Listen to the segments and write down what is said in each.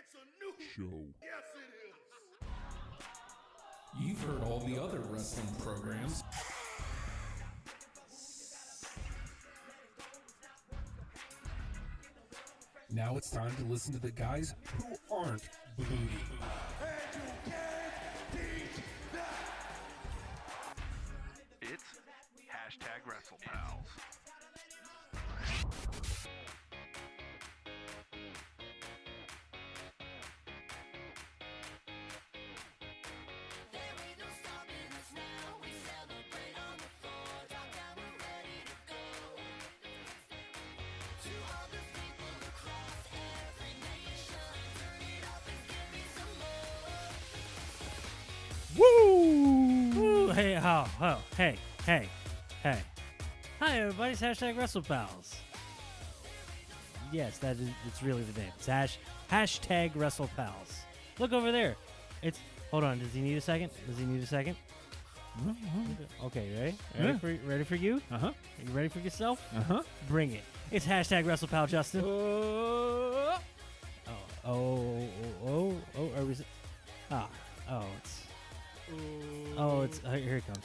It's a new show. Yes, it is. You've heard all the other wrestling programs. Now it's time to listen to the guys who aren't booty. It's hashtag WrestlePals. Woo! Hey, hey. Hi, everybody. It's hashtag WrestlePals. Yes, it's really the name. It's hashtag WrestlePals. Look over there. Hold on. Does he need a second? Okay, ready? Ready for you? Uh-huh. Are you ready for yourself? Uh-huh. Bring it. It's hashtag WrestlePal, Justin. Here it comes.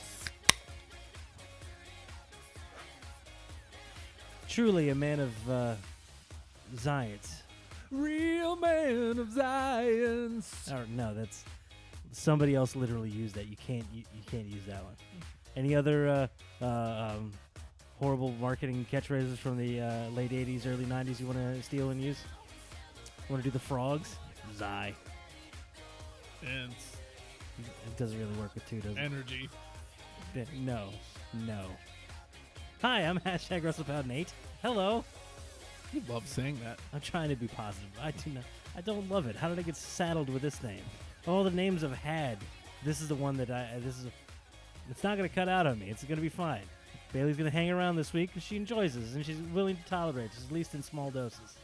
Truly a man of Zions. Real man of Zions. Or no, that's somebody else literally used that. You can't use that one. Any other horrible marketing catchphrases from the late 80s, early 90s you want to steal and use? Want to do the frogs? Zai. And It doesn't really work with two, does it? energy. No. Hi, I'm hashtag WrestlePal Nate. Hello. You love saying that. I'm trying to be positive. I don't love it. How did I get saddled with this name? All the names I've had. This is the one that it's not going to cut out on me. It's going to be fine. Bailey's going to hang around this week because she enjoys this and she's willing to tolerate this, at least in small doses.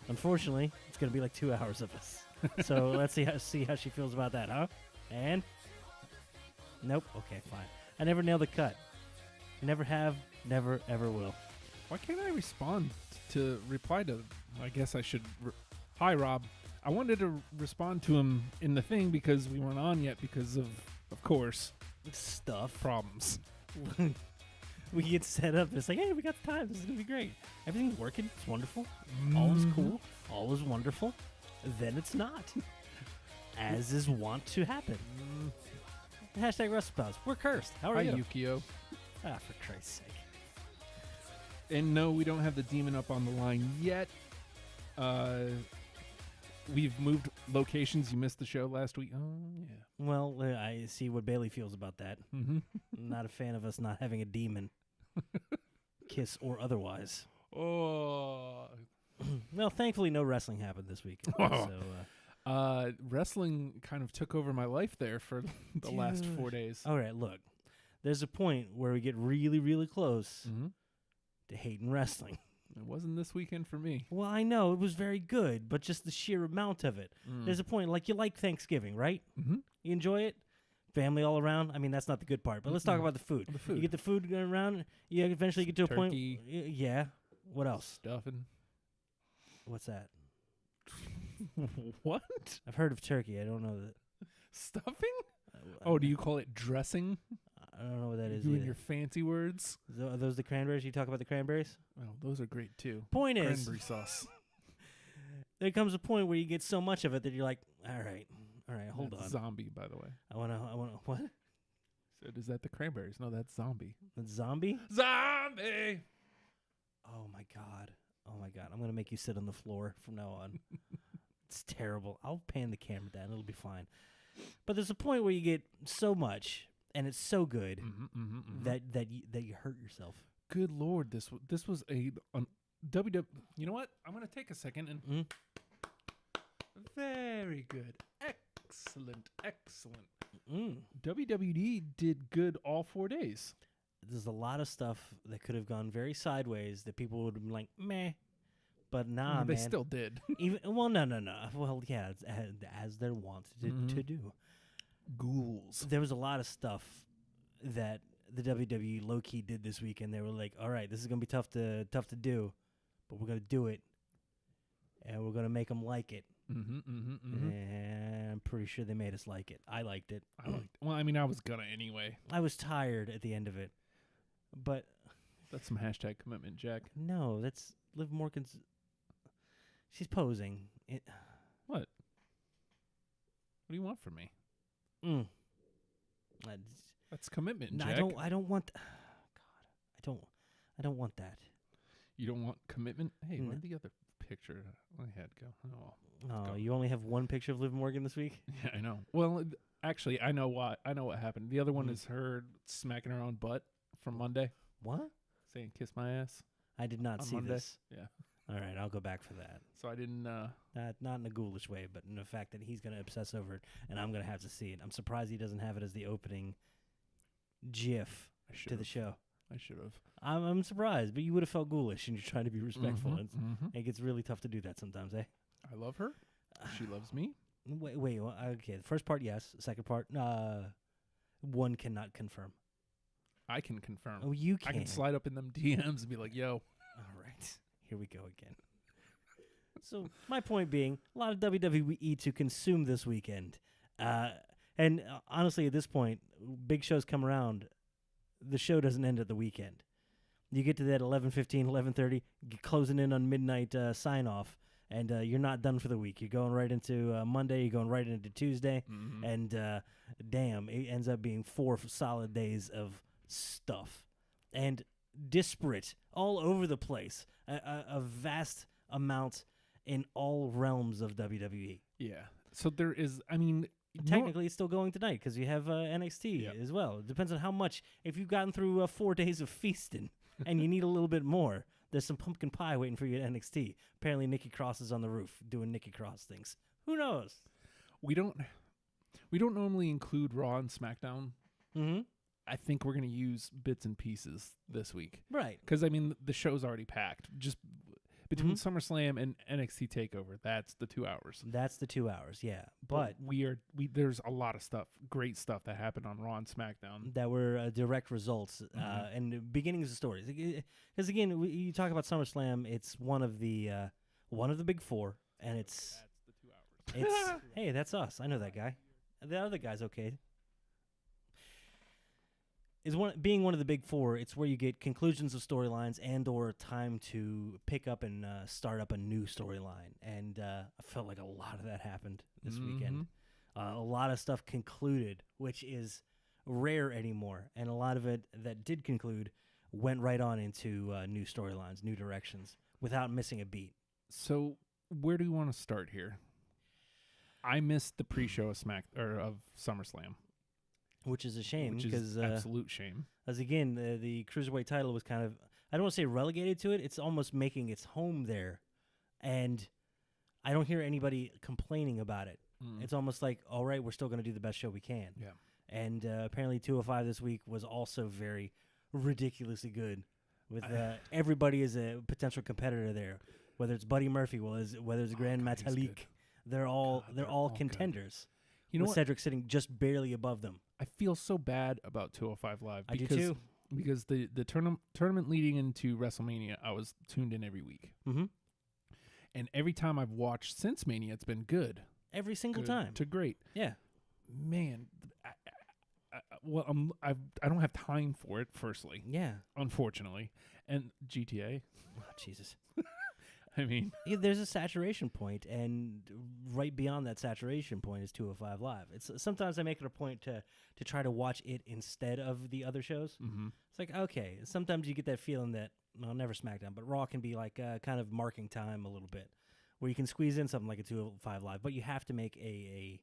Unfortunately, it's going to be like 2 hours of us. So let's see how she feels about that, huh? And? Nope. Okay, fine. I never nailed the cut. Never have, never, ever will. Why can't I respond to reply to? I guess I should. Hi, Rob. I wanted to respond to him in the thing because we weren't on yet because of course, Stuff. problems. We get set up. It's like, hey, we got the time. This is going to be great. Everything's working. It's wonderful. All is cool. All is wonderful. Then it's not. As is wont to happen. Hashtag WrestlePals. We're cursed. How are Hi, you? Yukio. Ah, for Christ's sake. And no, we don't have the demon up on the line yet. We've moved locations. You missed the show last week. Oh, yeah. Well, I see what Bailey feels about that. Mm-hmm. Not a fan of us not having a demon. Kiss or otherwise. Oh. Well, thankfully, no wrestling happened this week. Oh. So, wrestling kind of took over my life there for the last 4 days. all right, look. There's a point where we get really, really close to hating wrestling. It wasn't this weekend for me. Well, I know. It was very good, but just the sheer amount of it. There's a point, like you like Thanksgiving, right? Mm-hmm. You enjoy it? Family all around? I mean, that's not the good part, but let's talk about the food. The food. You get the food going around, you eventually get to a point. Turkey. Yeah. What else? Stuffing. What's that? What? I've heard of turkey. I don't know that. Stuffing? Oh, do you call it dressing? I don't know what that is You and either. your fancy words? Are those the cranberries? You talk about the cranberries? Well, those are great too. Point is, Cranberry sauce. there comes a point where you get so much of it that you're like, all right, hold That's on. Zombie, by the way. I want to, what? So is that the cranberries? No, that's zombie. That's zombie? Zombie! Oh my God. I'm going to make you sit on the floor from now on. It's terrible. I'll pan the camera down. It'll be fine. But there's a point where you get so much, and it's so good that you hurt yourself. Good Lord, this was a WW. You know what? I'm going to take a second and. Very good. Excellent. WWE did good all 4 days. There's a lot of stuff that could have gone very sideways that people would have been like, meh. But nah, they man. still did. No. Well, yeah, it's as they're wont to do. Ghouls. There was a lot of stuff that the WWE low-key did this weekend. They were like, all right, this is going to be tough to do, but we're going to do it, and we're going to make them like it. And I'm pretty sure they made us like it. I liked it. Well, I mean, I was gonna anyway. I was tired at the end of it. But That's some hashtag commitment, Jack. no, that's Liv Morgan's. She's posing. What? What do you want from me? That's commitment, No, Jack. I don't want. God, I don't want that. You don't want commitment? Hey, No. where'd the other picture I had go? Oh, Oh, go. you only have one picture of Liv Morgan this week? Yeah, I know. Well, actually, I know why. I know what happened. The other one is her smacking her own butt from Monday, What? saying "kiss my ass" I did not on see Monday. this. Yeah. All right, I'll go back for that. So I didn't. Not in a ghoulish way, but in the fact that he's going to obsess over it, and I'm going to have to see it. I'm surprised he doesn't have it as the opening GIF to the show. I should have. I'm surprised, but you would have felt ghoulish, and you're trying to be respectful. Mhm. It gets really tough to do that sometimes, eh? I love her. She loves me. Wait. Okay, the first part, yes. Second part, one cannot confirm. I can confirm. Oh, you I can. can slide up in them DMs and be like, "Yo, All right, here we go again. So my point being, a lot of WWE to consume this weekend, and honestly, at this point, big shows come around. The show doesn't end at the weekend. You get to that 11:15, 11:30, closing in on midnight sign off, and you're not done for the week. You're going right into Monday. You're going right into Tuesday, and damn, it ends up being 4 solid days of stuff, and disparate all over the place. A vast amount in all realms of WWE. yeah." So there is. I mean, Technically, it's still going tonight because you have NXT Yep. as well. It depends on how much. If you've gotten through 4 days of feasting and you need a little bit more, there's some pumpkin pie waiting for you at NXT. Apparently, Nikki Cross is on the roof doing Nikki Cross things. Who knows? we don't normally include Raw and SmackDown. Mm-hmm. I think we're gonna use bits and pieces this week Right. because I mean the show's already packed. Just between SummerSlam and NXT Takeover, that's the 2 hours. That's the 2 hours, yeah. But there's a lot of stuff, great stuff that happened on Raw and SmackDown. that were direct results and beginnings of stories. Because again, you talk about SummerSlam, it's one of the big four, and it's That's the 2 hours. hey, that's us. I know that guy. The other guy's okay. Being one of the big four, it's where you get conclusions of storylines and or time to pick up and start up a new storyline. And I felt like a lot of that happened this weekend. A lot of stuff concluded, which is rare anymore. And a lot of it that did conclude went right on into new storylines, new directions, without missing a beat. So where do you want to start here? I missed the pre-show of SummerSlam, Which is a shame which because, is absolute shame. as again, the Cruiserweight title was kind of, I don't want to say relegated to it, it's almost making its home there. And I don't hear anybody complaining about it. It's almost like, all right, we're still going to do the best show we can. Yeah. And apparently 205 this week was also very ridiculously good with everybody as a potential competitor there. Whether it's Buddy Murphy, whether it's Grand God, he's Metalik, good. they're all good. contenders. You know with what? Cedric sitting just barely above them. I feel so bad about 205 Live. I do too. Because the tournament leading into WrestleMania, I was tuned in every week. Mm-hmm. And every time I've watched since Mania, it's been good. Every single Good time. to great. Yeah. Man, I don't have time for it, firstly, Yeah. unfortunately. And GTA, Oh, Jesus. I mean, Yeah, there's a saturation point, and right beyond that saturation point is 205 Live. It's sometimes I make it a point to try to watch it instead of the other shows. It's like, okay, sometimes you get that feeling that, well, never SmackDown, but Raw can be like kind of marking time a little bit, where you can squeeze in something like a 205 Live, but you have to make a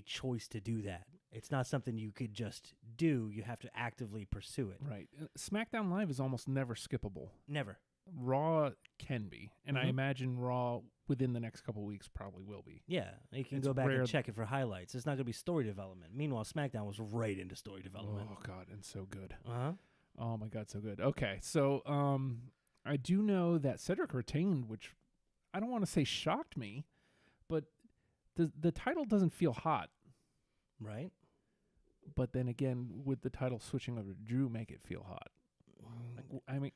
choice to do that. It's not something you could just do. You have to actively pursue it. right. SmackDown Live is almost never skippable. Never. Raw can be, and I Mhm. imagine Raw within the next couple of weeks probably will be. Yeah, you can It's go back rare and check it for highlights. It's not going to be story development. Meanwhile, SmackDown was right into story development. Oh God, and so good. Uh-huh. Oh my God, so good. Okay, so I do know that Cedric retained, which I don't want to say shocked me, but the title doesn't feel hot. Right? But then again, would the title switching over to Drew make it feel hot? Like, I mean,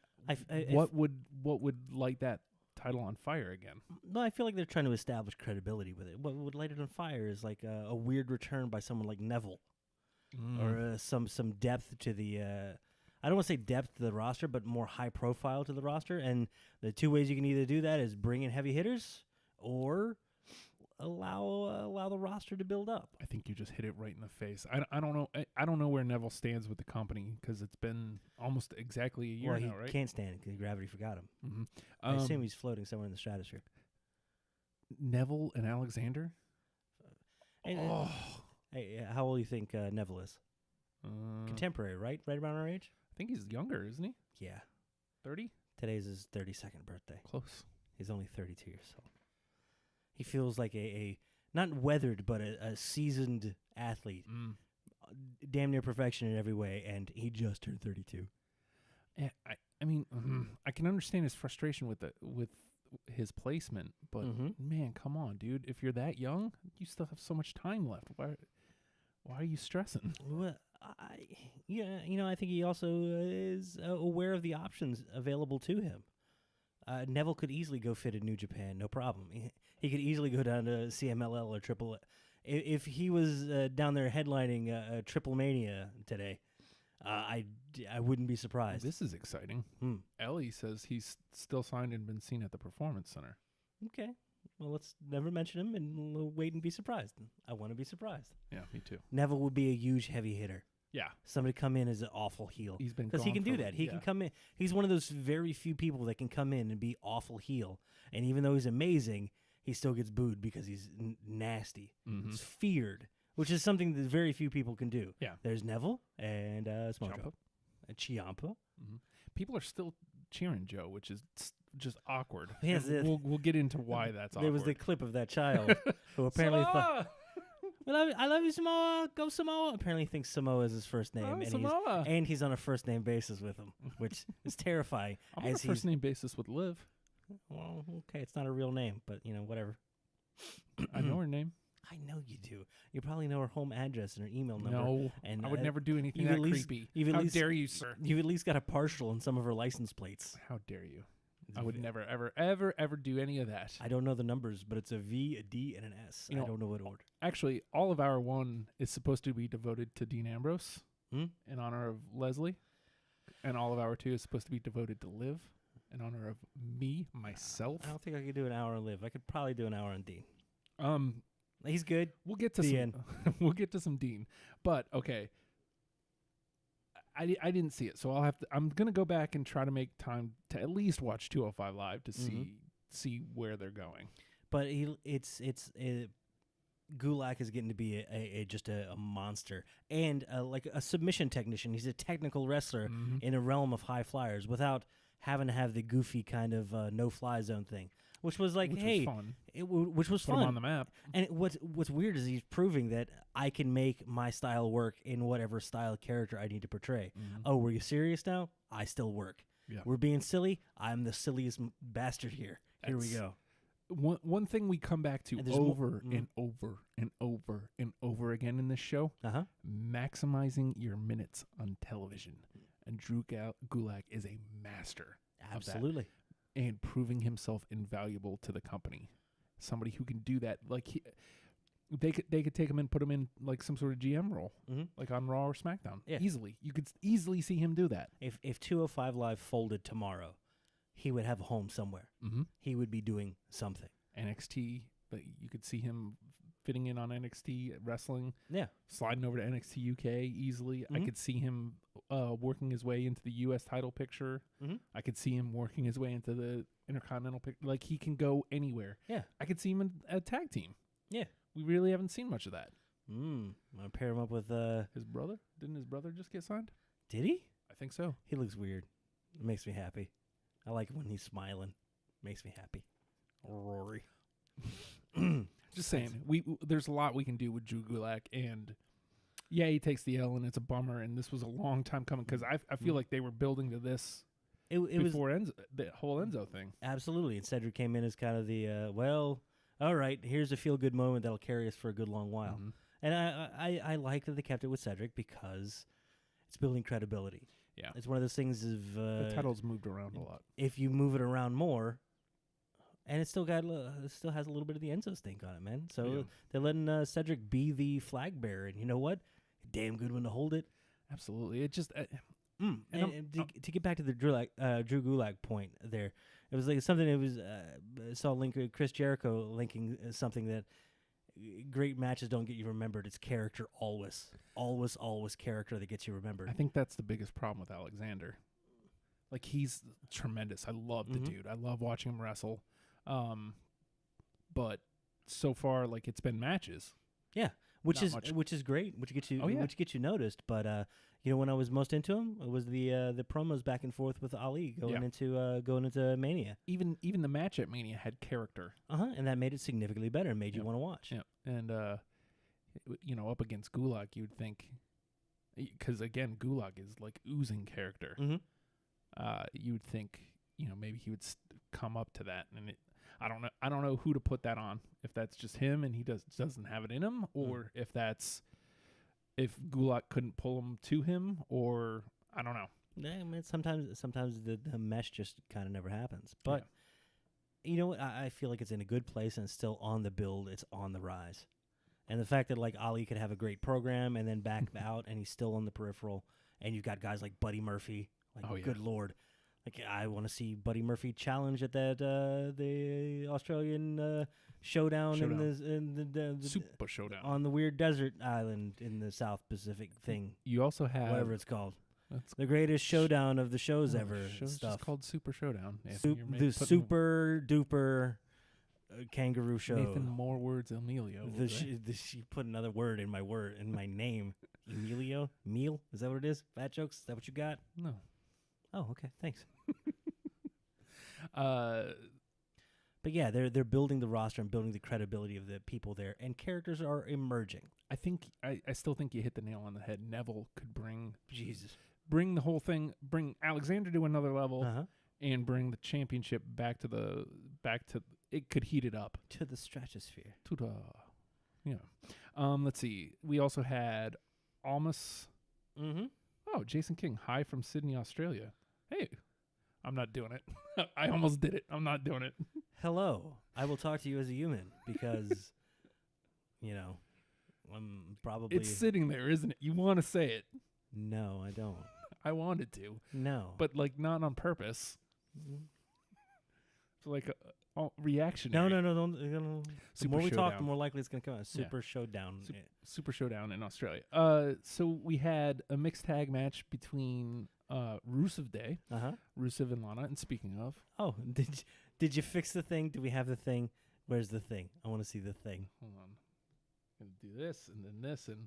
what would light that title on fire again. No, I feel like they're trying to establish credibility with it. What would light it on fire is like a weird return by someone like Neville, or some depth to the. I don't want to say depth to the roster, but more high profile to the roster. And the two ways you can either do that is bring in heavy hitters or allow the roster to build up. I think you just hit it right in the face. I don't know. I don't know where Neville stands with the company because it's been almost exactly a year now, right? He can't stand it because gravity forgot him. Mm-hmm. I assume he's floating somewhere in the stratosphere. Neville and Alexander. Hey, how old do you think Neville is? Contemporary, right? Right around our age? I think he's younger, isn't he? Yeah. 30? Today's his 32nd birthday. Close. He's only 32 years old. He feels like a not weathered, but a seasoned athlete. Damn near perfection in every way, and he just turned 32. Yeah, I mean, I can understand his frustration with his placement, but man, come on, dude. If you're that young, you still have so much time left. Why are you stressing? Well, I think he also is aware of the options available to him. Neville could easily go fit in New Japan, no problem. He could easily go down to CMLL or Triple. If he was down there headlining Triple Mania today, I wouldn't be surprised. This is exciting. Ellie says he's still signed and been seen at the Performance Center. Okay. Well, let's never mention him, and we'll wait and be surprised. I want to be surprised. Yeah, me too. Neville would be a huge heavy hitter. Yeah. Somebody come in as an awful heel. He's been because he can do that. He can come in. He's one of those very few people that can come in and be awful heel. And even though he's amazing, he still gets booed because he's nasty. He's feared, which is something that very few people can do. Yeah. There's Neville and Smojo. Ciampa. People are still cheering Joe, which is just awkward. Yes, we'll get into why that's awkward. There was the clip of that child who apparently thought, I love you, Samoa. Go Samoa. Apparently thinks Samoa is his first name. And he's on a first-name basis with him, which is terrifying. I'm on a first-name basis with Liv. Well, okay, it's not a real name, but, whatever. I know her name. I know you do. You probably know her home address and her email number. No, and I would never do anything that creepy. How dare you, sir? You've at least got a partial in some of her license plates. How dare you? I would never, ever, ever do any of that. I don't know the numbers, but it's a V, a D, and an S. I don't know what order. Actually, all of Hour 1 is supposed to be devoted to Dean Ambrose in honor of Leslie. And all of Hour 2 is supposed to be devoted to Liv in honor of me, myself. I don't think I could do an hour on Liv. I could probably do an hour on Dean. He's good. We'll get to we'll get to some Dean. But, okay. I didn't see it, so I'm gonna go back and try to make time to at least watch 205 Live to see where they're going. But Gulak is getting to be just a monster and like a submission technician. He's a technical wrestler in a realm of high flyers without having to have the goofy kind of no fly zone thing. Which was like, was fun. Which was Put fun him on the map. And what's weird is he's proving that I can make my style work in whatever style character I need to portray. Oh, were you serious now? I still work. Yeah. We're being silly. I'm the silliest bastard here. Here we go. One thing we come back to over and over and over and over again in this show, maximizing your minutes on television. And Drew Gulak is a master. Absolutely. Of that. And proving himself invaluable to the company. Somebody who can do that. Like they could take him and put him in like some sort of GM role, like on Raw or SmackDown. Yeah. Easily. You could easily see him do that. If 205 Live folded tomorrow, he would have a home somewhere. He would be doing something. NXT, but you could see him fitting in on NXT wrestling. Yeah. Sliding over to NXT UK easily. I could see him working his way into the US title picture. I could see him working his way into the Intercontinental picture. Like, he can go anywhere. Yeah. I could see him in a tag team. Yeah. We really haven't seen much of that. I'll pair him up with his brother. Didn't his brother just get signed? Did he? I think so. He looks weird. It makes me happy. I like it when he's smiling. Makes me happy. Rory. Just saying, there's a lot we can do with Drew Gulak, and yeah, he takes the L, and it's a bummer. And this was a long time coming because I feel like they were building to this. It before was the whole Enzo thing. Absolutely, and Cedric came in as kind of the all right, here's a feel good moment that'll carry us for a good long while. And I like that they kept it with Cedric because it's building credibility. Yeah, it's one of those things of the title's moved around a lot. If you move it around more, And it still it still has a little bit of the Enzo stink on it, man. So Yeah. they're letting Cedric be the flag bearer, and you know what? Damn good one to hold it. Absolutely. It just And to get back to the Drew Gulak point there, it was like something that was saw link Chris Jericho linking something that great matches don't get you remembered. It's character always character that gets you remembered. I think that's the biggest problem with Alexander. Like, he's tremendous. I love the dude. I love watching him wrestle. But so far, like, it's been matches. Yeah, which Not much. is great, which gets you Oh, yeah. which gets you noticed. But you know, when I was most into him, it was the promos back and forth with Ali going into Mania. Even the match at Mania had character. And that made it significantly better and made you want to watch. Yeah, and you know, up against Gulak, you'd think, because again, Gulak is like oozing character. You'd think, you know, maybe he would come up to that, and I don't know who to put that on. If that's just him and he doesn't have it in him, or if Gulak couldn't pull him to him, or I don't know. Yeah, I mean, sometimes the mesh just kind of never happens. But you know what? I feel like it's in a good place and it's still on the build. It's on the rise. And the fact that like Ali could have a great program and then back out and he's still on the peripheral, and you've got guys like Buddy Murphy. Like, good Lord. Like, I want to see Buddy Murphy challenge at that the Australian showdown. in the Super Showdown on the weird desert island in the South Pacific thing. You also have whatever it's called. That's The greatest showdown of the shows ever. Show's Stuff. just called Super Showdown. The super duper kangaroo show. Nathan More words Emilio. She put another word in my name. Emilio? Meal? Is that what it is? Fat jokes? Is that what you got? No. Oh, okay. Thanks. But yeah, they're building the roster and building the credibility of the people there, and characters are emerging. I still think you hit the nail on the head. Neville could bring Jesus, the whole thing, bring Alexander to another level, and bring the championship back to it could heat it up to the stratosphere. Let's see. We also had Almas. Oh, Jason King, hi from Sydney, Australia. Hey, I'm not doing it. I almost did it. I'm not doing it. Hello. I will talk to you as a human because, you know, I'm probably... It's sitting there, isn't it? You want to say it. No, I don't. I wanted to. No. But, like, not on purpose. It's like a reactionary. No. The more we talk, the more likely it's going to come out. Super Showdown. Super Showdown in Australia. So we had a mixed tag match between Rusev Day, Rusev and Lana. And speaking of, did you fix the thing? Do we have the thing? Where's the thing? I want to see the thing. Hold on, I'm gonna do this and then this and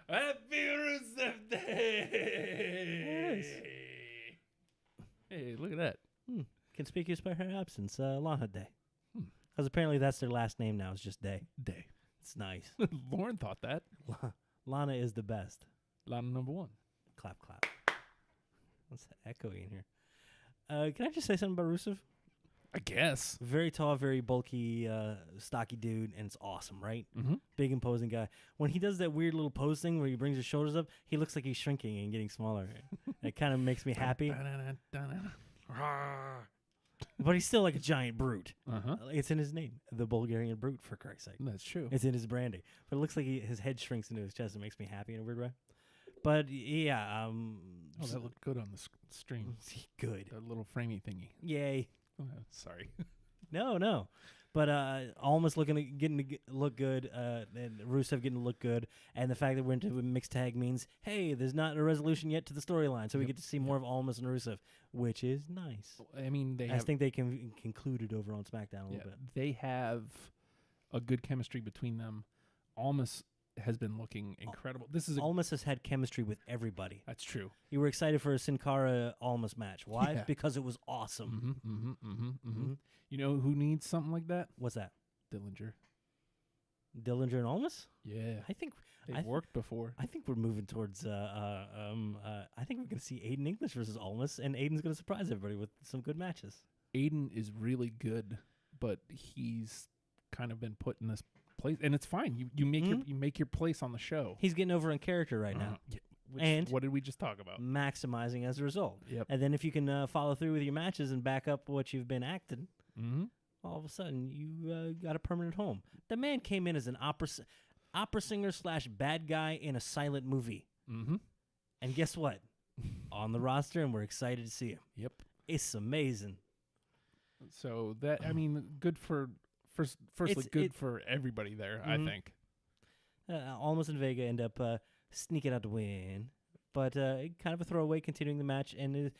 Happy Rusev Day. Yes. Hey, look at that. Conspicuous by her absence, Lana Day. Because apparently that's their last name now. It's just Day. It's nice. Lauren thought that. Lana is the best. Lana number 1. Clap, clap. What's that echoing in here? Can I just say something about Rusev? I guess. Very tall, very bulky, stocky dude, and it's awesome, right? Big, imposing guy. When he does that weird little pose thing where he brings his shoulders up, he looks like he's shrinking and getting smaller. It kind of makes me happy. But he's still like a giant brute. It's in his name, the Bulgarian brute, for Christ's sake. That's true. It's in his branding. But it looks like his head shrinks into his chest. It makes me happy in a weird way. But yeah, that looked good on the stream. Good. That little framey thingy. Yay. Sorry. No. But almost getting to look good, and Rusev getting to look good, and the fact that we're into mixed tag means, hey, there's not a resolution yet to the storyline, so we get to see more of Almas and Rusev, which is nice. I mean, I think they can conclude it over on SmackDown a little bit. They have a good chemistry between them. Almas has been looking incredible. Almas has had chemistry with everybody. That's true. You were excited for a Sin Cara Almas match. Why? Yeah. Because it was awesome. You know who needs something like that? What's that? Dillinger and Almas? Yeah. I think they've worked before. I think we're moving towards I think we're going to see Aiden English versus Almas, and Aiden's going to surprise everybody with some good matches. Aiden is really good, but he's kind of been put in this place, and it's fine. You make your place on the show. He's getting over in character right now. And what did we just talk about? Maximizing as a result. Yep. And then if you can follow through with your matches and back up what you've been acting, all of a sudden you got a permanent home. The man came in as an opera singer / bad guy in a silent movie. Mm-hmm. And guess what? On the roster, and we're excited to see him. Yep. It's amazing. So that, I mean, good for, firstly, good for everybody there, I think. Almost and Vega end up sneaking out to win. But kind of a throwaway continuing the match. And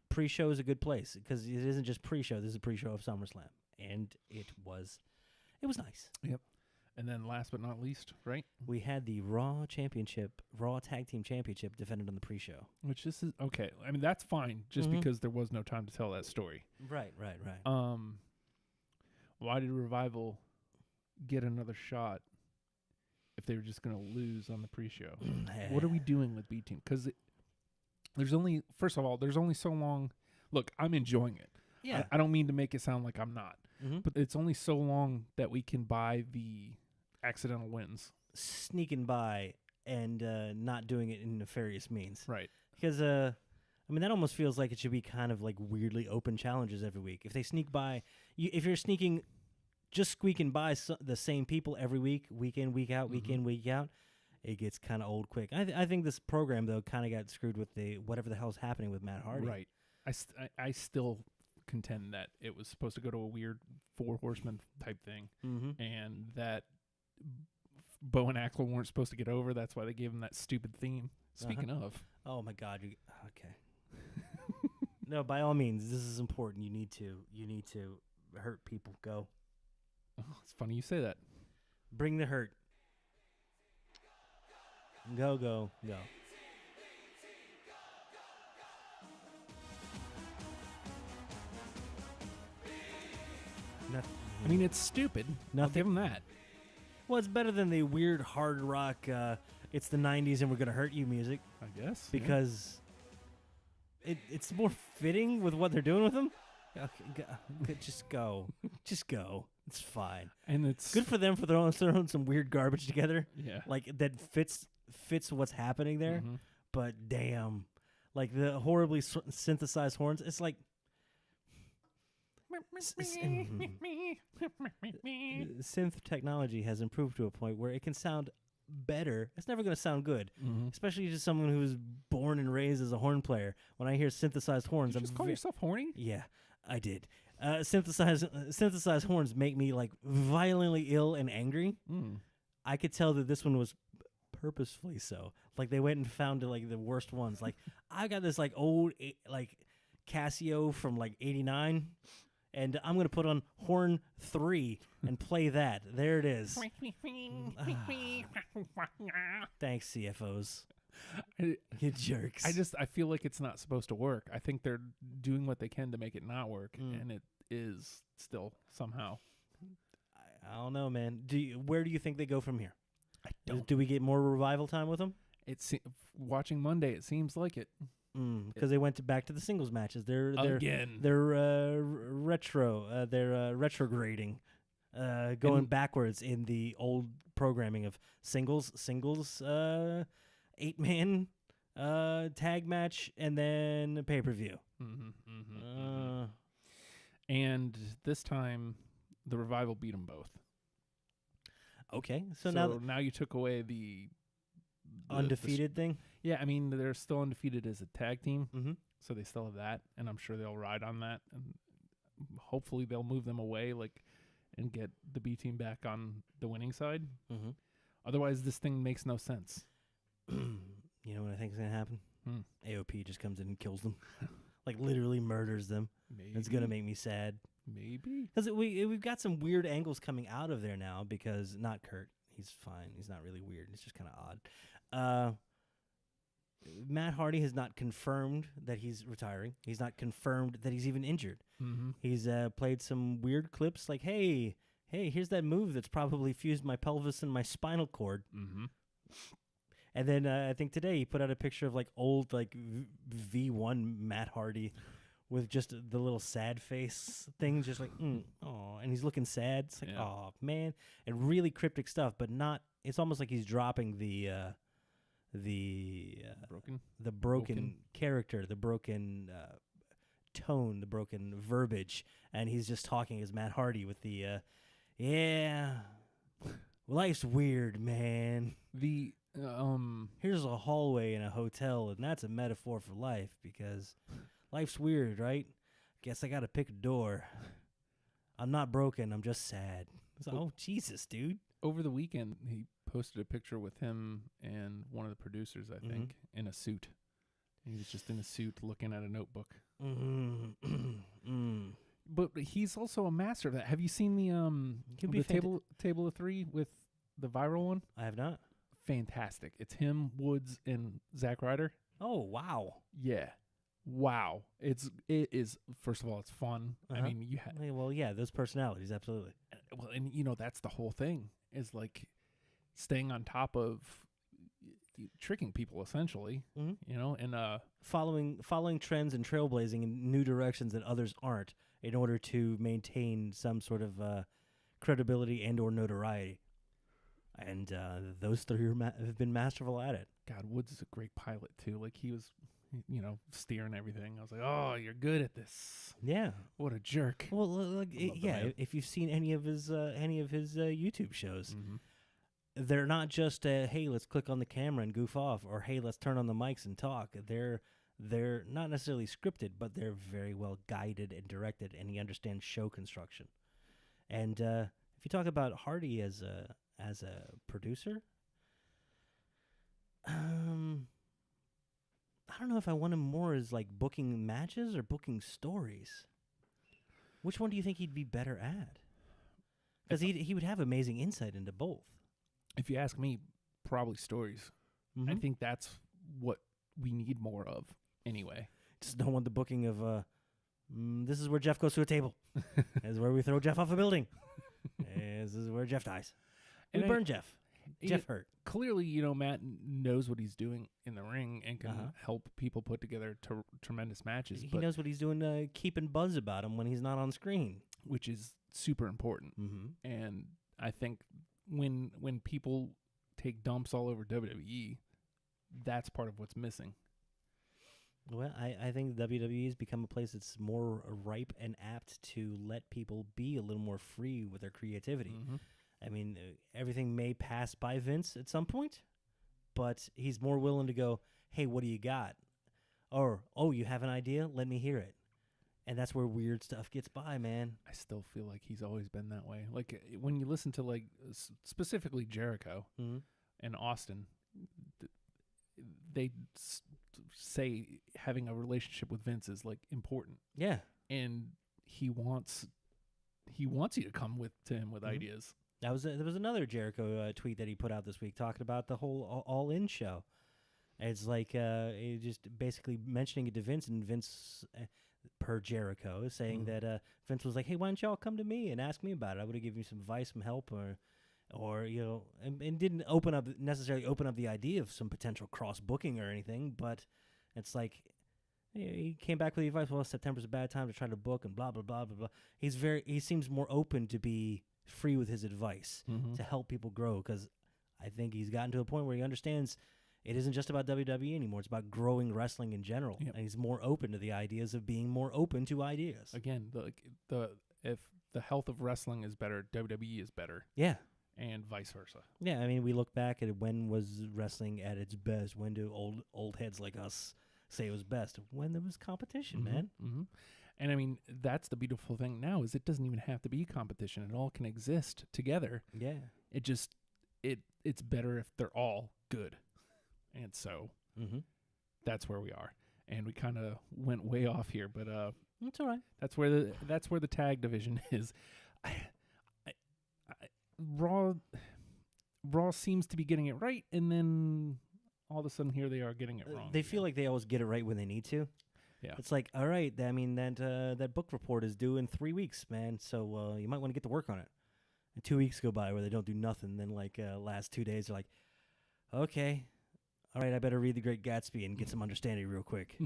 pre-show is a good place because it isn't just pre-show. This is a pre-show of SummerSlam. And it was nice. Yep. And then last but not least, right? We had the Raw Tag Team Championship defended on the pre-show. Which this is, okay. I mean, that's fine just because there was no time to tell that story. Right. Why did Revival get another shot if they were just going to lose on the pre-show? What are we doing with B Team? Because there's only so long. Look, I'm enjoying it. Yeah. I don't mean to make it sound like I'm not, but it's only so long that we can buy the accidental wins. Sneaking by and not doing it in nefarious means. Right. Because, I mean, that almost feels like it should be kind of like weirdly open challenges every week. If they sneak by, if you're just squeaking by the same people every week, week in, week out, week in, week out, it gets kind of old quick. I think this program, though, kind of got screwed with the whatever the hell's happening with Matt Hardy. Right. I still contend that it was supposed to go to a weird 4 horsemen type thing, and that Bo and Axel weren't supposed to get over. That's why they gave him that stupid theme. Speaking of, oh my God, okay. No, by all means, this is important. You need to hurt people. Go. Oh, it's funny you say that. Bring the hurt. Go. I mean, it's stupid. I'll give them that. Well, it's better than the weird hard rock, it's the 90s and we're going to hurt you music. I guess. Because it's more fitting with what they're doing with them. Okay, just go. Just go. It's fine. And it's good for them for throwing some weird garbage together. Yeah. Like, that fits what's happening there. But damn. Like, the horribly synthesized horns, it's like... Synth technology has improved to a point where it can sound better. It's never going to sound good, especially to someone who was born and raised as a horn player. When I hear synthesized horns, Did you just call yourself horny? Yeah, I did. Synthesized horns make me like violently ill and angry. I could tell that this one was purposefully so. Like they went and found like the worst ones. Like I got this like old like Casio from like '89. And I'm going to put on horn 3 and play that. There it is. Thanks, CFOs. You jerks. I feel like it's not supposed to work. I think they're doing what they can to make it not work, and it is still somehow. I don't know, man. Where do you think they go from here? I don't. Do we get more Revival time with them? Watching Monday, it seems like it. Because they went back to the singles matches. They're retro. They're retrograding, going backwards in the old programming of singles, 8-man tag match, and then pay-per-view. And this time, the Revival beat them both. Okay, so now you took away the undefeated thing. Yeah, I mean they're still undefeated as a tag team, so they still have that, and I'm sure they'll ride on that, and hopefully they'll move them away, and get the B team back on the winning side. Otherwise, this thing makes no sense. You know what I think is gonna happen? AOP just comes in and kills them, like literally murders them. Maybe. It's gonna make me sad. Maybe because we've got some weird angles coming out of there now. Because not Kurt, he's fine. He's not really weird. It's just kind of odd. Matt Hardy has not confirmed that he's retiring. He's not confirmed that he's even injured. He's played some weird clips like, hey, here's that move that's probably fused my pelvis and my spinal cord. And then I think today he put out a picture of like old like V1 Matt Hardy with just the little sad face thing, just like, oh, and he's looking sad. It's like, oh, man. And really cryptic stuff, but not, it's almost like he's dropping the broken character, the broken tone, the broken verbiage, and he's just talking as Matt Hardy with the, yeah, life's weird, man. The Here's a hallway in a hotel, and that's a metaphor for life because life's weird, right? Guess I gotta pick a door. I'm not broken. I'm just sad. It's like, oh, Jesus, dude. over the weekend, he posted a picture with him and one of the producers, I think, in a suit. He was just in a suit looking at a notebook. But he's also a master of that. Have you seen the table of three with the viral one? I have not. Fantastic. It's him, Woods, and Zack Ryder. Oh, wow. Yeah. Wow. It is, first of all, it's fun. I mean, you have... Well, yeah, those personalities, absolutely. Well, and, you know, that's the whole thing, is, like, staying on top of tricking people, essentially, you know, and... Following trends and trailblazing in new directions that others aren't in order to maintain some sort of credibility and or notoriety. And those three have been masterful at it. God, Woods is a great pilot, too. Like, he was... you know, steering everything. I was like, oh, you're good at this. Yeah. What a jerk. Well, if you've seen any of his YouTube shows, they're not just, hey, let's click on the camera and goof off, or hey, let's turn on the mics and talk. They're not necessarily scripted, but they're very well guided and directed, and he understands show construction. And if you talk about Hardy as a producer, I don't know if I want him more as like booking matches or booking stories. Which one do you think he'd be better at? Because he would have amazing insight into both. If you ask me, probably stories. I think that's what we need more of anyway. Just don't want the booking of, this is where Jeff goes to a table. This is where we throw Jeff off a building. This is where Jeff dies. We burn Jeff. Jeff hurt. Clearly, you know, Matt knows what he's doing in the ring and can help people put together tremendous matches. He knows what he's doing, keeping buzz about him when he's not on screen, which is super important. And I think when people take dumps all over WWE, that's part of what's missing. Well, I think WWE has become a place that's more ripe and apt to let people be a little more free with their creativity. I mean, everything may pass by Vince at some point, but he's more willing to go, hey, what do you got? Or, oh, you have an idea? Let me hear it. And that's where weird stuff gets by, man. I still feel like he's always been that way. Like, when you listen to, like, specifically Jericho and Austin, they say having a relationship with Vince is, like, important. Yeah. And he wants you to come to him with ideas. There was another Jericho tweet that he put out this week talking about the whole All In show. It's like just basically mentioning it to Vince, and Vince, per Jericho, saying that Vince was like, "Hey, why don't y'all come to me and ask me about it? I would have given you some advice, some help, or you know," and didn't necessarily open up the idea of some potential cross booking or anything. But it's like he came back with the advice. Well, September's a bad time to try to book, and blah blah blah blah blah. He seems more open to be free with his advice to help people grow, because I think he's gotten to a point where he understands it isn't just about WWE anymore. It's about growing wrestling in general, and he's more open to the ideas of being more open to ideas. Again, if the health of wrestling is better, WWE is better. Yeah. And vice versa. Yeah, I mean, we look back at when was wrestling at its best. When do old heads like us say it was best? When there was competition, man. And I mean, that's the beautiful thing now, is it doesn't even have to be competition. It all can exist together. Yeah. It just, it's better if they're all good. And so that's where we are. And we kind of went way off here, but that's all right. That's where the tag division is. Raw seems to be getting it right, and then all of a sudden here they are getting it wrong. They feel like they always get it right when they need to. Yeah. It's like, all right, I mean, that book report is due in 3 weeks, man, so you might want to get to work on it. And 2 weeks go by where they don't do nothing. Then, like, last 2 days, they're like, okay, all right, I better read The Great Gatsby and get some understanding real quick.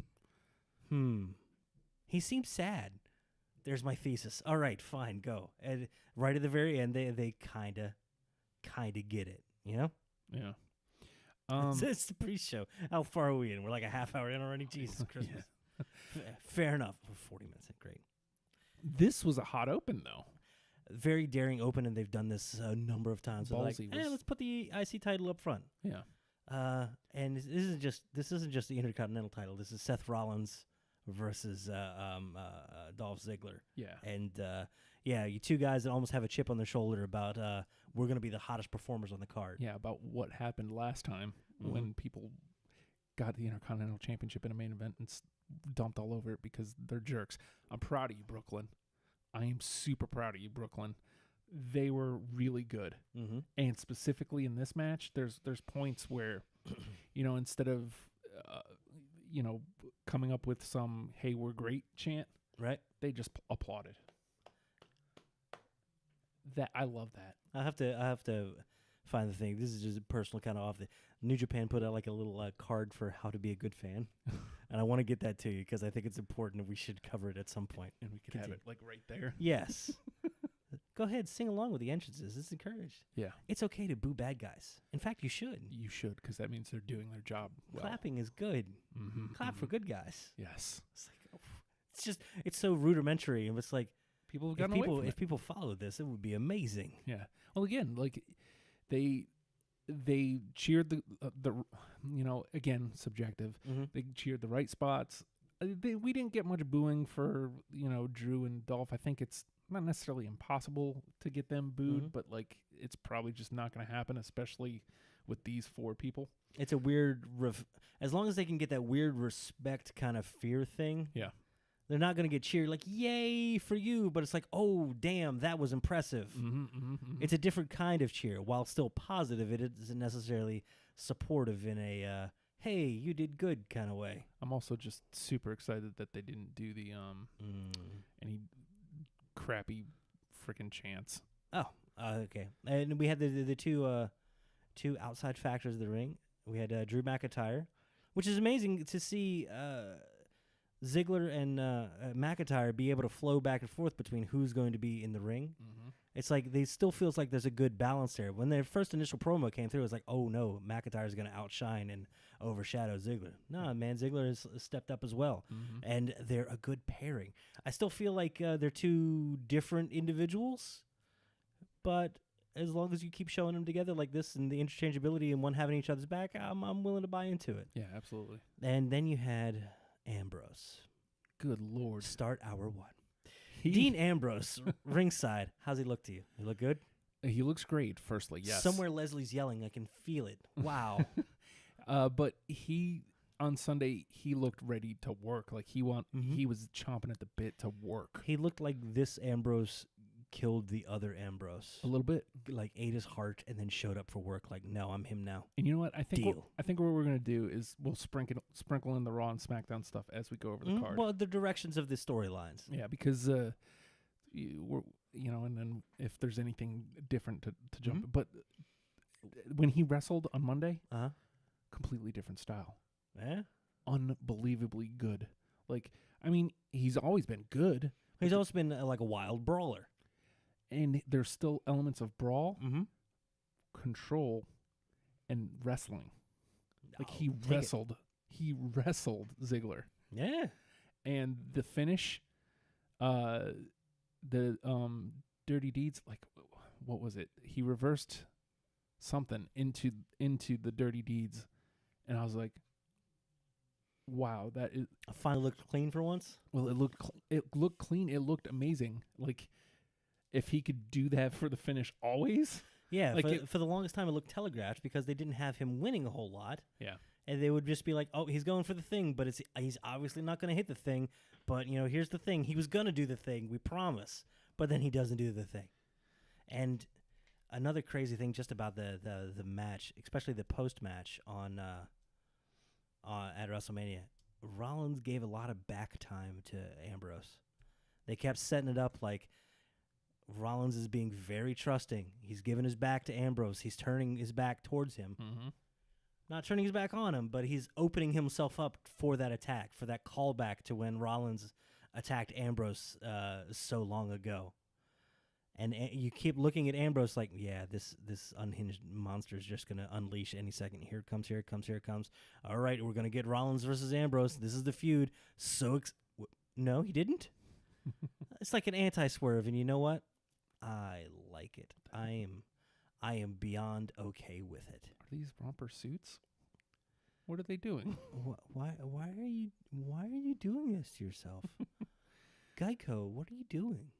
He seems sad. There's my thesis. All right, fine, go. And right at the very end, they kind of get it, you know? Yeah. It's the pre-show. How far are we in? We're like a half hour in already? Jesus Christmas. Fair enough. 40 minutes, great. This was a hot open though. Very daring open, and they've done this a number of times. So like, Ballsy was- let's put the IC title up front. Yeah. And this isn't just the Intercontinental title. This is Seth Rollins versus Dolph Ziggler. Yeah. And you two guys that almost have a chip on their shoulder about we're going to be the hottest performers on the card. Yeah, about what happened last time when people got the Intercontinental Championship in a main event and dumped all over it because they're jerks. I'm proud of you, Brooklyn. I am super proud of you, Brooklyn. They were really good. Mm-hmm. And specifically in this match, there's points where, instead of, coming up with some, hey, we're great chant, Right. they just applauded. That I love that. I have to find the thing. This is just personal, kind of off the. New Japan put out like a little card for how to be a good fan, and I want to get that to you because I think it's important and we should cover it at some point. And we could have it like right there. Yes. Go ahead, sing along with the entrances. It's encouraged. Yeah. It's okay to boo bad guys. In fact, you should. You should, because that means they're doing their job well. Clapping is good. Mm-hmm, Clap for good guys. Yes. It's like, it's so rudimentary, and it's like People have gotten away from if it. people followed this, it would be amazing. Yeah. Well, again, like they cheered the again, subjective. Mm-hmm. They cheered the right spots. We didn't get much booing for Drew and Dolph. I think it's not necessarily impossible to get them booed, but like it's probably just not going to happen, especially with these four people. It's a weird, as long as they can get that weird respect kind of fear thing. Yeah. They're not going to get cheered like, yay for you, but it's like, oh, damn, that was impressive. It's a different kind of cheer. While still positive, it isn't necessarily supportive in a, hey, you did good kind of way. I'm also just super excited that they didn't do the any crappy freaking chants. Oh, okay. And we had the two outside factors of the ring. We had Drew McIntyre, which is amazing to see Ziggler and McIntyre be able to flow back and forth between who's going to be in the ring. It's like they still feels like there's a good balance there. When their first initial promo came through, it was like, oh no, McIntyre's going to outshine and overshadow Ziggler. No, man, Ziggler has stepped up as well, and they're a good pairing. I still feel like they're two different individuals, but as long as you keep showing them together like this and the interchangeability and one having each other's back, I'm willing to buy into it. Yeah, absolutely. And then you had Ambrose. Good Lord. Start hour one. Dean Ambrose, ringside. How's he look to you? He look good? He looks great, firstly, yes. Somewhere Leslie's yelling. I can feel it. Wow. But on Sunday, he looked ready to work. Like he was chomping at the bit to work. He looked like this Ambrose killed the other Ambrose. A little bit. Like ate his heart and then showed up for work like, no, I'm him now. And you know what? I think Deal. what we're going to do is we'll sprinkle in the Raw and SmackDown stuff as we go over the card. Well, the directions of the storylines. Yeah, because we're and then if there's anything different to jump. But when he wrestled on Monday, completely different style. Yeah? Unbelievably good. Like, I mean, he's always been good. He's always been like a wild brawler. And there's still elements of brawl, control, and wrestling. Like he wrestled Ziggler. Yeah. And the finish, the Dirty Deeds, like what was it? He reversed something into the Dirty Deeds, and I was like, wow, that is. I finally looked clean for once. Well, it looked clean. It looked amazing. Like if he could do that for the finish always. Yeah, like for the longest time it looked telegraphed because they didn't have him winning a whole lot. Yeah. And they would just be like, oh, he's going for the thing, but he's obviously not going to hit the thing. But, here's the thing. He was going to do the thing, we promise. But then he doesn't do the thing. And another crazy thing just about the match, especially the post-match at WrestleMania, Rollins gave a lot of back time to Ambrose. They kept setting it up like Rollins is being very trusting. He's giving his back to Ambrose. He's turning his back towards him. Not turning his back on him, but he's opening himself up for that attack, for that callback to when Rollins attacked Ambrose so long ago. And you keep looking at Ambrose like, yeah, this unhinged monster is just going to unleash any second. Here it comes, here it comes, here it comes. All right, we're going to get Rollins versus Ambrose. This is the feud. No, he didn't. It's like an anti-swerve, and you know what? I like it. I am beyond okay with it. Are these romper suits? What are they doing? Why are you doing this to yourself? Geico, what are you doing?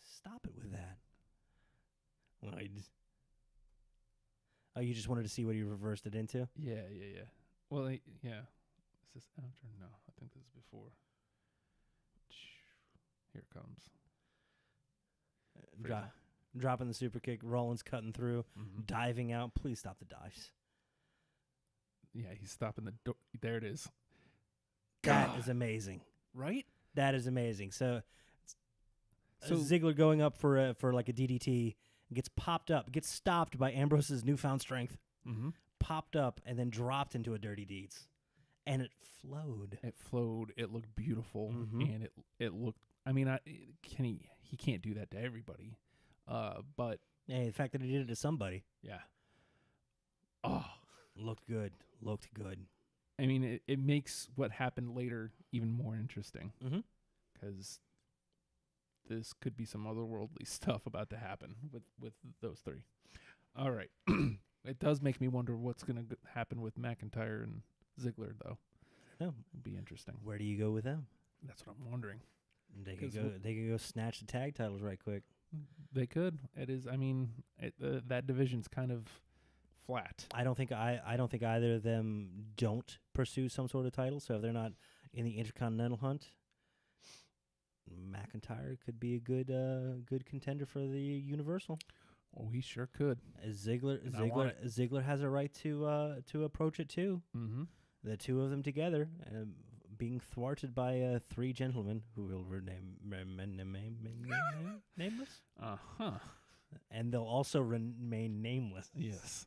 Stop it with that. Well, you just wanted to see what he reversed it into? Yeah. Well, yeah. Is this after? No, I think this is before. Here it comes. Dropping the super kick. Rollins cutting through. Diving out. Please stop the dives. Yeah, he's stopping the door. There it is. That is amazing. Right? That is amazing. So Ziggler going up for like a DDT, gets popped up, gets stopped by Ambrose's newfound strength, popped up, and then dropped into a Dirty Deeds. And it flowed. It looked beautiful, and it looked. I mean, he can't do that to everybody, but hey, the fact that he did it to somebody, yeah. Oh, looked good. I mean, it makes what happened later even more interesting, because this could be some otherworldly stuff about to happen with those three. All right, it does make me wonder what's going to happen with McIntyre and Ziggler, though. Oh, it'd be interesting. Where do you go with them? That's what I'm wondering. They could go snatch the tag titles right quick. They could. It is. I mean, that division's kind of flat. I don't think either of them don't pursue some sort of title. So if they're not in the Intercontinental hunt, McIntyre could be a good contender for the Universal. Oh, he sure could. Ziggler has a right to approach it too. The two of them together, being thwarted by three gentlemen who will remain nameless. And they'll also remain nameless. Yes.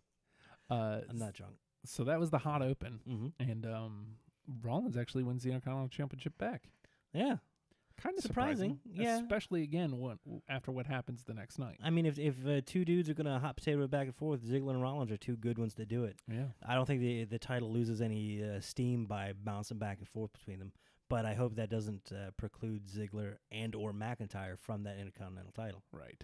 I'm not drunk. So that was the hot open, and Rollins actually wins the Intercontinental Championship back. Yeah. Kind of surprising, yeah. Especially again after what happens the next night. I mean, if two dudes are gonna hot potato it back and forth, Ziggler and Rollins are two good ones to do it. Yeah, I don't think the title loses any steam by bouncing back and forth between them. But I hope that doesn't preclude Ziggler and or McIntyre from that Intercontinental title. Right.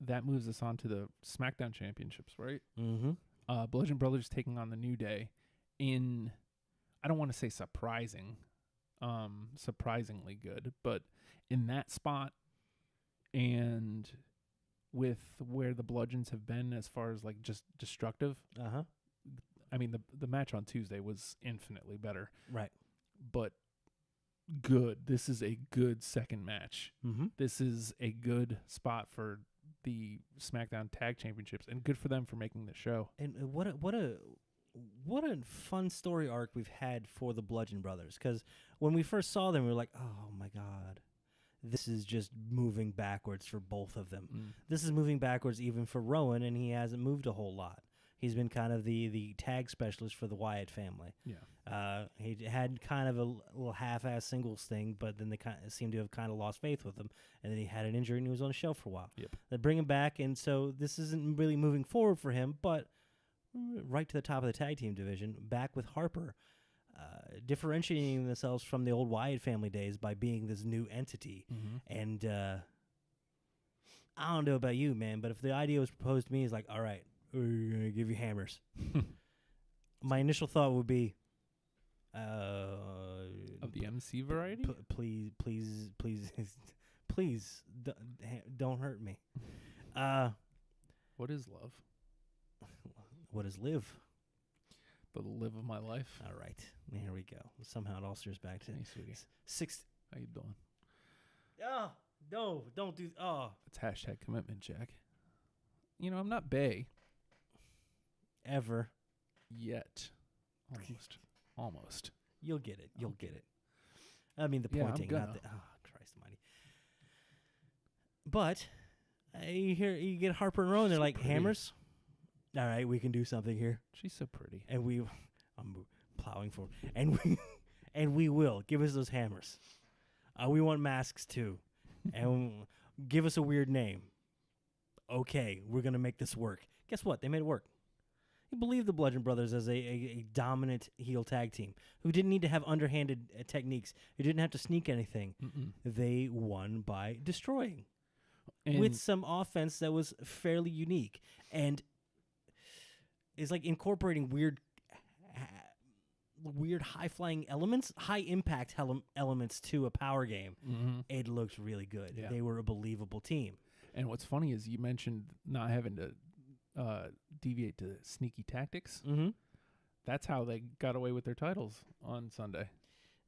That moves us on to the SmackDown Championships, right? Bludgeon Brothers taking on the New Day in, I don't want to say surprisingly good, but in that spot and with where the Bludgeons have been as far as like just destructive. I mean, the match on Tuesday was infinitely better. Right. But good. This is a good second match. This is a good spot for the SmackDown Tag Championships, and good for them for making the show. And what a fun story arc we've had for the Bludgeon Brothers, because when we first saw them, we were like, oh my God, this is just moving backwards for both of them. This is moving backwards even for Rowan, and he hasn't moved a whole lot. He's been kind of the tag specialist for the Wyatt family. Yeah. He had kind of a little half-ass singles thing, but then they seemed to have kind of lost faith with him, and then he had an injury and he was on the shelf for a while. Yep. They bring him back, and so this isn't really moving forward for him, but right to the top of the tag team division, back with Harper, differentiating themselves from the old Wyatt family days by being this new entity. And I don't know about you, man, but if the idea was proposed to me, it's like, all right, we're going to give you hammers. My initial thought would be, of the MC variety? Please, don't hurt me. What is love? What is live? The live of my life. All right, here we go. Somehow it all steers back to hey, sweetie. How you doing? Oh, no, don't do. Oh, it's hashtag commitment, Jack. You know, I'm not bae. Ever. Yet. Almost. You'll get it. You'll get it. I mean, the pointing, not the. Oh, Christ almighty. But you get Harper and Rowan. They're like, pretty. Hammers. All right, we can do something here. She's so pretty. And I'm plowing forward. And we will. Give us those hammers. We want masks too. And Give us a weird name. Okay, we're going to make this work. Guess what? They made it work. You believe the Bludgeon Brothers as a dominant heel tag team who didn't need to have underhanded techniques, who didn't have to sneak anything. They won by destroying with some offense that was fairly unique and is like incorporating weird high-flying elements, high-impact elements to a power game. It looked really good. Yeah. They were a believable team. And what's funny is you mentioned not having to deviate to sneaky tactics. That's how they got away with their titles on Sunday.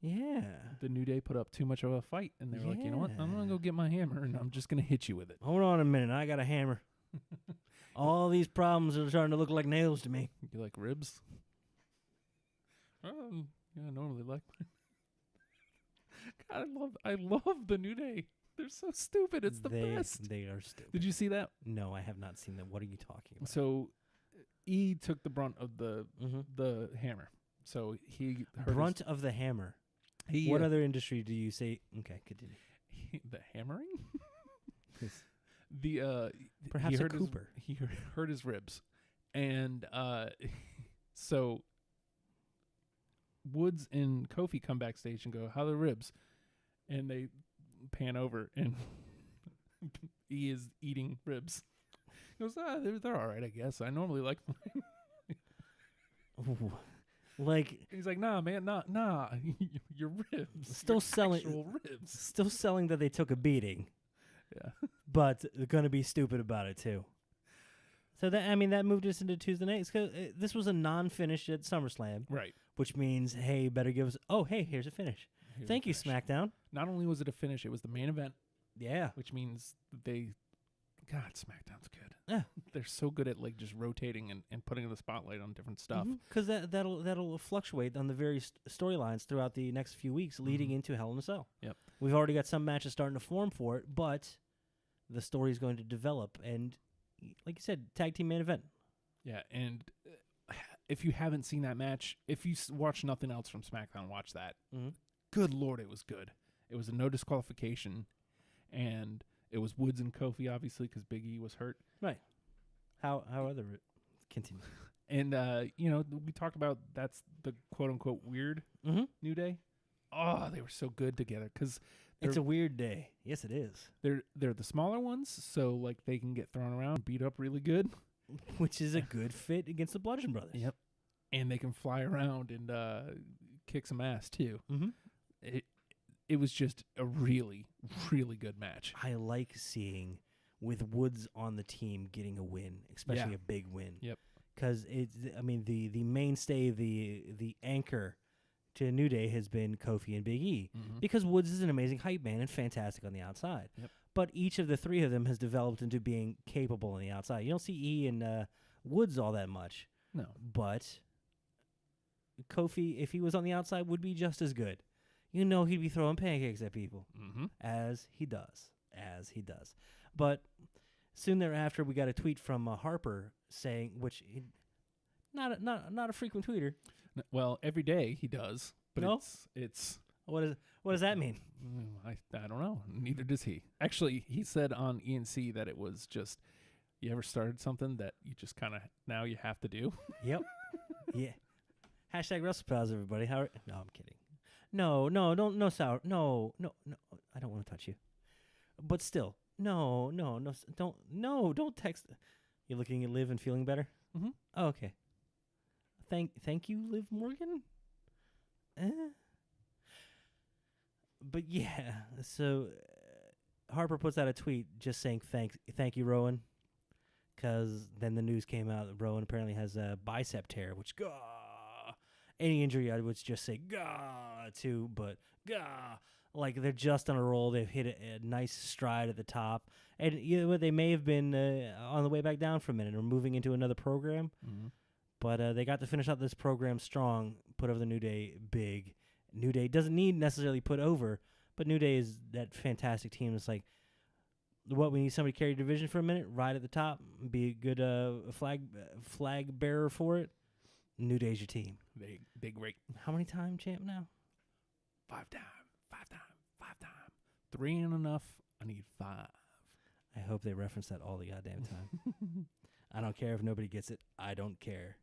Yeah. The New Day put up too much of a fight, and they were like, you know what? I'm going to go get my hammer, and I'm just going to hit you with it. Hold on a minute. I got a hammer. All these problems are starting to look like nails to me. You like ribs? Yeah, I normally like. God, I love the New Day. They're so stupid. It's the best. They are stupid. Did you see that? No, I have not seen that. What are you talking about? So, E took the brunt of the hammer. So he brunt of the hammer. What other industry do you say? Okay, continue. The hammering. Perhaps a Cooper. He hurt his ribs, and so Woods and Kofi come backstage and go, "How are the ribs?" And they pan over, and he is eating ribs. He goes, they're all right, I guess. I normally like mine. Like, he's like, nah, man, nah, your ribs. Still your selling actual ribs. Still selling that they took a beating. Yeah. But they're going to be stupid about it, too. So, that moved us into Tuesday night. This was a non-finish at SummerSlam. Right. Which means, hey, better give us... Oh, hey, here's a finish. Thank you, SmackDown. Not only was it a finish, it was the main event. Yeah. Which means God, SmackDown's good. Yeah. They're so good at like just rotating and putting the spotlight on different stuff. Because that'll fluctuate on the various storylines throughout the next few weeks leading into Hell in a Cell. Yep. We've already got some matches starting to form for it, but the story's going to develop. And like you said, tag team main event. Yeah, and if you haven't seen that match, if you watch nothing else from SmackDown, watch that. Good Lord, it was good. It was a no disqualification, and it was Woods and Kofi, obviously, because Big E was hurt. Right. How other continue? And we talked about that's the quote unquote weird New Day. Oh, they were so good together because it's a weird day. Yes, it is. They're the smaller ones, so like they can get thrown around, beat up really good, which is a good fit against the Bludgeon Brothers. Yep. And they can fly around and kick some ass too. It was just a really, really good match. I like seeing with Woods on the team getting a win, especially a big win. Yep. Because the mainstay, the anchor to New Day has been Kofi and Big E. Because Woods is an amazing hype man and fantastic on the outside. Yep. But each of the three of them has developed into being capable on the outside. You don't see E and Woods all that much. No. But Kofi, if he was on the outside, would be just as good. You know he'd be throwing pancakes at people, as he does. But soon thereafter, we got a tweet from Harper saying, not a frequent tweeter. Well, every day he does, but it's what does that mean? I don't know. Neither does he. Actually, he said on ENC that it was just you ever started something that you just kind of now you have to do. Yep. Yeah. Hashtag WrestlePals, everybody. No, I'm kidding. No, don't sour. No, I don't want to touch you. But still, don't text. You're looking at Liv and feeling better? Oh, okay. Thank you, Liv Morgan? But yeah, so Harper puts out a tweet just saying thank you, Rowan. Because then the news came out that Rowan apparently has a bicep tear, which, any injury I would just say, too, but, like they're just on a roll. They've hit a nice stride at the top. And they may have been on the way back down for a minute or moving into another program. But they got to finish out this program strong, put over the New Day big. New Day doesn't need necessarily put over, but New Day is that fantastic team. It's like, we need somebody to carry division for a minute, right at the top, be a good flag bearer for it. New Day's your team. They great. How many time champ now? 5 time. 3 ain't enough. I need 5. I hope they reference that all the goddamn time. I don't care if nobody gets it. I don't care.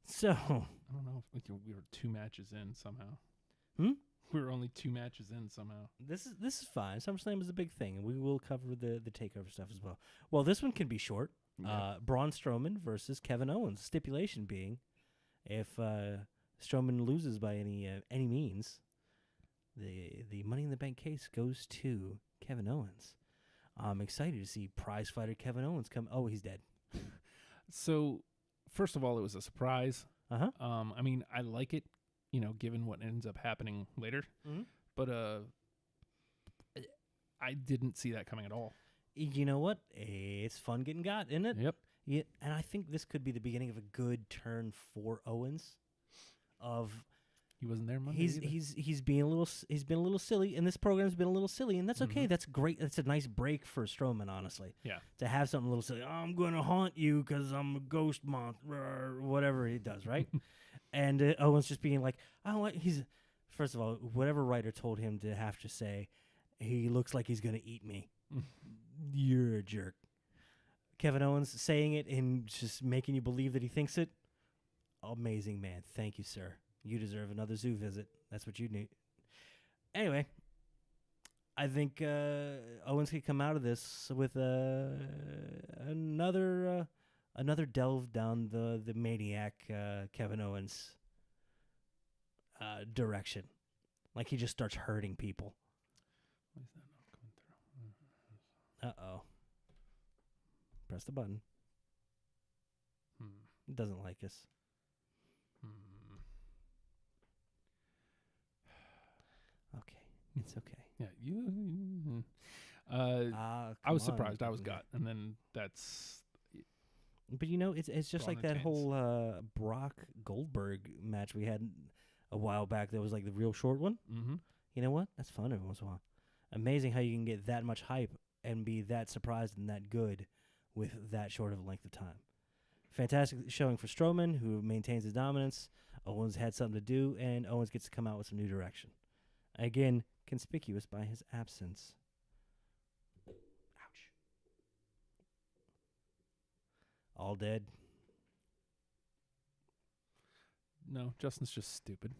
So. I don't know if we were 2 matches in somehow. We were only 2 matches in somehow. This is fine. SummerSlam is a big thing, and we will cover the TakeOver stuff as well. Well, this one can be short. Yeah. Braun Strowman versus Kevin Owens. Stipulation being, if Strowman loses by any means, the Money in the Bank case goes to Kevin Owens. I'm excited to see prize fighter Kevin Owens come. Oh, he's dead. So, first of all, it was a surprise. Uh-huh. I mean, I like it, given what ends up happening later. Mm-hmm. But I didn't see that coming at all. You know what? It's fun getting got, isn't it? Yep. Yeah, and I think this could be the beginning of a good turn for Owens. He wasn't there Monday. He's been a little silly, and this program's been a little silly, and that's okay. Mm-hmm. That's great. That's a nice break for Strowman, honestly. Yeah. To have something a little silly. I'm gonna haunt you because I'm a ghost monster, or whatever he does, right? And Owens just being like, I don't like. First of all, whatever writer told him to have to say, he looks like he's gonna eat me. You're a jerk. Kevin Owens saying it and just making you believe that he thinks it. Amazing man. Thank you, sir. You deserve another zoo visit. That's what you need. Anyway, I think Owens could come out of this with another delve down the maniac Kevin Owens direction. Like he just starts hurting people. Why is that not coming through? Uh-oh. Press the button. It doesn't like us. Okay. It's okay. Yeah, you. I was surprised. I was got, and then that's. But it's just Braun like that retains. whole Brock Goldberg match we had a while back. That was like the real short one. Mm-hmm. You know what? That's fun every once in a while. Amazing how you can get that much hype and be that surprised and that good with that short of a length of time. Fantastic showing for Strowman, who maintains his dominance. Owens had something to do, and Owens gets to come out with some new direction. Again, conspicuous by his absence. Ouch. All dead. No, Justin's just stupid.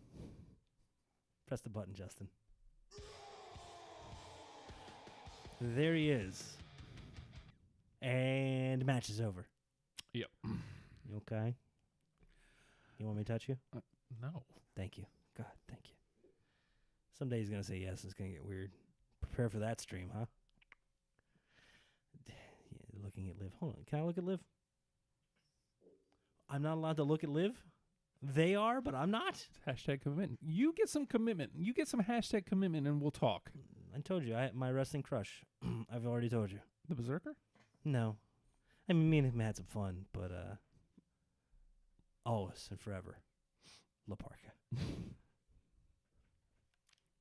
Press the button, Justin. There he is. And match is over. Yep. You okay? You want me to touch you? No. Thank you. God, thank you. Someday he's going to say yes. It's going to get weird. Prepare for that stream, huh? Yeah, looking at Liv. Hold on. Can I look at Liv? I'm not allowed to look at Liv? They are, but I'm not. Hashtag commitment. You get some commitment. You get some hashtag commitment, and we'll talk. I told you. My wrestling crush. I've already told you. The Berserker? No. I mean, me and him had some fun, but always and forever, La Parka.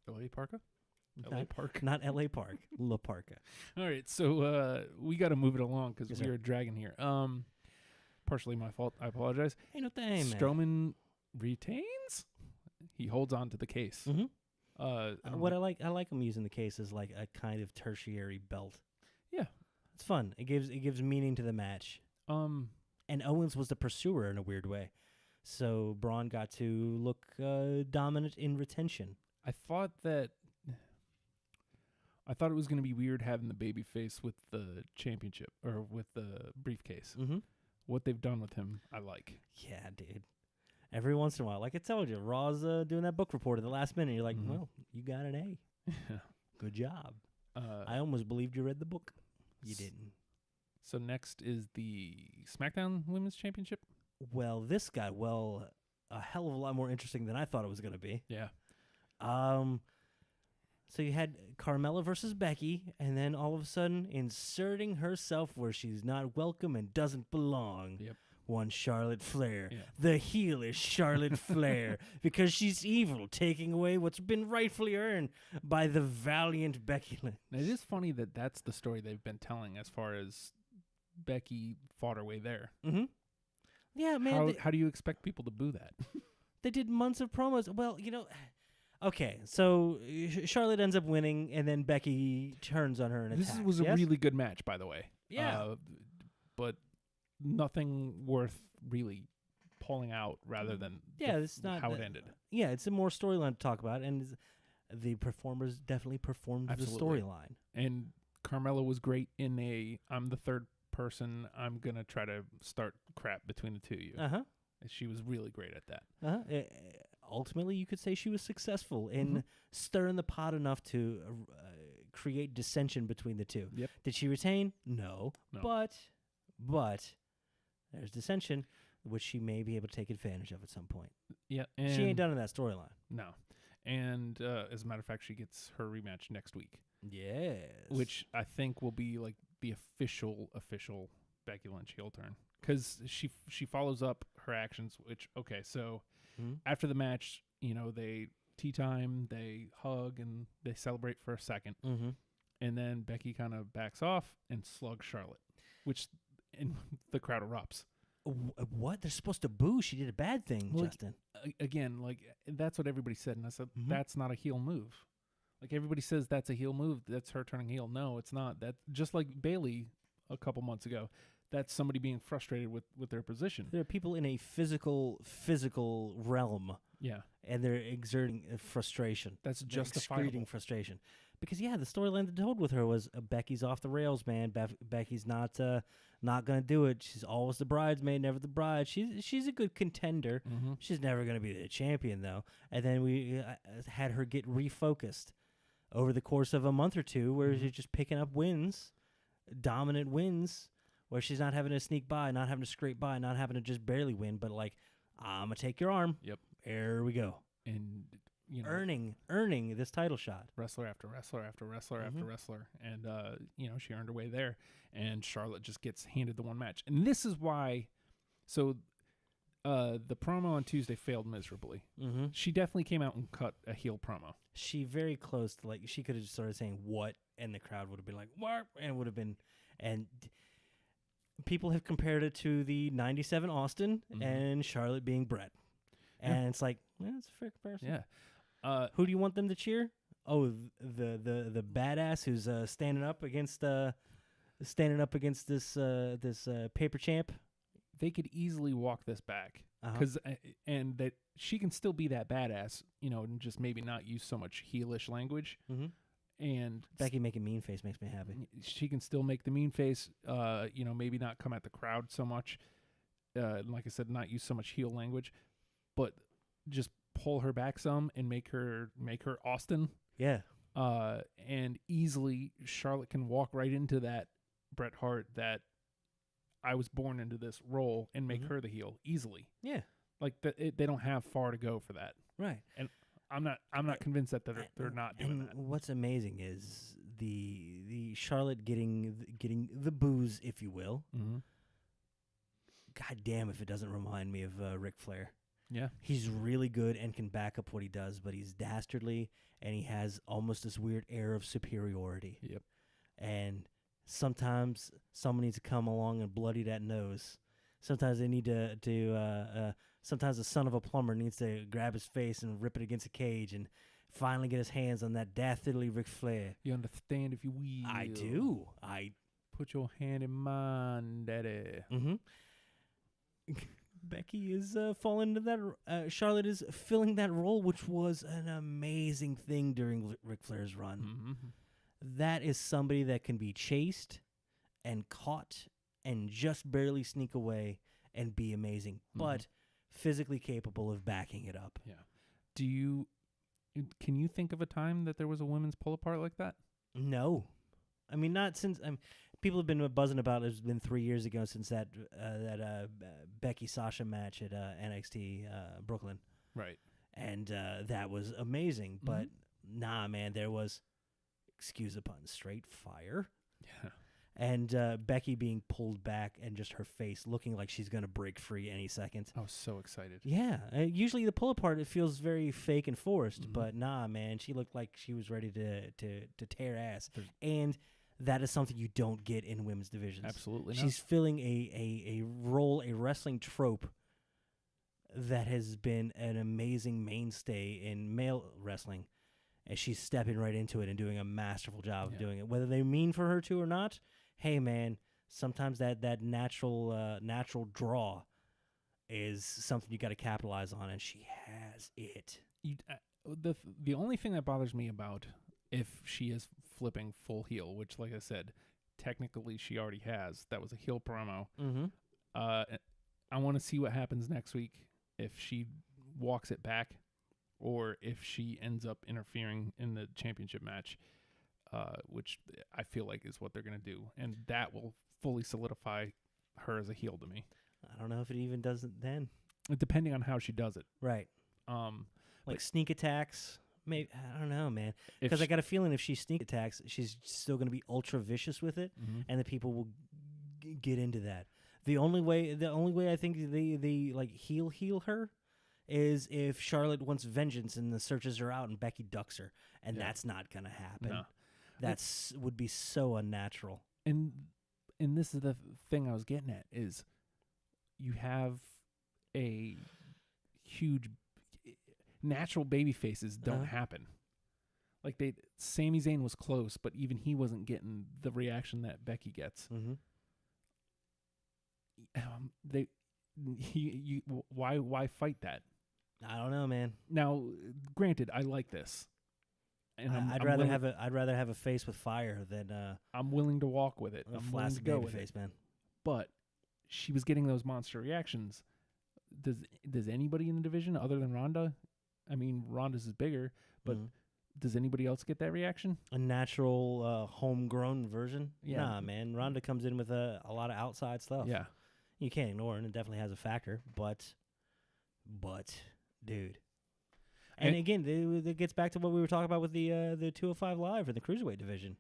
L.A. Parka? L.A. Not- Park? Not L.A. Park. La Parka. All right, so we got to move it along because Yes, we sir. are dragging here. Partially my fault. I apologize. Ain't no thing, man. Strowman retains? He holds on to the case. Mm-hmm. I don't What like- I like him using the case as like a kind of tertiary belt. Yeah. It's fun. It gives meaning to the match. And Owens was the pursuer in a weird way. So Braun got to look dominant in retention. I thought it was going to be weird having the baby face with the championship or with the briefcase. Mm-hmm. What they've done with him, I like. Yeah, dude. Every once in a while, like I told you, Raw's doing that book report at the last minute. You're like, Mhm. well, you got an A. Good job. I I almost believed you read the book. You didn't. So next is the SmackDown Women's Championship. Well, this got a hell of a lot more interesting than I thought it was going to be. Yeah. So you had Carmella versus Becky, and then all of a sudden inserting herself where she's not welcome and doesn't belong. Yep. One Charlotte Flair. Yeah. The heel is Charlotte Flair because she's evil, taking away what's been rightfully earned by the valiant Becky Lynch. Now, it is funny that that's the story they've been telling as far as Becky fought her way there. Mm-hmm. Yeah, man. How do you expect people to boo that? They did months of promos. Well, Okay, so Charlotte ends up winning, and then Becky turns on her and attacks. This was a really good match, by the way. Yeah. But nothing worth really pulling out rather than it's not how it ended. Yeah, it's a more storyline to talk about, and the performers definitely performed the storyline. And Carmella was great in I'm the third person, I'm going to try to start crap between the two of you. Uh-huh. She was really great at that. Uh-huh. Ultimately, you could say she was successful in stirring the pot enough to create dissension between the two. Yep. Did she retain? No. But there's dissension, which she may be able to take advantage of at some point. Yeah, and she ain't done in that storyline. No. And as a matter of fact, she gets her rematch next week. Yes. Which I think will be like the official Becky Lynch heel turn. Because she follows up her actions, which, so after the match, they tea time, they hug, and they celebrate for a second. Mm-hmm. And then Becky kind of backs off and slugs Charlotte, which and the crowd erupts. What? They're supposed to boo. She did a bad thing, Justin. Again, that's what everybody said. And I said, that's not a heel move. Like, everybody says that's a heel move. That's her turning heel. No, it's not. That just like Bayley a couple months ago. That's somebody being frustrated with their position. There are people in a physical realm. Yeah. And they're exerting frustration. That's justifiable. Excreting frustration. Because, the storyline they told with her was Becky's off the rails, man. Becky's not going to do it. She's always the bridesmaid, never the bride. She's a good contender. Mm-hmm. She's never going to be the champion, though. And then we had her get refocused over the course of a month or two where she's just picking up wins, dominant wins, where she's not having to sneak by, not having to scrape by, not having to just barely win, but like, I'm going to take your arm. Yep. There we go. And, earning this title shot. Wrestler after wrestler after wrestler after wrestler. And, she earned her way there. And Charlotte just gets handed the one match. And this is why, the promo on Tuesday failed miserably. Mm-hmm. She definitely came out and cut a heel promo. She very close to, she could have just started saying what, and the crowd would have been like, what? And would have been, and people have compared it to the 97 Austin and Charlotte being Brett. And it's like, it's a fair comparison. Yeah. Who do you want them to cheer? Oh, the badass who's standing up against this paper champ. They could easily walk this back because and that she can still be that badass, and just maybe not use so much heelish language. Mm-hmm. And Becky making mean face makes me happy. She can still make the mean face. Maybe not come at the crowd so much. Like I said, not use so much heel language, but just pull her back some and make her Austin. Yeah. And easily Charlotte can walk right into that Bret Hart that I was born into this role and make her the heel easily. Yeah. Like they don't have far to go for that. Right. And I'm not convinced that they're not doing that. What's amazing is the Charlotte getting the booze, if you will. Mm-hmm. God damn if it doesn't remind me of Ric Flair. Yeah. He's really good and can back up what he does, but he's dastardly and he has almost this weird air of superiority. Yep. And sometimes someone needs to come along and bloody that nose. Sometimes they need to sometimes the son of a plumber needs to grab his face and rip it against a cage and finally get his hands on that dastardly Ric Flair. You understand, if you will? I do. Put your hand in mine, daddy. Mm-hmm. Becky is falling into that. Charlotte is filling that role, which was an amazing thing during Ric Flair's run. Mm-hmm. That is somebody that can be chased and caught and just barely sneak away and be amazing, but physically capable of backing it up. Yeah. Can you think of a time that there was a women's pull apart like that? No. I mean, not since people have been buzzing about it. It's been 3 years ago since that Becky Sasha match at NXT Brooklyn. Right. And that was amazing. But nah, man, there was, excuse the pun, straight fire. Yeah. And Becky being pulled back and just her face looking like she's going to break free any second. I was so excited. Yeah. Usually the pull apart, it feels very fake and forced. But nah, man, she looked like she was ready to tear ass. And that is something you don't get in women's divisions. Absolutely not. She's filling a role, a wrestling trope that has been an amazing mainstay in male wrestling, and she's stepping right into it and doing a masterful job of doing it. Whether they mean for her to or not, hey man, sometimes that natural draw is something you got to capitalize on, and she has it. The only thing that bothers me about if she is flipping full heel, which, like I said, technically she already has. That was a heel promo. Mm-hmm. I want to see what happens next week if she walks it back, or if she ends up interfering in the championship match, which I feel like is what they're going to do, and that will fully solidify her as a heel to me. I don't know if it even does it then. Depending on how she does it. Right. Like sneak attacks. Maybe, I don't know, man. Because I got a feeling if she sneak attacks, she's still going to be ultra vicious with it, and the people will get into that. The only way I think they like heal her is if Charlotte wants vengeance and searches her out and Becky ducks her, and that's not going to happen. No. That's would be so unnatural. And this is the thing I was getting at is you have a huge natural baby faces don't happen. Like Sami Zayn was close, but even he wasn't getting the reaction that Becky gets. Mm-hmm. Why fight that? I don't know, man. Now, granted, I like this, and I'd rather have a face with fire than I'm willing to walk with it. I'm willing to go with face, man. But she was getting those monster reactions. Does anybody in the division other than Ronda? I mean, Ronda's is bigger, but does anybody else get that reaction? A natural, homegrown version? Yeah. Nah, man. Ronda comes in with a lot of outside stuff. Yeah. You can't ignore it, and it definitely has a factor. But, dude. And again, it gets back to what we were talking about with the 205 Live and the Cruiserweight division.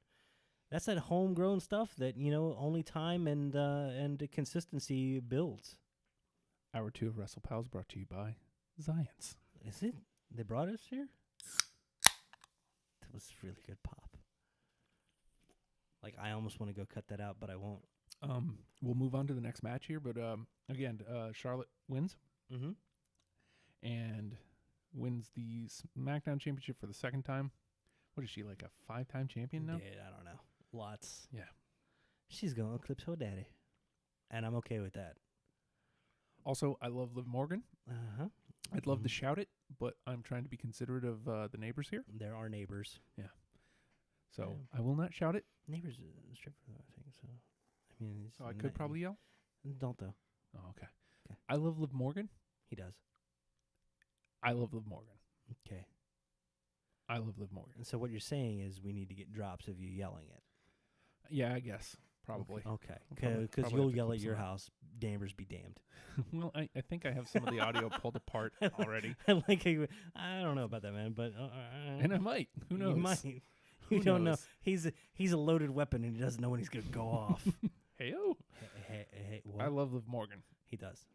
That's that homegrown stuff that, only time and consistency builds. Hour 2 of Wrestle Pals brought to you by Zions. Is it? They brought us here? That was really good pop. Like, I almost want to go cut that out, but I won't. We'll move on to the next match here, but again, Charlotte wins. Mm-hmm. And wins the SmackDown Championship for the second time. What is she, like a 5-time champion now? Yeah, I don't know. Lots. Yeah. She's going to eclipse her daddy. And I'm okay with that. Also, I love Liv Morgan. Uh-huh. I'd love to shout it, but I'm trying to be considerate of the neighbors here. There are neighbors. Yeah. So I will not shout it. Neighbors is a stripper, I think. So, I mean, so I could probably yell. Don't though. Oh, okay. I love Liv Morgan. He does. I love Liv Morgan. Okay. I love Liv Morgan. And so what you're saying is we need to get drops of you yelling it. Yeah, I guess. Probably. Okay. Because you'll yell at your house, damners be damned. Well, I think I have some of the audio pulled apart already. I don't know about that, man, but and I might. Who knows? You might. You don't know. He's a loaded weapon, and he doesn't know when he's going to go off. Hey-o. Hey, what? I love Liv Morgan. He does.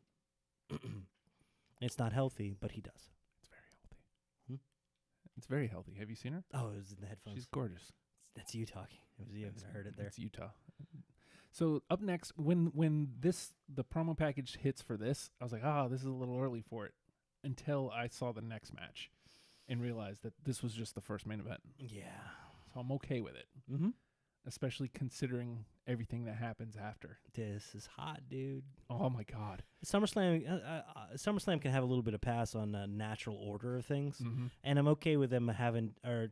It's not healthy, but he does. It's very healthy. It's very healthy. Have you seen her? Oh, it was in the headphones. She's gorgeous. That's you talking. It was you. I heard it there. It's Utah. So up next, when the promo package hits for this, I was like, this is a little early for it. Until I saw the next match, and realized that this was just the first main event. Yeah. So I'm okay with it. Mm-hmm. Especially considering everything that happens after. This is hot, dude. Oh my God. SummerSlam can have a little bit of pass on the natural order of things, and I'm okay with them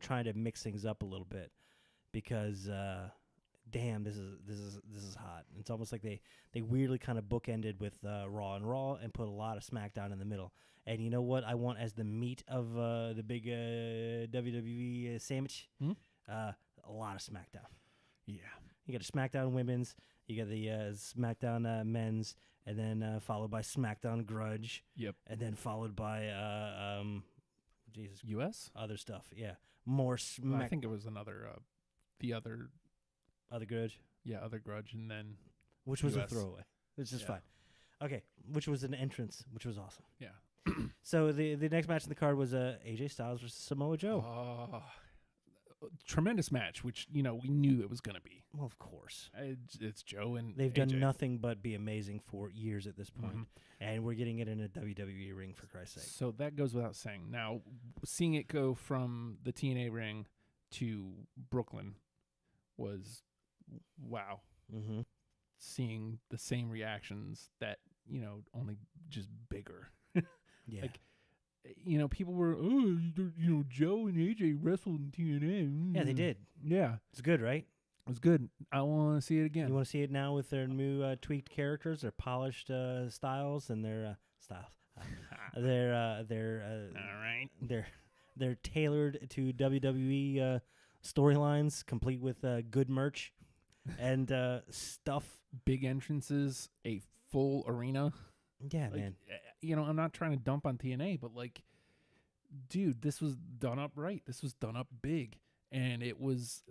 trying to mix things up a little bit, because damn, this is hot. It's almost like they weirdly kind of bookended with Raw and put a lot of SmackDown in the middle. And you know what I want as the meat of the big WWE sandwich? A lot of SmackDown. Yeah. You got a SmackDown women's, you got the SmackDown men's, and then followed by SmackDown Grudge. Yep. And then followed by US? Other stuff. Yeah. More I think it was another the other Grudge. Yeah, other Grudge, and then which was US. a throwaway. It's just fine. Okay, which was an entrance, which was awesome. Yeah. So the next match in the card was AJ Styles versus Samoa Joe. tremendous match, which we knew it was going to be. Well, of course. It's Joe and They've AJ. done nothing but be amazing for years at this point. And we're getting it in a WWE ring, for Christ's sake. So that goes without saying. Now, seeing it go from the TNA ring to Brooklyn was wow. Mm-hmm. Seeing the same reactions that, only just bigger. Yeah. Like, people were, Joe and AJ wrestled in TNA. Yeah, they did. Yeah. It's good, right? It was good. I want to see it again. You want to see it now with their new tweaked characters, their polished styles, and their styles. All right. They're tailored to WWE storylines, complete with good merch and stuff. Big entrances, a full arena. Yeah, Like, man. I'm not trying to dump on TNA, but dude, this was done up right. This was done up big, and it was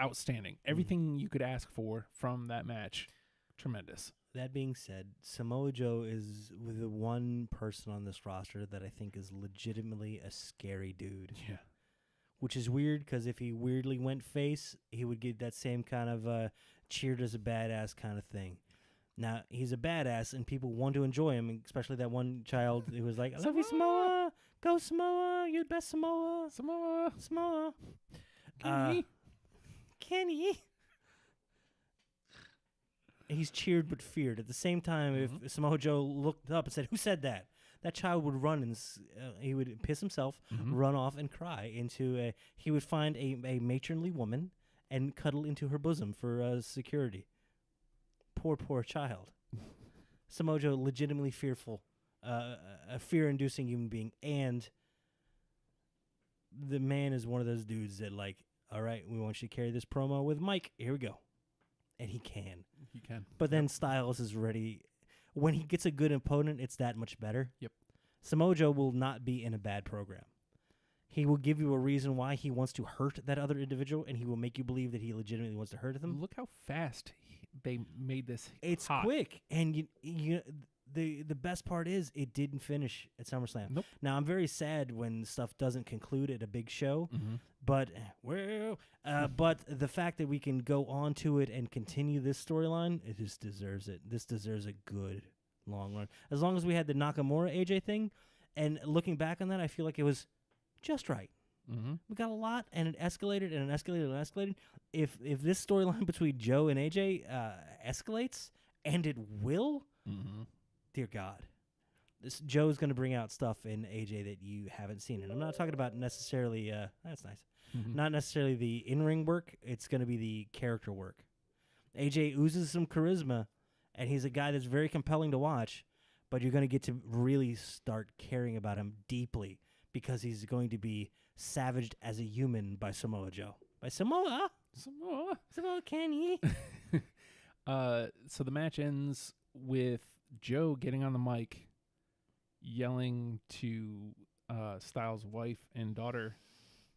outstanding. Everything you could ask for from that match, tremendous. That being said, Samoa Joe is the one person on this roster that I think is legitimately a scary dude. Yeah. Which is weird because if he weirdly went face, he would get that same kind of cheered as a badass kind of thing. Now, he's a badass, and people want to enjoy him, especially that one child who was like, I love you, Samoa. Go, Samoa. You're the best, Samoa. Samoa. Kenny. He's cheered but feared. At the same time, if Samoa Joe looked up and said, who said that? That child would run and he would piss himself, run off and cry he would find a matronly woman and cuddle into her bosom for security. Poor child. Samoa Joe, legitimately fearful, a fear-inducing human being, and the man is one of those dudes that all right, we want you to carry this promo with Mike. Here we go. And he can. But then Styles is ready. When he gets a good opponent, it's that much better. Yep. Samoa Joe will not be in a bad program. He will give you a reason why he wants to hurt that other individual, and he will make you believe that he legitimately wants to hurt them. Look how fast they made this. It's hot. quick, and the best part is it didn't finish at SummerSlam. Nope. Now I'm very sad when stuff doesn't conclude at a big show, but the fact that we can go on to it and continue this storyline, it just deserves it. This deserves a good long run. As long as we had the Nakamura AJ thing, and looking back on that, I feel like it was just right. We got a lot, and it escalated and it escalated and escalated. If this storyline between Joe and AJ escalates, and it will, dear God, this Joe's going to bring out stuff in AJ that you haven't seen. And I'm not talking about necessarily, that's nice, not necessarily the in-ring work. It's going to be the character work. AJ oozes some charisma, and he's a guy that's very compelling to watch, but you're going to get to really start caring about him deeply because he's going to be savaged as a human by Samoa Joe. By Samoa Kenny. So the match ends with Joe getting on the mic, yelling to Styles' wife and daughter,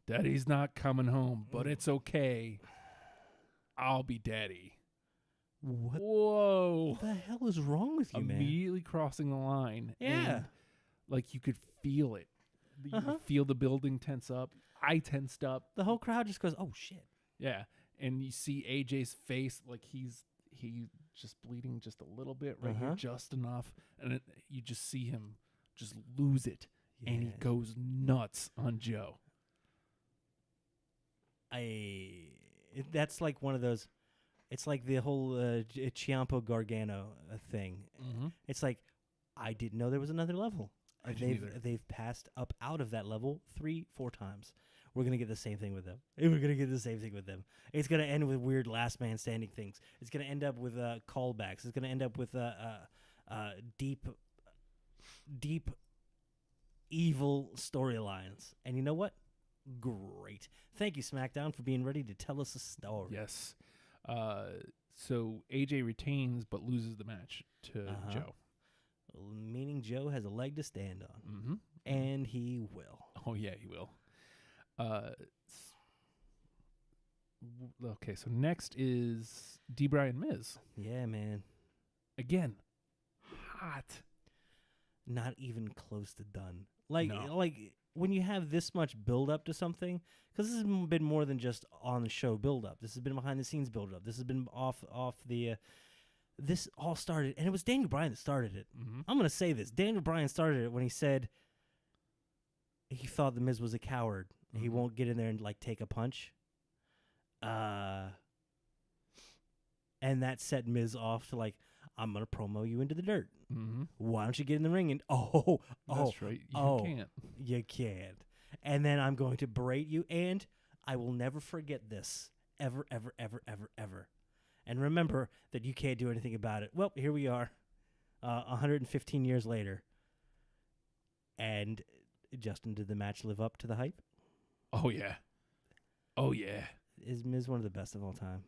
"Daddy's not coming home, but it's okay. I'll be daddy." What? Whoa! The hell is wrong with you, man? Immediately crossing the line. Yeah. And, you could feel it. You could feel the building tense up. I tensed up. The whole crowd just goes, "Oh shit!" Yeah, and you see AJ's face, he's just bleeding just a little bit right here, just enough, and you just see him just lose it, and he goes nuts on Joe. That's like one of those. It's like the whole Ciampa Gargano thing. It's like I didn't know there was another level. They've passed up out of that level 3-4 times. We're gonna get the same thing with them. It's gonna end with weird last man standing things. It's gonna end up with callbacks. It's gonna end up with deep evil storylines. And you know what? Great. Thank you, SmackDown, for being ready to tell us a story. Yes. So AJ retains but loses the match to Joe. Meaning Joe has a leg to stand on. And he will. Oh, yeah, he will. Okay, so next is D-Bry and Miz. Yeah, man. Again, hot. Not even close to done. when you have this much build up to something, because this has been more than just on the show build up. This has been behind the scenes build up. This has been off the. This all started, and it was Daniel Bryan that started it. Mm-hmm. I'm gonna say this: Daniel Bryan started it when he said he thought the Miz was a coward. He won't get in there and like take a punch. And that set Miz off to like, I'm gonna promo you into the dirt. Mm-hmm. Why don't you get in the ring and That's right. You can't. And then I'm going to berate you, and I will never forget this ever, ever, ever, ever, ever. And remember that you can't do anything about it. Well, here we are, 115 years later. And Justin, did the match live up to the hype? Oh yeah. Oh yeah. Is Miz one of the best of all time?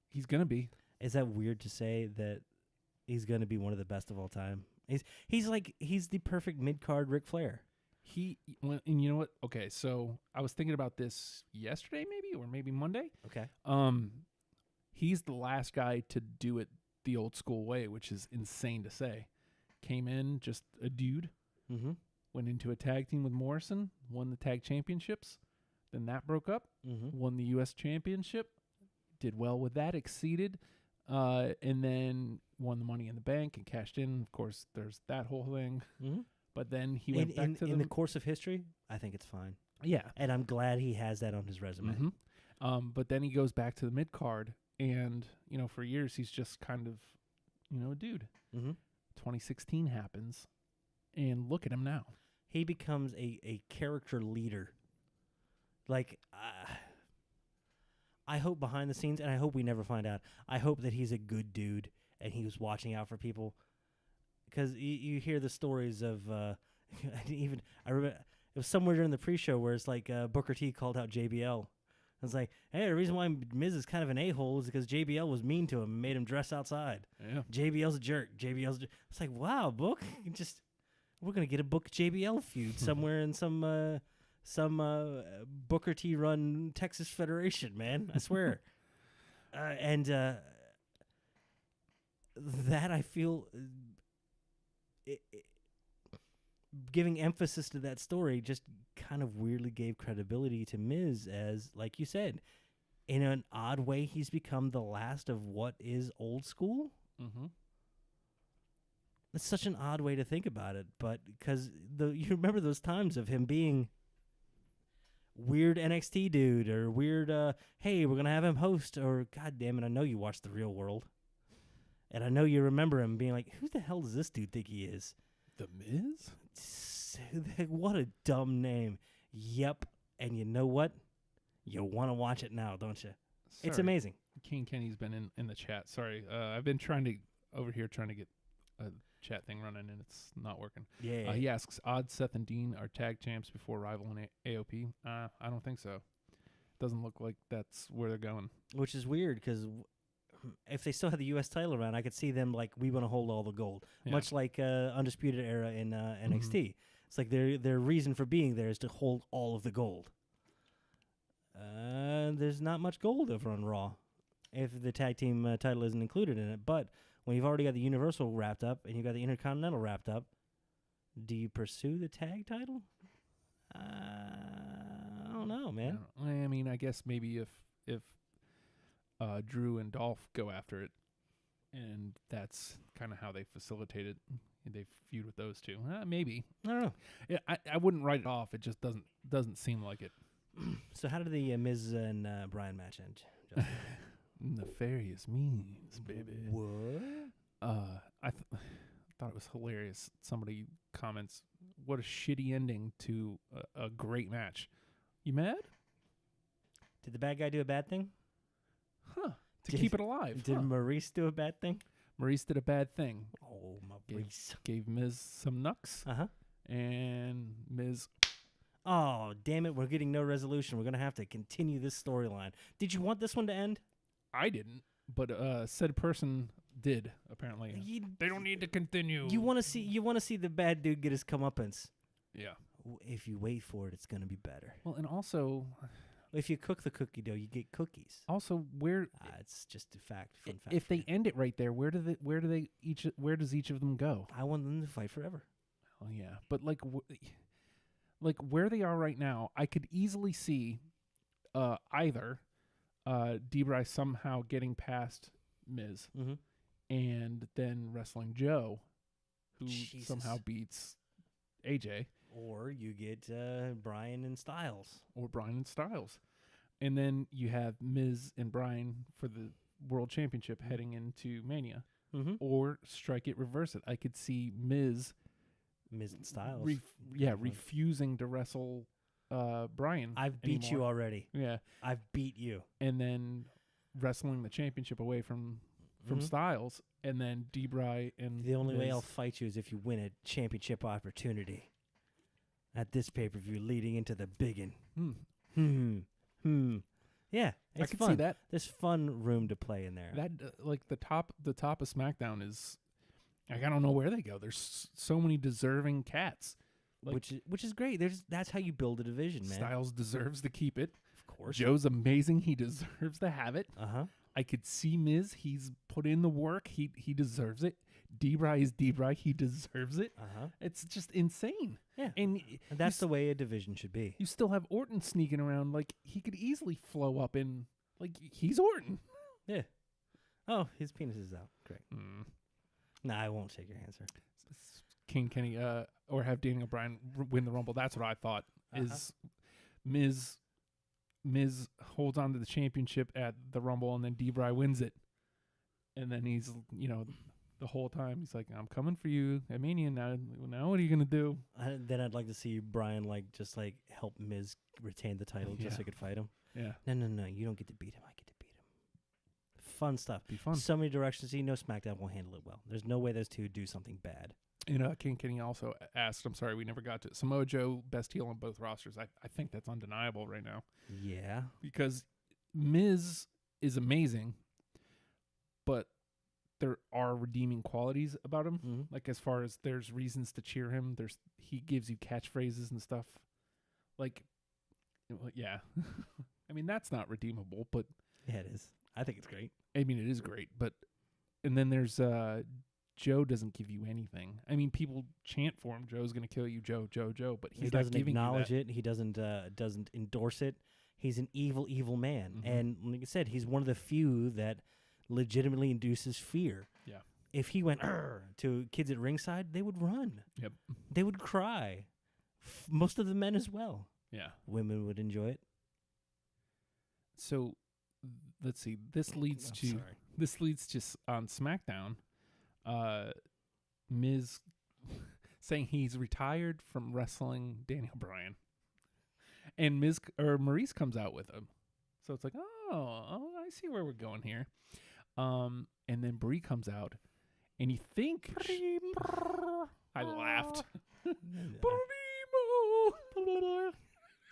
He's gonna be. Is that weird to say that he's going to be one of the best of all time? He's the perfect mid-card Ric Flair. And you know what? Okay, so I was thinking about this yesterday maybe, or maybe Monday. Okay. He's the last guy to do it the old school way, which is insane to say. Came in just a dude, went into a tag team with Morrison, won the tag championships, then that broke up, won the U.S. championship, did well with that, exceeded, and then won the Money in the Bank and cashed in. Of course, there's that whole thing. But then he went back to in the course of history, I think it's fine. Yeah. And I'm glad he has that on his resume. But then he goes back to the mid-card, and, for years he's just kind of, a dude. 2016 happens, and look at him now. He becomes a character leader. Like, I hope behind the scenes, and I hope we never find out, I hope that he's a good dude, and he was watching out for people. Because you hear the stories of, I remember, it was somewhere during the pre-show where it's like Booker T called out JBL. It's like, hey, the reason why Miz is kind of an a-hole is because JBL was mean to him and made him dress outside. Yeah. JBL's a jerk. It's like, wow, Book, we're going to get a Book JBL feud somewhere in some Booker T run Texas Federation, man. I swear. That I feel... giving emphasis to that story just kind of weirdly gave credibility to Miz as, like you said, in an odd way, he's become the last of what is old school. It's such an odd way to think about it, but because you remember those times of him being weird NXT dude or weird, hey, we're going to have him host, or God damn it, I know you watch The Real World. And I know you remember him being like, who the hell does this dude think he is? The Miz? What a dumb name. Yep. And you know what? You want to watch it now, don't you? Sorry. It's amazing. King Kenny's been in the chat. Sorry. I've been trying to get a chat thing running, and it's not working. Yeah. He asks, Odd, Seth, and Dean are tag champs before Rival and AOP? I don't think so. Doesn't look like that's where they're going. Which is weird, because... if they still had the U.S. title around, I could see them like, we want to hold all the gold, much like Undisputed Era in NXT. It's like their reason for being there is to hold all of the gold. There's not much gold over on Raw if the tag team title isn't included in it. But when you've already got the Universal wrapped up and you've got the Intercontinental wrapped up, do you pursue the tag title? I don't know, man. I mean, I guess maybe if Drew and Dolph go after it, and that's kind of how they facilitate it. They feud with those two. Maybe. I don't know. Yeah, I wouldn't write it off. It just doesn't seem like it. So how did the Miz and Bryan match end, Justin? Nefarious means, baby. What? I thought it was hilarious. Somebody comments, "What a shitty ending to a great match." You mad? Did the bad guy do a bad thing? Huh. To keep it alive. Did Maurice do a bad thing? Maurice did a bad thing. Oh, Maurice. Gave Miz some knucks. And Miz... Oh, damn it. We're getting no resolution. We're going to have to continue this storyline. Did you want this one to end? I didn't, but said person did, apparently. They don't need to continue. You want to see the bad dude get his comeuppance. Yeah. If you wait for it, it's going to be better. Well, and also... if you cook the cookie dough, you get cookies. Also, where it's just a fact. Fun fact. If they end it right there, where does each of them go? I want them to fight forever. Oh yeah, but like like where they are right now, I could easily see either Debray somehow getting past Miz Mm-hmm. and then wrestling Joe, who Jesus. somehow beats AJ. Or you get Brian and Styles. Or Bryan and Styles. And then you have Miz and Bryan for the World Championship heading into Mania. Mm-hmm. Or strike it, reverse it. I could see Miz and Styles. refusing to wrestle Bryan. I've beat you already. Yeah. I've beat you. And then wrestling the championship away from Styles. And then Debray and The only way Miz. I'll fight you is if you win a championship opportunity at this pay-per-view leading into the biggin. Yeah, it's I can fun. see that. There's fun room to play in there. That like the top of SmackDown is, like, I don't know where they go. There's so many deserving cats. Like, which is great. That's how you build a division, man. Styles deserves to keep it. Of course. Joe's amazing. He deserves to have it. Uh-huh. I could see Miz. He's put in the work. He deserves it. Debray is Debray. He deserves it. Uh-huh. It's just insane. Yeah. And that's the way a division should be. you still have Orton sneaking around. Like, he could easily flow up in, like, he's Orton. Yeah. Oh, his penis is out. Great. Mm. Nah, I won't take your answer. King Kenny, or have Daniel Bryan win the Rumble. That's what I thought. Is Miz holds on to the championship at the Rumble, and then Debray wins it. And then he's, the whole time he's like, I'm coming for you at Mania. Now what are you going to do? Then I'd like to see Brian, just help Miz retain the title just so he could fight him. Yeah. No. You don't get to beat him. I get to beat him. Fun stuff. Be fun. So many directions. SmackDown will handle it well. There's no way those two do something bad. And King Kenny also asked, I'm sorry, we never got to Samoa Joe, best heel on both rosters. I think that's undeniable right now. Yeah. Because Miz is amazing, but there are redeeming qualities about him. Mm-hmm. Like, as far as there's reasons to cheer him, he gives you catchphrases and stuff. Like, yeah. I mean, that's not redeemable, but Yeah, it is. I think it's great. I mean, it is great, but and then there's Joe doesn't give you anything. I mean, people chant for him. Joe's going to kill you, Joe, but He he's doesn't not giving acknowledge you that. it. He doesn't endorse it. He's an evil man. Mm-hmm. And like I said, he's one of the few that legitimately induces fear. Yeah. If he went to kids at ringside, they would run. Yep. They would cry. Most of the men as well. Yeah. Women would enjoy it. So let's see. This leads to on SmackDown. Miz saying he's retired from wrestling Daniel Bryan, and Maurice comes out with him. So it's like, oh, I see where we're going here. And then Brie comes out, and you think I laughed.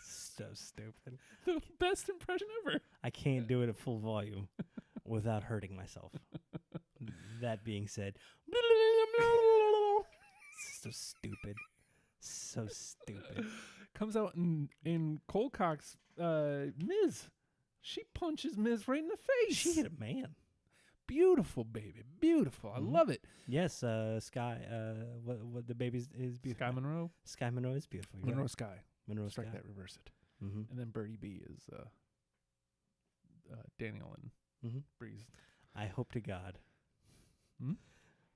So stupid. The best impression ever. I can't do it at full volume without hurting myself. That being said, so stupid. So stupid. Comes out in Cole Cox, Miz. She punches Miz right in the face. She hit a man. Beautiful, baby. Beautiful. I love it. Yes, Sky. What the baby is beautiful. Sky Monroe. Sky Monroe is beautiful. You're Monroe right. Sky. Monroe Strike Sky. that, reverse it. Mm-hmm. And then Birdie B is Daniel and Breeze. I hope to God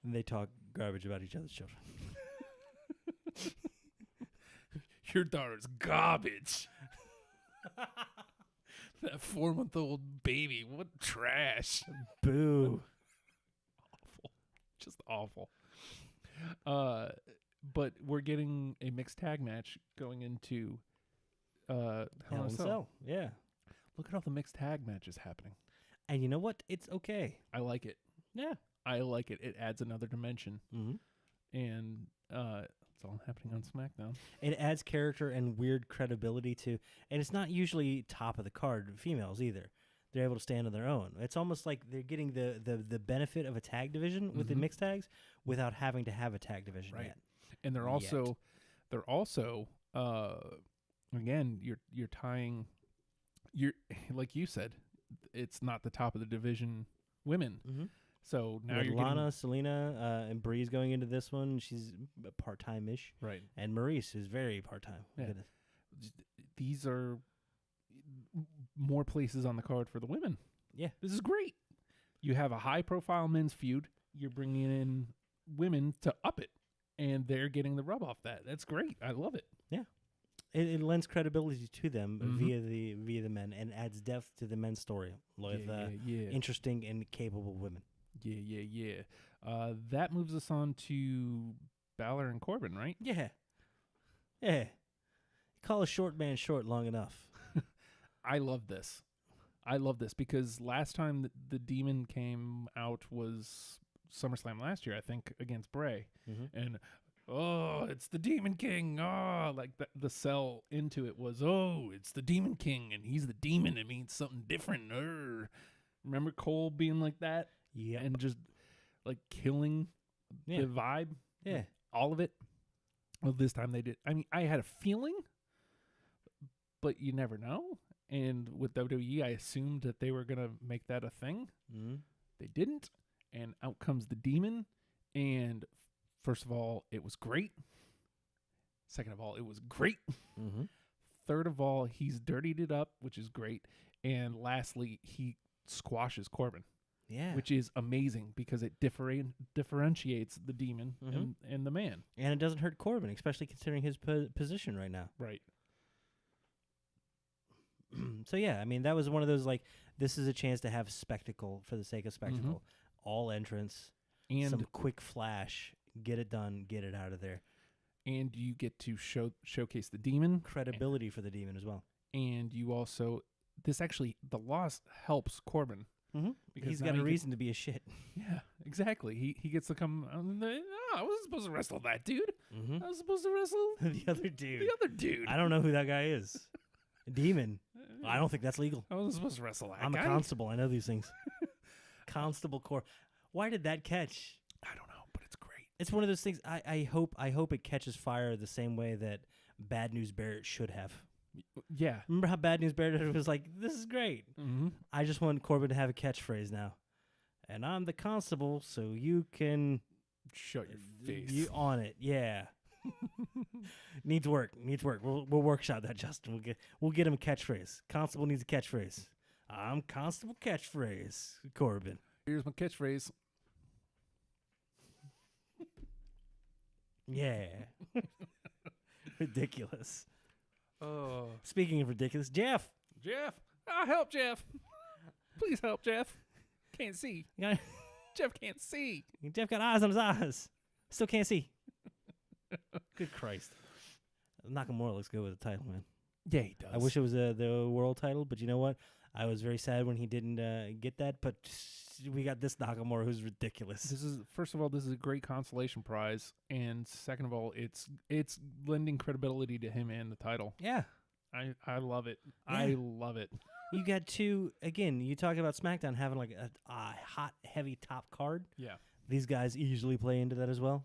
they talk garbage about each other's children. Your daughter's garbage. That 4-month-old baby. What trash. Boo. Awful. Just awful. But we're getting a mixed tag match going into Hell in a Cell. Yeah. Look at all the mixed tag matches happening. And you know what? It's okay. I like it. Yeah. I like it. It adds another dimension. Mm-hmm. And it's all happening on SmackDown. It adds character and weird credibility to, and it's not usually top of the card females either. They're able to stand on their own. It's almost like they're getting the benefit of a tag division with the mixed tags without having to have a tag division yet. And they're also again, you're tying, like you said, it's not the top of the division women. Mm-hmm. So now With you're Lana, Selena, and Bree's going into this one. She's part-time-ish. right. And Maurice is very part-time. Yeah. These are more places on the card for the women. Yeah. This is great. You have a high-profile men's feud. You're bringing in women to up it, and they're getting the rub off that. That's great. I love it. Yeah. It lends credibility to them Mhm. via the men and adds depth to the men's story with Yeah. interesting and capable women. Yeah. That moves us on to Balor and Corbin, right? Yeah. Yeah. Call a short man short long enough. I love this. Because last time the Demon came out was SummerSlam last year, I think, against Bray. Mm-hmm. And, it's the Demon King. Like the sell into it was, it's the Demon King, and he's the demon. It means something different. Remember Cole being like that? Yeah. And just, like, killing the vibe? Yeah. All of it? Well, this time they did. I mean, I had a feeling, but you never know. And with WWE, I assumed that they were going to make that a thing. Mm-hmm. They didn't. And out comes the Demon. And first of all, it was great. Second of all, it was great. Mm-hmm. Third of all, he's dirtied it up, which is great. And lastly, he squashes Corbin, Yeah. which is amazing because it differentiates the Demon and the man. And it doesn't hurt Corbin, especially considering his position right now. Right. So, yeah, I mean, that was one of those, like, this is a chance to have spectacle for the sake of spectacle. All entrance, And some quick flash, get it done, get it out of there. and you get to showcase the Demon. Credibility for the Demon as well. And you also, the loss helps Corbin. Mm-hmm. Because He's now got a he reason to be a shit. Yeah, exactly. He gets to come. I wasn't supposed to wrestle that dude. Mm-hmm. I was supposed to wrestle The other dude. the other dude. I don't know who that guy is. Demon. I don't think that's legal. I wasn't supposed to wrestle that I'm guy. a constable. I know these things. Constable Core. Why did that catch? I don't know, but it's great. It's one of those things. I hope it catches fire the same way that Bad News Barrett should have. Yeah. Remember how Bad News Barrett was like, "This is great." Mm-hmm. I just want Corbin to have a catchwitch now, and I'm the constable, so you can Shut your face. You on it, yeah. Needs work. We'll workshop that, Justin. We'll get him a catchphrase. Constable needs a catchphrase. I'm Constable Catchphrase, Corbin. Here's my catchphrase. Yeah. Ridiculous. Oh, Speaking of ridiculous, Jeff. Help Jeff. Please help Jeff. Can't see. Yeah. Jeff can't see. Jeff got eyes on his eyes. Still can't see. Good Christ. Nakamura looks good with the title, man. Yeah, he does. I wish it was the world title, but you know what? I was very sad when he didn't get that, but we got this Nakamura who's ridiculous. First of all, this is a great consolation prize, and second of all, it's lending credibility to him and the title. Yeah. I love it. Yeah. I love it. You got two, again, you talk about SmackDown having like a hot, heavy top card. Yeah. These guys easily play into that as well.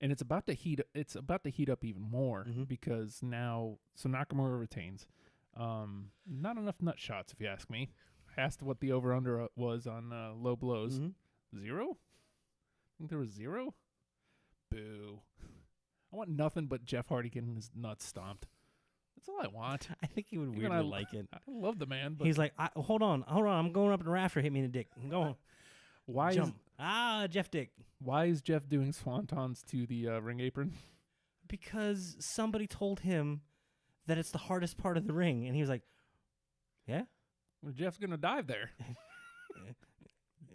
And it's about to heat up even more because now Nakamura retains. Not enough nut shots, if you ask me. I asked what the over-under was on low blows. 0? I think there was 0. Boo. I want nothing but Jeff Hardy getting his nuts stomped. That's all I want. I think he would Even weirdly like it. I love the man. But He's like, hold on, I'm going up in the rafter, hit me in the dick. I'm going. why Jump. Jeff Dick. Why is Jeff doing swantons to the ring apron? Because somebody told him that it's the hardest part of the ring, and he was like, yeah? Well, Jeff's going to dive there.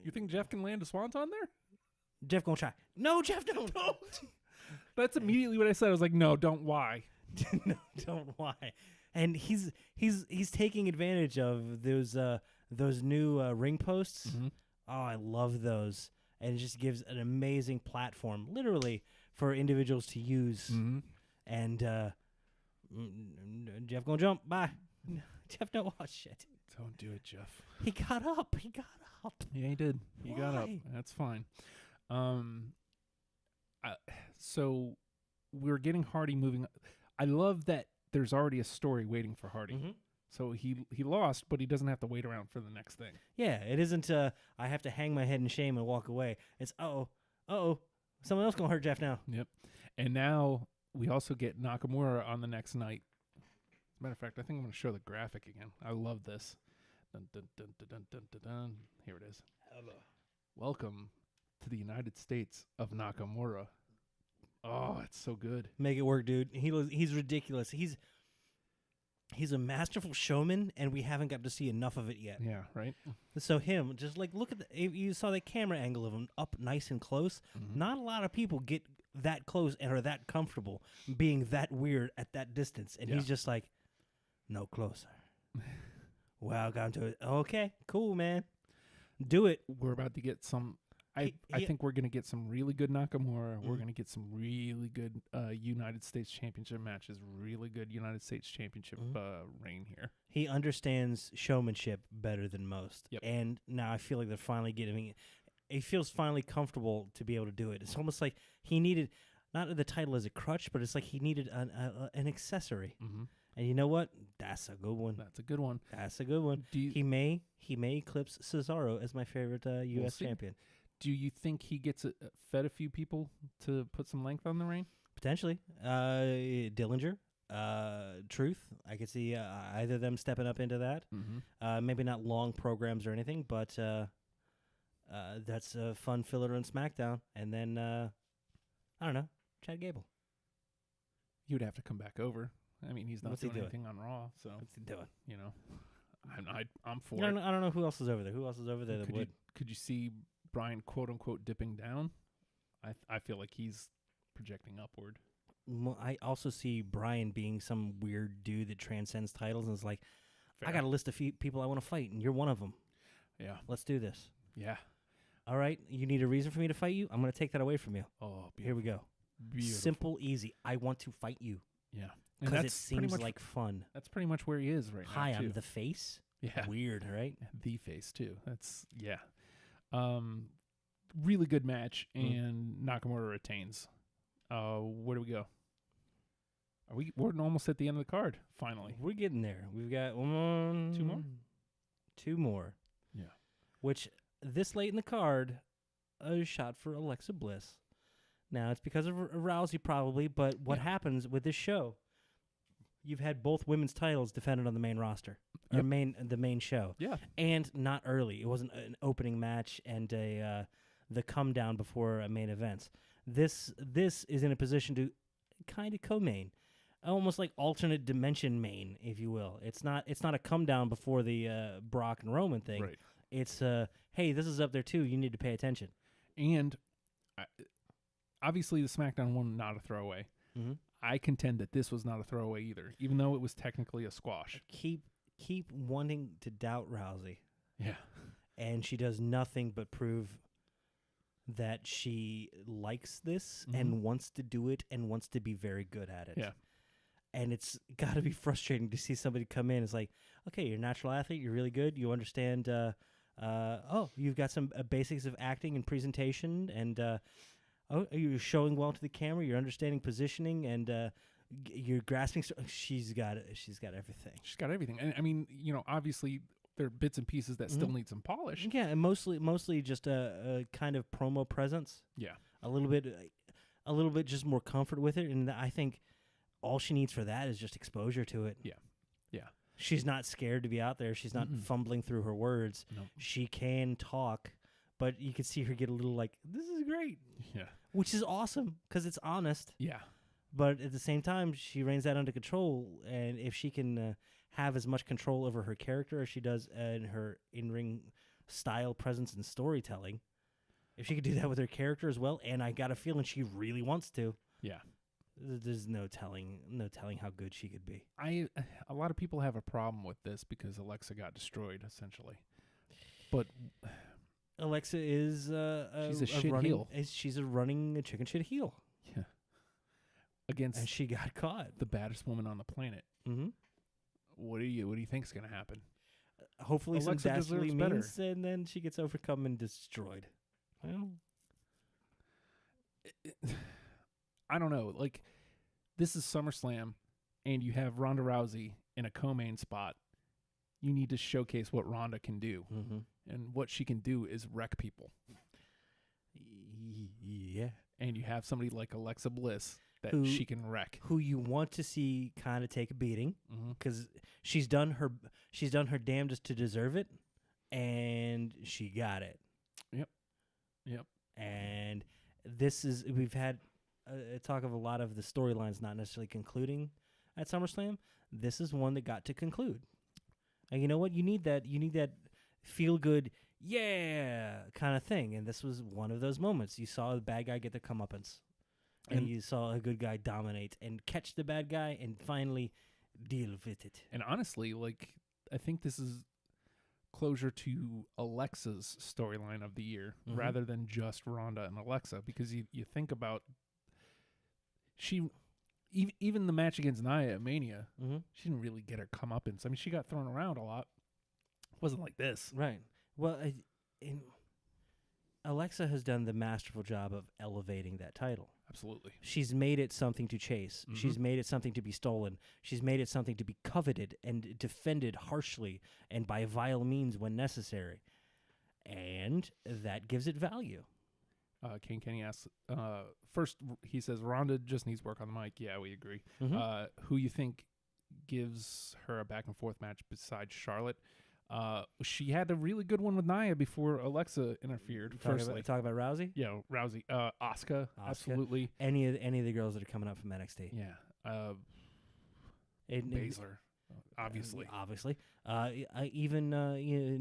You think Jeff can land a swanton there? Jeff gonna try. No, Jeff, don't. That's immediately what I said. I was like, no, don't. Why? No, don't. Why? And he's taking advantage of those new ring posts. Oh, I love those. And it just gives an amazing platform, literally, for individuals to use. And Jeff gonna jump. Bye. Jeff, don't watch shit. Don't do it, Jeff. He got up. Yeah, he did. He got up. Why? That's fine. So we're getting Hardy moving. I love that there's already a story waiting for Hardy. So he lost, but he doesn't have to wait around for the next thing. Yeah, it isn't. I have to hang my head in shame and walk away. It's someone else gonna hurt Jeff now. Yep. And now we also get Nakamura on the next night. As a matter of fact, I think I'm going to show the graphic again. I love this. Dun, dun, dun, dun, dun, dun, dun, dun. Here it is. Hello. Welcome to the United States of Nakamura. Oh, it's so good. Make it work, dude. He's ridiculous. He's a masterful showman, and we haven't got to see enough of it yet. Yeah, right? So him, just like look at you saw that camera angle of him up nice and close. Mm-hmm. Not a lot of people get that close and are that comfortable being that weird at that distance. And he's just like, no closer. Welcome to it. Okay, cool, man. Do it. We're about to get some... I think we're going to get some really good Nakamura. We're going to get some really good United States Championship matches, really good United States Championship reign here. He understands showmanship better than most. Yep. And now I feel like they're finally getting it. He feels finally comfortable to be able to do it. It's almost like he needed, not the title as a crutch, but it's like he needed an accessory. Mm-hmm. And you know what? That's a good one. That's a good one. That's a good one. He may eclipse Cesaro as my favorite U.S. champion. Do you think he gets fed a few people to put some length on the reign? Potentially. Dillinger, Truth. I could see either of them stepping up into that. Mm-hmm. Maybe not long programs or anything, but that's a fun filler on SmackDown. And then, I don't know, Chad Gable. He would have to come back over. I mean, he's not What's he doing doing? anything on Raw, so What's he doing? you know, I'm for I it. don't know who else is over there. Who else is over there that would? Could you see Brian quote unquote dipping down? I feel like he's projecting upward. Well, I also see Brian being some weird dude that transcends titles and is like, Fair. I got a list of people I want to fight, and you're one of them. Yeah. Let's do this. Yeah. All right, you need a reason for me to fight you? I'm going to take that away from you. Oh, beautiful. Here we go. Beautiful. Simple, easy. I want to fight you. Yeah. Because it pretty seems much like fun. That's pretty much where he is right Hi, now, too. I'm the face? Yeah. Weird, right? The face, too. That's, yeah. Really good match, and Nakamura retains. Where do we go? We're almost at the end of the card, finally. We're getting there. We've got two more. Yeah. Which, this late in the card, a shot for Alexa Bliss. Now, it's because of Rousey probably, but what happens with this show, you've had both women's titles defended on the main roster, or the main show. Yeah. And not early. It wasn't an opening match and the come down before a main event. This is in a position to kind of co-main, almost like alternate dimension main, if you will. It's not a come down before the Brock and Roman thing. Right. It's hey, this is up there too. You need to pay attention. And obviously, the SmackDown one not a throwaway. Mm-hmm. I contend that this was not a throwaway either, even though it was technically a squash. Keep wanting to doubt Rousey. Yeah. And she does nothing but prove that she likes this and wants to do it and wants to be very good at it. Yeah. And it's got to be frustrating to see somebody come in. It's like, okay, you're a natural athlete. You're really good. You understand. You've got some basics of acting and presentation. And you're showing well to the camera. You're understanding positioning. And you're grasping. She's got it. She's got everything. She's got everything. And I mean, obviously, there are bits and pieces that still need some polish. Yeah, and mostly just a kind of promo presence. Yeah. A little bit just more comfort with it, and I think all she needs for that is just exposure to it. Yeah. Yeah. She's not scared to be out there. She's not fumbling through her words. Nope. She can talk, but you can see her get a little like, this is great. Yeah. Which is awesome because it's honest. Yeah. But at the same time, she reins that under control, and if she can have as much control over her character as she does in her in-ring style, presence, and storytelling, if she could do that with her character as well, and I got a feeling she really wants to. Yeah. There's no telling how good she could be. A lot of people have a problem with this because Alexa got destroyed essentially, but Alexa is she's a shit heel. She's a running chicken shit heel. Yeah. Against and she got caught. The baddest woman on the planet. Mm-hmm. What do you think is going to happen? Hopefully Alexa some dastardly deserves means, and then she gets overcome and destroyed. Well, I don't know. Like, this is SummerSlam, and you have Ronda Rousey in a co-main spot, you need to showcase what Ronda can do. Mm-hmm. And what she can do is wreck people. Yeah. And you have somebody like Alexa Bliss that she can wreck. Who you want to see kind of take a beating Mm-hmm. because she's done her damnedest to deserve it, and she got it. Yep. And we've had a talk of a lot of the storylines not necessarily concluding at SummerSlam. This is one that got to conclude. And you know what? You need that feel good, yeah, kind of thing. And this was one of those moments. You saw the bad guy get the comeuppance. And you saw a good guy dominate and catch the bad guy and finally deal with it. And honestly, like, I think this is closure to Alexa's storyline of the year rather than just Ronda and Alexa, because you think about even the match against Nia at Mania, she didn't really get her comeuppance. I mean, she got thrown around a lot. It wasn't like this. Right. Well, Alexa has done the masterful job of elevating that title. Absolutely. She's made it something to chase. Mm-hmm. She's made it something to be stolen. She's made it something to be coveted and defended harshly and by vile means when necessary. And that gives it value. Kane Kenny asks, first, he says, Ronda just needs work on the mic. Yeah, we agree. Mm-hmm. Who you think gives her a back and forth match besides Charlotte? She had a really good one with Nia before Alexa interfered. Talk about Rousey? Yeah, Rousey. Asuka, absolutely. Any of the girls that are coming up from NXT. Yeah. Baszler, obviously. Obviously. Even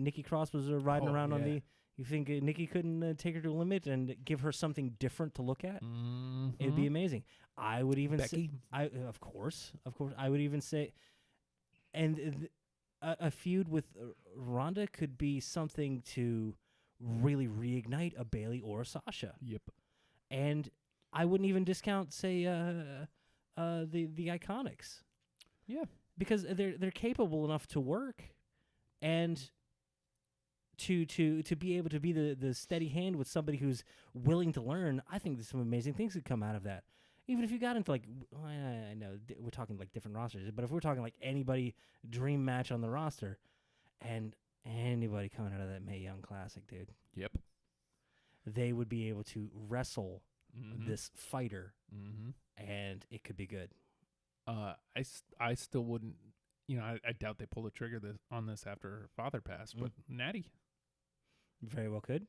Nikki Cross was riding around on the... You think Nikki couldn't take her to a limit and give her something different to look at? Mm-hmm. It'd be amazing. I would even Becky? say... Of course. I would even say... And... A feud with Ronda could be something to really reignite a Bayley or a Sasha. Yep. And I wouldn't even discount, say, the Iconics. Yeah. Because they're capable enough to work and to be able to be the steady hand with somebody who's willing to learn. I think there's some amazing things that come out of that. Even if you got into, like, I know we're talking, like, different rosters, but if we're talking, like, anybody dream match on the roster and anybody coming out of that Mae Young Classic, dude. Yep. They would be able to wrestle this fighter, and it could be good. I still wouldn't, I doubt they pull the trigger on this after her father passed, but Natty. Very well could.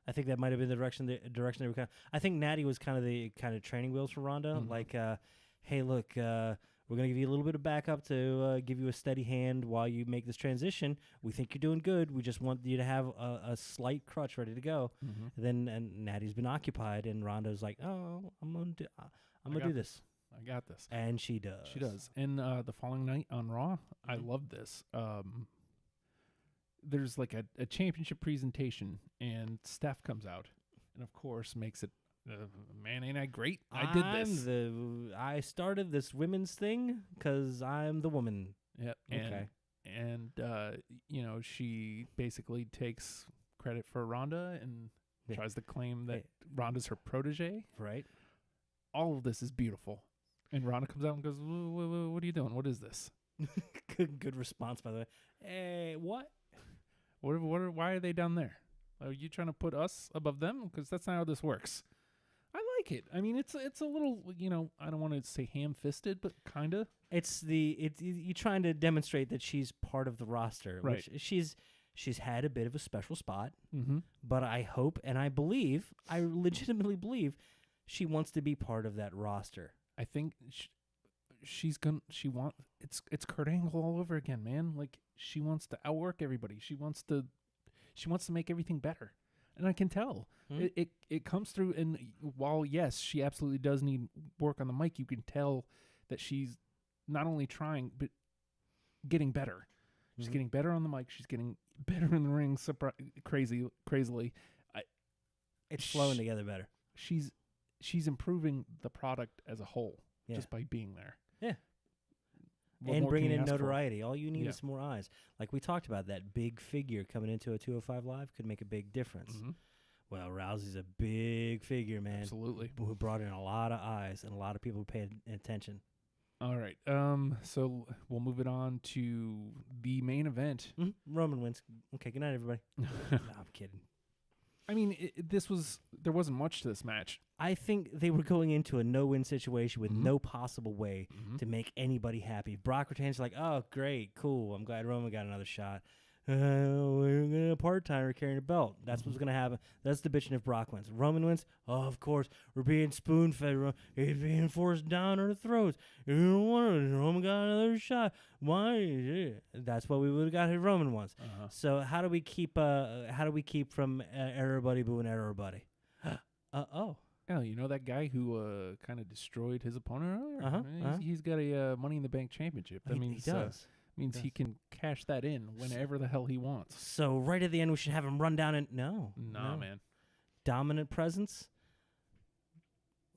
I think that might have been the direction they were kind of. I think Natty was kind of the training wheels for Ronda. Like, hey, look, we're gonna give you a little bit of backup to give you a steady hand while you make this transition. We think you're doing good. We just want you to have a slight crutch ready to go. Then Natty's been occupied, and Ronda's like, oh, I'm gonna do this. I got this, and she does. She does. And the following night on Raw, I love this. There's like a championship presentation, and Steph comes out, and of course makes it, man, ain't I great? I did this. I started this women's thing because I'm the woman. Yep. Okay. And she basically takes credit for Ronda and tries to claim that Ronda's her protege. Right. All of this is beautiful. And Ronda comes out and goes, what are you doing? What is this? Good response, by the way. Hey, what? Why are they down there? Are you trying to put us above them? Because that's not how this works. I like it. I mean, it's a little, I don't want to say ham-fisted, but kind of. You're trying to demonstrate that she's part of the roster. Right. Which she's had a bit of a special spot. But I hope and I legitimately believe she wants to be part of that roster. I think it's Kurt Angle all over again, man. Like, she wants to outwork everybody. She wants to make everything better. And I can tell. It comes through, and while yes, she absolutely does need work on the mic, you can tell that she's not only trying but getting better. She's getting better on the mic, she's getting better in the ring, crazily. It's flowing together better. She's improving the product as a whole just by being there. Yeah. What and more bringing can you in ask for? notoriety. All you need is some more eyes. Like we talked about, that big figure coming into a 205 Live could make a big difference. Well, Rousey's a big figure, man. Absolutely. Who brought in a lot of eyes and a lot of people who paid attention. All right. So we'll move it on to the main event. Roman wins. Okay, good night, everybody. No, I'm kidding. I mean, there wasn't much to this match. I think they were going into a no-win situation with no possible way to make anybody happy. Brock retains like, oh, great, cool. I'm glad Roman got another shot. We're going to part-timer carrying a belt. That's what's going to happen. That's the bitching if Brock wins. Roman wins? Oh, of course. We're being spoon-fed. It's being forced down our throats. You don't want it. Roman got another shot. Why? Yeah. That's what we would have got if Roman wins. So how do we keep from everybody booing everybody? Oh, you know that guy who kind of destroyed his opponent earlier? He's got a Money in the Bank championship. That means he does. Means he can cash that in whenever the hell he wants. So right at the end, we should have him run down and no, man. Dominant presence.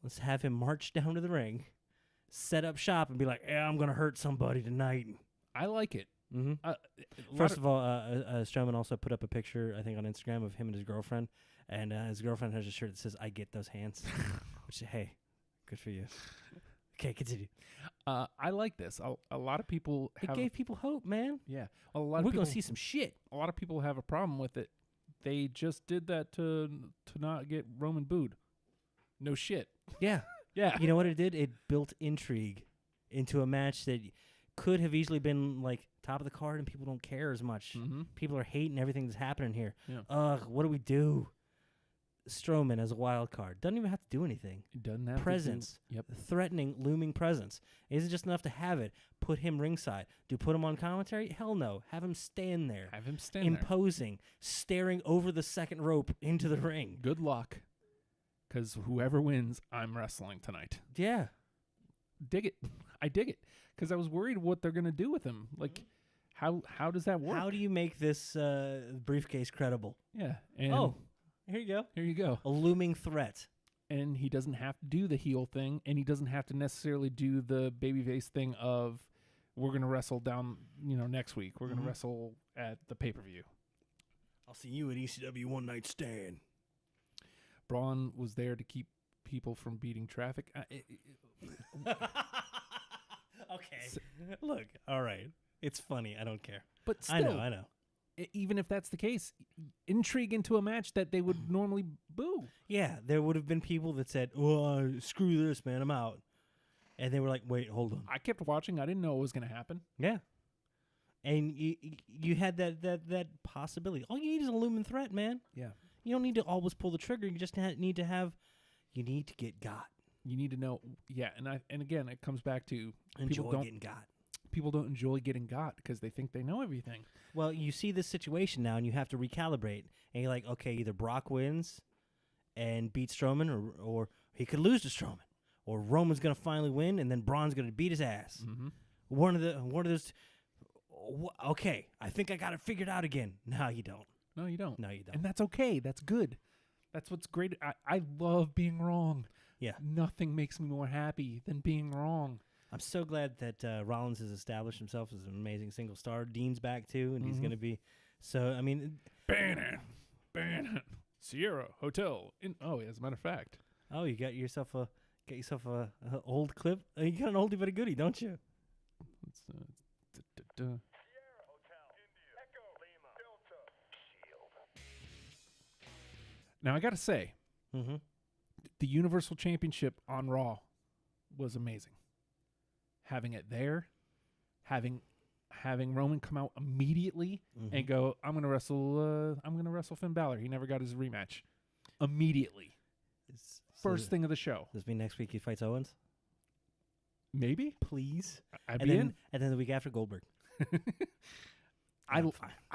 Let's have him march down to the ring, set up shop, and be like, "Yeah, I'm gonna hurt somebody tonight." I like it. First of all, Strowman also put up a picture, I think, on Instagram of him and his girlfriend, and his girlfriend has a shirt that says, "I get those hands," which, hey, good for you. Okay, continue. I like this. A lot of people It gave people hope, man. Yeah. We're going to see some shit. A lot of people have a problem with it. They just did that to not get Roman booed. No shit. Yeah. Yeah. You know what it did? It built intrigue into a match that could have easily been like top of the card and people don't care as much. People are hating everything that's happening here. Yeah. Ugh, what do we do? Strowman as a wild card. Doesn't even have to do anything. It doesn't have presence. To do, yep. Threatening, looming presence. Is it just enough to have it? Put him ringside. Do put him on commentary? Hell no. Have him stand there. Have him stand imposing, staring over the second rope into the ring. Good luck. Because whoever wins, I'm wrestling tonight. Yeah. Dig it. I dig it. Because I was worried what they're going to do with him. Like, how does that work? How do you make this briefcase credible? Yeah. And here you go. Here you go. A looming threat. And he doesn't have to do the heel thing, and he doesn't have to necessarily do the babyface thing of we're going to wrestle down, next week. We're going to wrestle at the pay-per-view. I'll see you at ECW One Night Stand. Braun was there to keep people from beating traffic. Okay. Look, all right. It's funny. I don't care. But still, I know. Even if that's the case, intrigue into a match that they would normally boo. Yeah, there would have been people that said, "Oh, screw this, man, I'm out," and they were like, "Wait, hold on." I kept watching. I didn't know it was going to happen. Yeah, and you had that possibility. All you need is a looming threat, man. Yeah, you don't need to always pull the trigger. You just need to get got. You need to know. Yeah, and again, it comes back to enjoy getting got. People don't enjoy getting got because they think they know everything. Well, you see this situation now, and you have to recalibrate. And you're like, okay, either Brock wins and beat Strowman, or he could lose to Strowman, or Roman's gonna finally win, and then Braun's gonna beat his ass. One of those. Okay, I think I got it figured out again. No, you don't. No, you don't. No, you don't. And that's okay. That's good. That's what's great. I love being wrong. Yeah. Nothing makes me more happy than being wrong. I'm so glad that Rollins has established himself as an amazing single star. Dean's back too, and he's going to be. So I mean, Bannon, Sierra Hotel. As a matter of fact. Oh, you got yourself a old clip. You got an oldie but a goodie, don't you? Sierra Hotel, India, Echo, Lima, Delta, Shield. Now I got to say, the Universal Championship on Raw was amazing. Having it there, having Roman come out immediately and go, I'm gonna wrestle Finn Balor. He never got his rematch. Immediately. First thing of the show. Does this mean next week he fights Owens? Maybe. Please. I'd be in. And then the week after Goldberg. I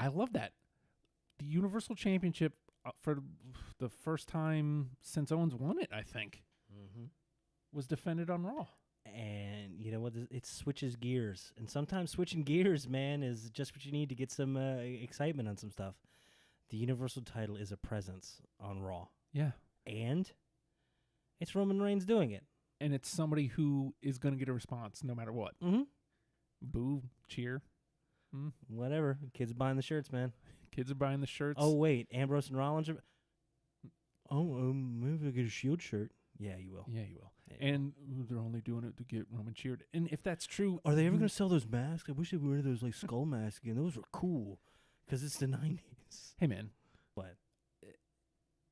love that. The Universal Championship for the first time since Owens won it, I think, was defended on Raw. And you know what? It switches gears. And sometimes switching gears, man, is just what you need to get some excitement on some stuff. The Universal title is a presence on Raw. Yeah. And it's Roman Reigns doing it. And it's somebody who is going to get a response no matter what. Boo, cheer. Whatever. Kids buying the shirts, man. Kids are buying the shirts. Oh, wait. Ambrose and Rollins are... maybe I get a Shield shirt. Yeah, you will. Yeah, you will. And they're only doing it to get Roman cheered. And if that's true, Are they ever going to sell those masks? I wish they were those like skull masks again. Those were cool because it's the 90s. Hey man, What?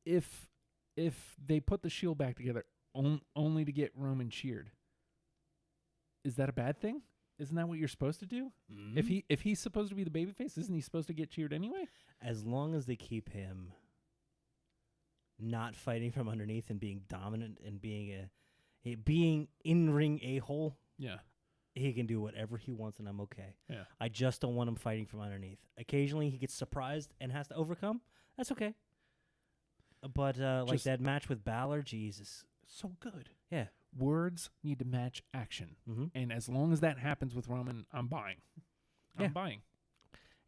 if they put the Shield back together only to get Roman cheered, is that a bad thing? Isn't that what you're supposed to do? If he's supposed to be the babyface, isn't he supposed to get cheered anyway? As long as they keep him not fighting from underneath and being dominant and being being in-ring a-hole, Yeah. he can do whatever he wants, and I'm okay. Yeah. I just don't want him fighting from underneath. Occasionally, he gets surprised and has to overcome. That's okay. But like that match with Balor, Jesus. So good. Yeah. Words need to match action. Mm-hmm. And as long as that happens with Roman, I'm buying. Yeah. I'm buying.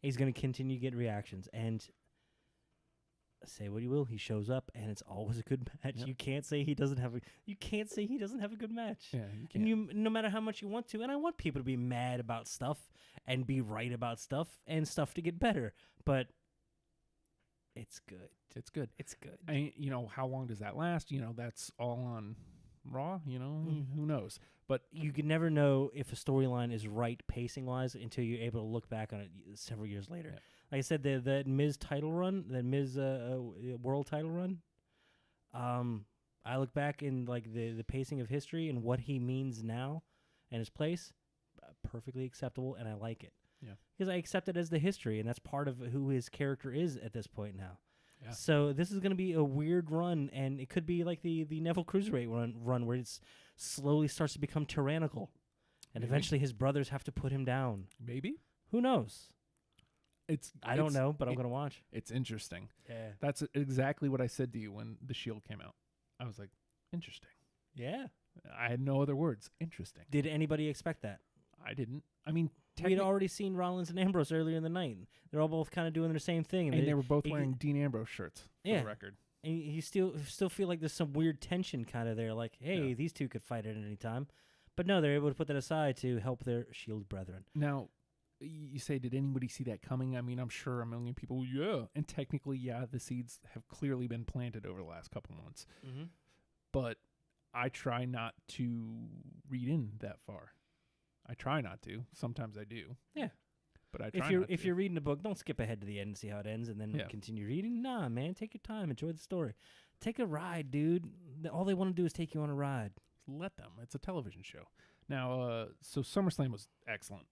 He's going to continue to get reactions. And say what you will, he shows up, and it's always a good match. Yep. You can't say he doesn't have a good match. Yeah, you can. And you, no matter how much you want to, and I want people to be mad about stuff and be right about stuff and stuff to get better, but it's good. It's good. It's good. How long does that last? That's all on Raw. Who knows? But You can never know if a storyline is right pacing-wise until you're able to look back on it several years later. Yeah. Like I said, the Miz title run, the Miz world title run, I look back in like the pacing of history and what he means now and his place, perfectly acceptable, and I like it. Yeah. Because I accept it as the history, and that's part of who his character is at this point now. Yeah. So this is going to be a weird run, and it could be like the Neville Cruiserweight run where it slowly starts to become tyrannical, and Maybe. eventually his brothers have to put him down. maybe Who knows? I don't it's- know, but I'm going to watch. It's interesting. Yeah. That's exactly what I said to you when the Shield came out. I was like, interesting. Yeah. I had no other words. Interesting. Did anybody expect that? I didn't. I mean, We had already seen Rollins and Ambrose earlier in the night. They're all both kind of doing their same thing. and they were both it- wearing Dean Ambrose shirts. For Yeah. the record. And you still feel like there's some weird tension kind of there. Like, hey, Yeah. these two could fight at any time. But no, they're able to put that aside to help their Shield brethren. Now, you say, did anybody see that coming? I mean, I'm sure a million people, yeah. And technically, yeah, the seeds have clearly been planted over the last couple months. Mm-hmm. But I try not to read in that far. I try not to. Sometimes I do. Yeah. But I try If you're reading a book, don't skip ahead to the end and see how it ends and then Yeah. continue reading. Nah, man, take your time. Enjoy the story. Take a ride, dude. All they want to do is take you on a ride. let them. It's a television show. Now, so SummerSlam was excellent.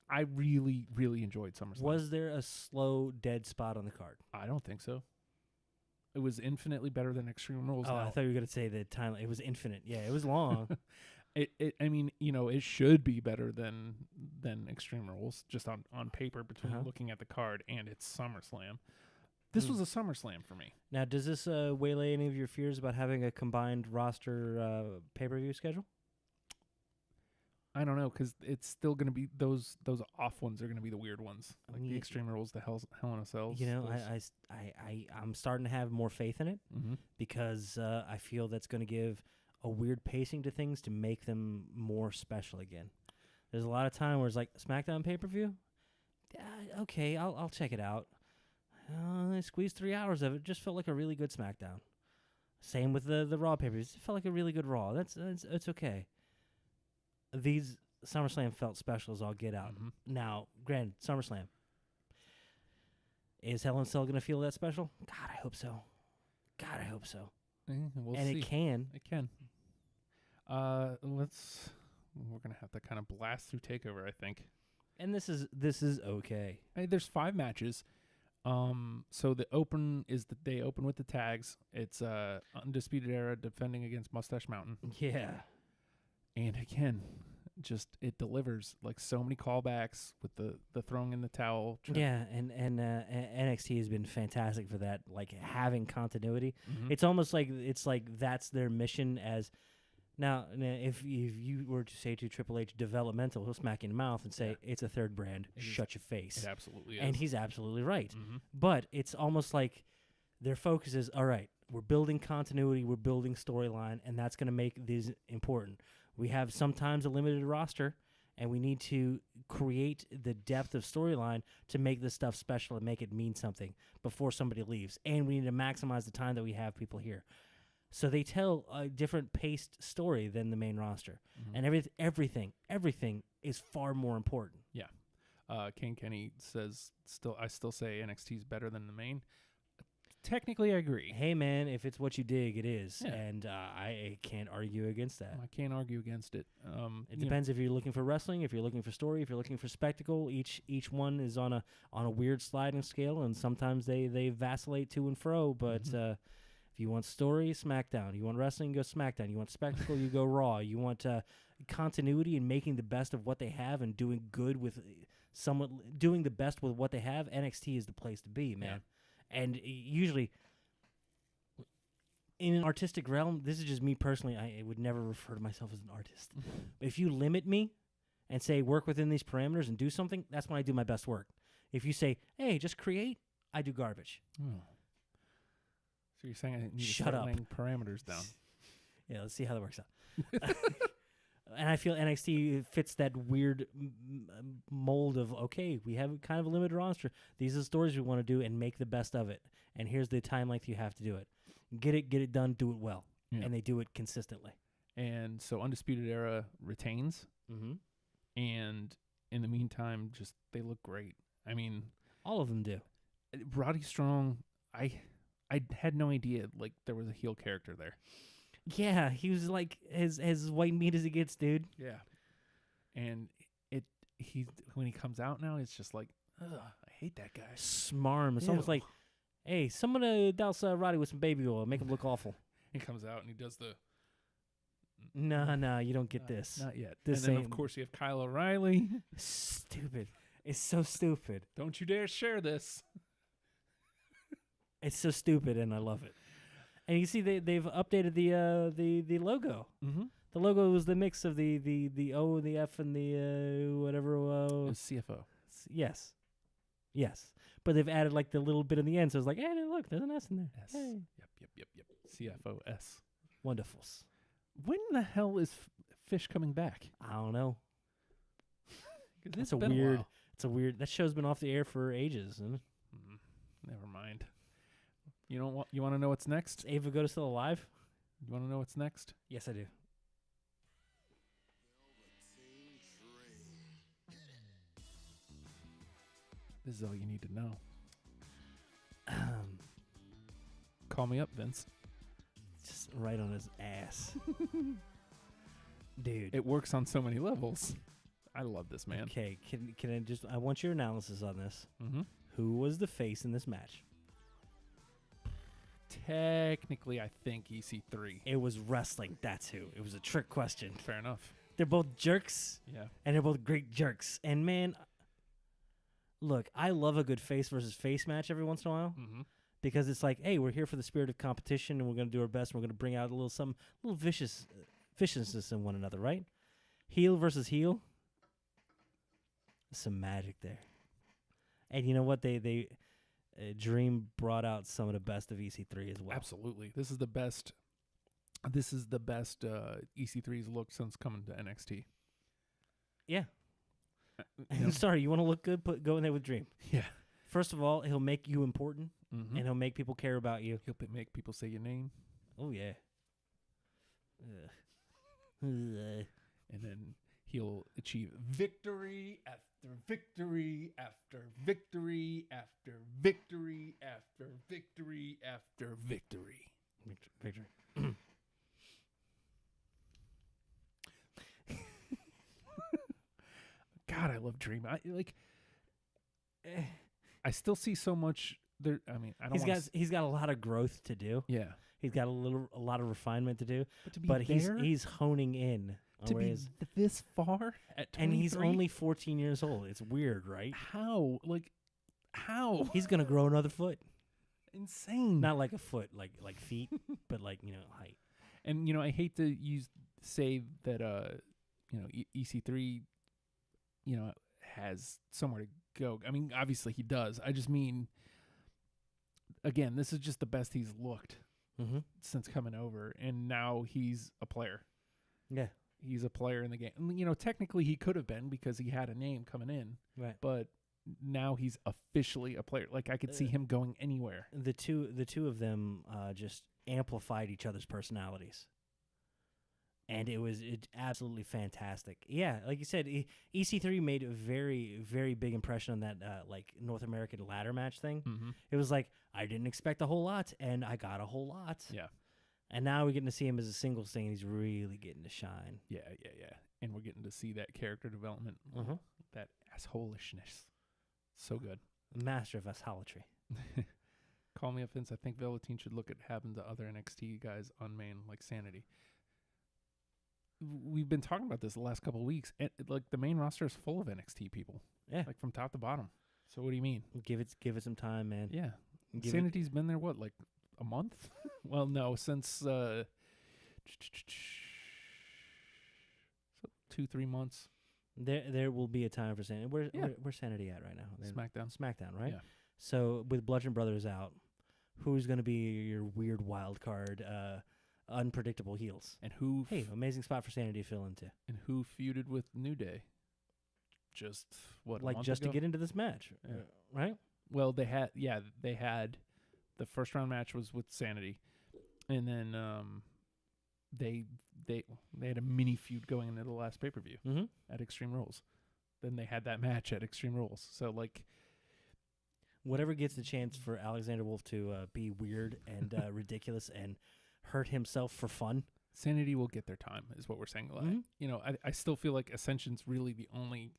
I really, really enjoyed SummerSlam. Was there a slow, dead spot on the card? I don't think so. It was infinitely better than Extreme Rules. Oh, now. I thought you were going to say the time. It was infinite. Yeah, it was long. I mean, it should be better than Extreme Rules, just on paper between looking at the card and it's SummerSlam. This was a SummerSlam for me. Now, does this waylay any of your fears about having a combined roster pay-per-view schedule? I don't know, because it's still going to be those off ones are going to be the weird ones, like the Extreme Rules, the Hell in a Cells. You know, I'm starting to have more faith in it because I feel that's going to give a weird pacing to things to make them more special again. There's a lot of time where it's like SmackDown pay-per-view. Okay, I'll check it out. I squeezed 3 hours of it. Just felt like a really good SmackDown. Same with the Raw pay-per-views. It felt like a really good Raw. It's okay. These SummerSlam felt special as all get out. Now, granted, SummerSlam. Is Hell in a Cell going to feel that special? God, I hope so. We'll And see. it can. It can. We're going to have to kind of blast through TakeOver, I think. And this is okay. Hey, there's 5 matches. So the open is that they open with the tags. It's Undisputed Era defending against Mustache Mountain. Yeah. And again, just it delivers like so many callbacks with the throwing in the towel. Yeah, and NXT has been fantastic for that, like having continuity. Mhm. It's almost like that's their mission. As now, if you were to say to Triple H developmental, he'll smack you in the mouth and say it's a third brand. Shut your face. It absolutely is. And he's absolutely right. Mhm. But it's almost like their focus is, all right, we're building continuity, we're building storyline, and that's going to make these important. We have sometimes a limited roster, and we need to create the depth of storyline to make this stuff special and make it mean something before somebody leaves. And we need to maximize the time that we have people here. So they tell a different paced story than the main roster. Mhm. And everything is far more important. Kane Kenny says, I still say NXT is better than the main. Technically, I agree. Hey, man, if it's what you dig, it is. Yeah. And I can't argue against that. I can't argue against it. It depends if you're looking for wrestling, if you're looking for story, if you're looking for spectacle. Each one is on a weird sliding scale, and sometimes they vacillate to and fro. But if you want story, SmackDown. You want wrestling, go SmackDown. You want spectacle, you go Raw. You want continuity and making the best of what they have and doing good with doing the best with what they have. NXT is the place to be, man. Yeah. And usually, in an artistic realm, this is just me personally. I would never refer to myself as an artist. But if you limit me and say work within these parameters and do something, that's when I do my best work. If you say, hey, just create, I do garbage. Oh. So you're saying I need to Shut start up. laying parameters down? Yeah, let's see how that works out. And I feel NXT fits that weird mold of, okay, we have kind of a limited roster. These are the stories we want to do and make the best of it. And here's the time length you have to do it. Get it done, do it well. Yeah. And they do it consistently. And so Undisputed Era retains. Mm-hmm. And in the meantime, just they look great. I mean, all of them do. Roddy Strong, I had no idea like there was a heel character there. Yeah, he was like as white meat as it gets, dude. Yeah. And when he comes out now, it's just like, ugh, I hate that guy. Smarm. It's Ew. almost like, hey, someone douse Roddy with some baby oil, make him look awful. He comes out and he does the No, you don't get this. Not yet. This and then, ain't- of course, you have Kyle O'Reilly. Stupid. It's so stupid. Don't you dare share this. It's so stupid, and I love it. And you see, they've updated the logo. Mm-hmm. The logo was the mix of the O and the F and the whatever. It's CFO. Yes. But they've added like the little bit in the end, so it's like, hey, look, there's an S in there. S. Hey. Yep. CFOS. Wonderfuls. When the hell is Fish coming back? I don't know. It's a been weird. while. It's a weird. That show's been off the air for ages. Isn't it? Never mind. You don't want. You want to know what's next? Is Ava Goda still alive? You want to know what's next? Yes, I do. This is all you need to know. Call me up, Vince. Just right on his ass. Dude. It works on so many levels. I love this man. Okay, can I just... I want your analysis on this. Mm-hmm. Who was the face in this match? Technically, I think EC3. It was wrestling. That's who. It was a trick question. Fair enough. They're both jerks, Yeah. and they're both great jerks. And, man, look, I love a good face versus face match every once in a while. Mm-hmm. Because it's like, hey, we're here for the spirit of competition, and we're going to do our best, and we're going to bring out a little viciousness in one another, right? Heel versus heel. Some magic there. And you know what? Dream brought out some of the best of EC3 as well. Absolutely. This is the best. This is the best EC3's look since coming to NXT. Yeah. You know? I'm sorry, you want to look good? Go in there with Dream. Yeah. First of all, he'll make you important, Mm-hmm. and he'll make people care about you. He'll make people say your name, Oh, yeah. Ugh. and then he'll achieve victory after victory after victory after victory after victory after victory. Victory. God, I love Dream. I still see so much there. I mean, I don't. He's got a lot of growth to do. Yeah, He's got a lot of refinement to do. but to be But there, he's honing in on to where be he is. this far at 23, And he's only 14 years old. It's weird, right? how? How? He's gonna grow another foot. Insane. Not like a foot, like feet, but like height. And I hate to say that EC3 has somewhere to go. I mean, obviously he does. I just mean, again, this is just the best he's looked Mm-hmm. since coming over, and now he's a player. Yeah. He's a player in the game. And, technically he could have been because he had a name coming in, Right. but now he's officially a player. Like I could see him going anywhere. The two of them just amplified each other's personalities. And it was absolutely fantastic. Yeah, like you said, EC3 made a very, very big impression on that like North American ladder match thing. Mm-hmm. It was like, I didn't expect a whole lot, and I got a whole lot. Yeah. And now we're getting to see him as a singles thing, and he's really getting to shine. Yeah. And we're getting to see that character development, that assholishness. So good. Master of assholatry. Call me offense. I think Velveteen should look at happened to other NXT guys on main, like Sanity. We've been talking about this the last couple of weeks. And, like, the main roster is full of NXT people. Yeah. Like, from top to bottom. So what do you mean? Give it some time, man. Yeah. Sanity's been there, what, like a month? Well, no, since 2-3 months. There will be a time for Sanity. Where's Sanity at right now? SmackDown, right? Yeah. So with Bludgeon Brothers out, who's going to be your weird wild card, unpredictable heels? And who? Amazing spot for Sanity to fill into. And who feuded with New Day? Just what? Like just ago? to get into this match, right? Well, they had the first round match was with Sanity, and then they had a mini feud going into the last pay-per-view at Extreme Rules. Then they had that match at Extreme Rules. So like, whatever gets the chance for Alexander Wolf to be weird and ridiculous and hurt himself for fun. Sanity will get their time, is what we're saying. Like, you know, I still feel like Ascension's really the only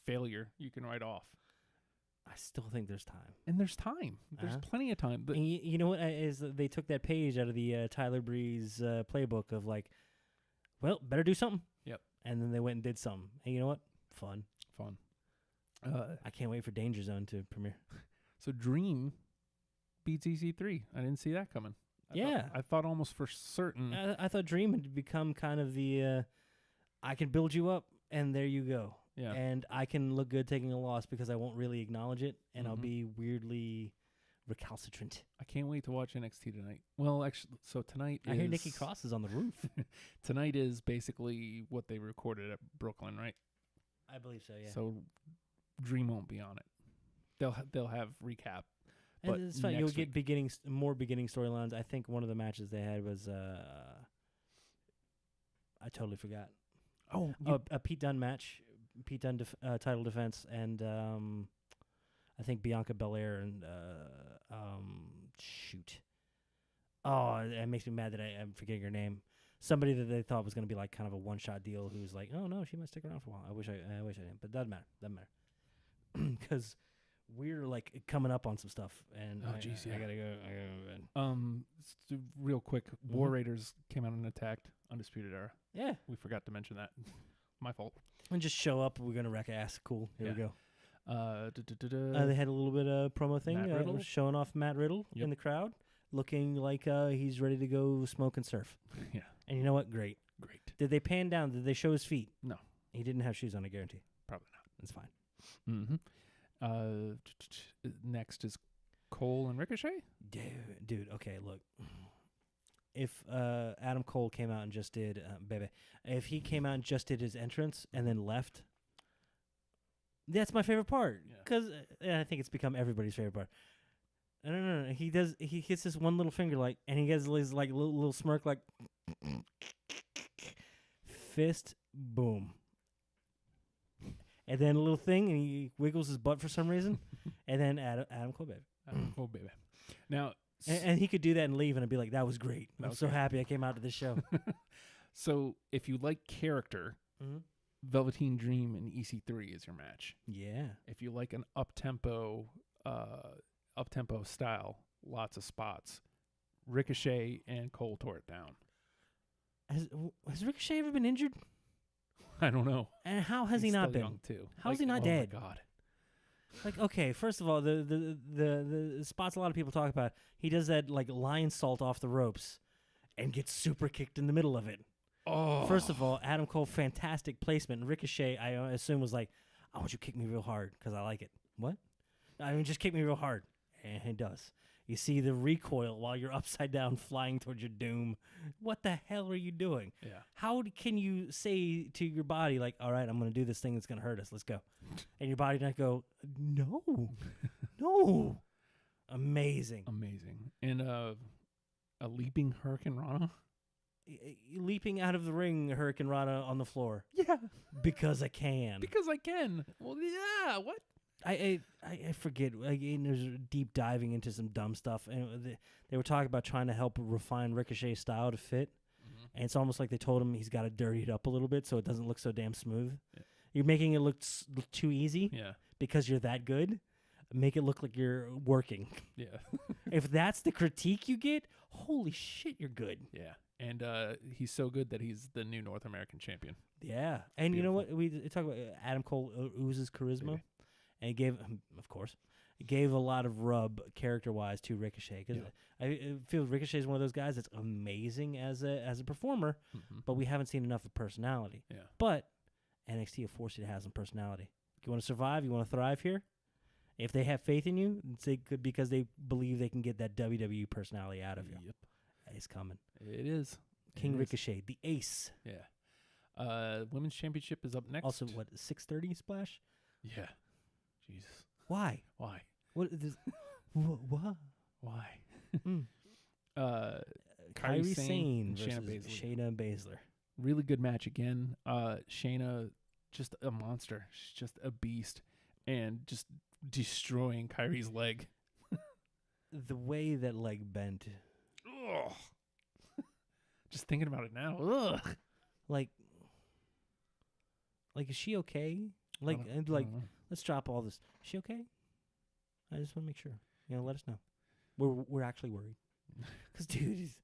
failure you can write off. I still think there's time. And there's time. There's plenty of time. But and you know what? Is they took that page out of the Tyler Breeze playbook of like, well, better do something. Yep. And then they went and did something. And you know what? Fun. I can't wait for Danger Zone to premiere. So Dream beats EC3. I didn't see that coming. I thought almost for certain. I thought Dream had become kind of the, I can build you up, and there you go. Yeah. And I can look good taking a loss because I won't really acknowledge it, and I'll be weirdly recalcitrant. I can't wait to watch NXT tonight. Well, actually, so tonight I hear Nikki Cross is on the roof. Tonight is basically what they recorded at Brooklyn, right? I believe so, yeah. So Dream won't be on it. They'll have recap. And But it's fine. You'll get more beginning storylines. I think one of the matches they had was I totally forgot. A Pete Dunne match, Pete Dunne title defense, and I think Bianca Belair and shoot. Oh, it makes me mad that I'm forgetting her name. Somebody that they thought was going to be like kind of a one-shot deal, who's like, oh no, she might stick around for a while. I wish I didn't, but doesn't matter. Because we're like coming up on some stuff, and I gotta go. Real quick, War Raiders came out and attacked Undisputed Era. Yeah, we forgot to mention that. My fault. And just show up. We're gonna wreck ass. Cool. Here we go. They had a little bit of promo thing, showing off Matt Riddle in the crowd, looking like he's ready to go smoke and surf. Yeah. And you know what? Great. Did they pan down? Did they show his feet? No. He didn't have shoes on, I guarantee. Probably not. That's fine. Mm-hmm. Next is Cole and Ricochet. Dude. Okay, look. If Adam Cole came out and just did, if he came out and just did his entrance and then left, that's my favorite part. Because I think it's become everybody's favorite part. No. He hits this one little finger and he gets his like little smirk like fist, boom. And then a little thing, and he wiggles his butt for some reason, and then Adam Cole, baby. Adam Cole, baby. Now, and he could do that and leave, and I'd be like, that was great. I'm so happy I came out to this show. So, if you like character, Velveteen Dream and EC3 is your match. Yeah. If you like an up-tempo style, lots of spots, Ricochet and Cole tore it down. Has Ricochet ever been injured? I don't know. And how has he not been? Young too. How is he not dead? Oh my God. Like, okay, first of all, the spots a lot of people talk about, he does that like lion salt off the ropes and gets super kicked in the middle of it. Oh. First of all, Adam Cole, fantastic placement. And Ricochet, I assume, was like, I want you to kick me real hard because I like it. What? I mean, just kick me real hard. And he does. You see the recoil while you're upside down flying towards your doom. What the hell are you doing? Yeah. How can you say to your body, like, all right, I'm going to do this thing that's going to hurt us. Let's go. And your body not go, no. No. Amazing. And A leaping Hurricane Rana? Leaping out of the ring, Hurricane Rana on the floor. Yeah. Because I can. Because I can. Well, yeah, what? I forget. There's deep diving into some dumb stuff. And they were talking about trying to help refine Ricochet's style to fit. Mm-hmm. And it's almost like they told him he's got to dirty it up a little bit so it doesn't look so damn smooth. Yeah. You're making it look too easy because you're that good. Make it look like you're working. Yeah. If that's the critique you get, holy shit, you're good. Yeah. And he's so good that he's the new North American champion. Yeah. And beautiful. You know what? We talk about Adam Cole oozes charisma. Maybe. And he gave, of course, a lot of rub character-wise to Ricochet. Because I feel Ricochet is one of those guys that's amazing as a performer, but we haven't seen enough of personality. Yeah. But NXT will force you to have some personality. You want to survive? You want to thrive here? If they have faith in you, it's good because they believe they can get that WWE personality out of you. Yep. It's coming. It is. King Ricochet, the ace. Yeah. Women's Championship is up next. Also, what, 6:30 Splash? Yeah. Jesus. Why? What? What? Why? Kairi Sane versus Shayna Baszler. Really good match again. Shayna, just a monster. She's just a beast. And just destroying Kairi's leg. The way that leg bent. Ugh. Just thinking about it now. Ugh. Like, is she okay? Let's drop all this. Is she okay? I just want to make sure. Let us know. We're actually worried. Because, dude, it's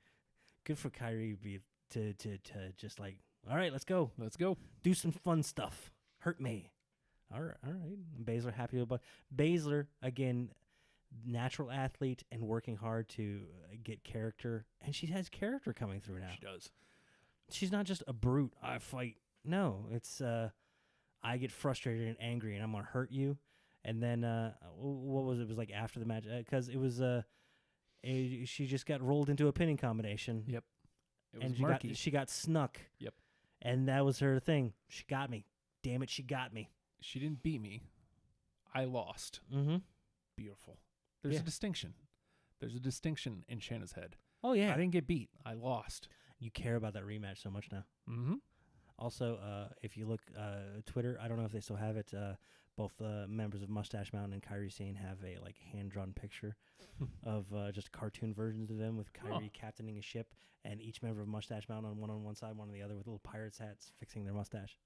good for Kairi to just like, all right, let's go. Let's go. Do some fun stuff. Hurt me. All right. Baszler happy about Baszler, again, natural athlete and working hard to get character. And she has character coming through now. She does. She's not just a brute. I fight. No, it's I get frustrated and angry and I'm going to hurt you. And then what was it? It was like after the match. Because it was she just got rolled into a pinning combination. Yep. It was murky. She got snuck. Yep. And that was her thing. She got me. Damn it, she got me. She didn't beat me. I lost. Mm-hmm. Beautiful. There's a distinction. There's a distinction in Shayna's head. Oh, yeah. I didn't get beat. I lost. You care about that rematch so much now. Mm-hmm. Also, if you look Twitter, I don't know if they still have it. Both members of Mustache Mountain and Kairi Sane have a hand-drawn picture of just cartoon versions of them with Kairi captaining a ship and each member of Mustache Mountain on one side, one on the other with little pirates hats fixing their mustache.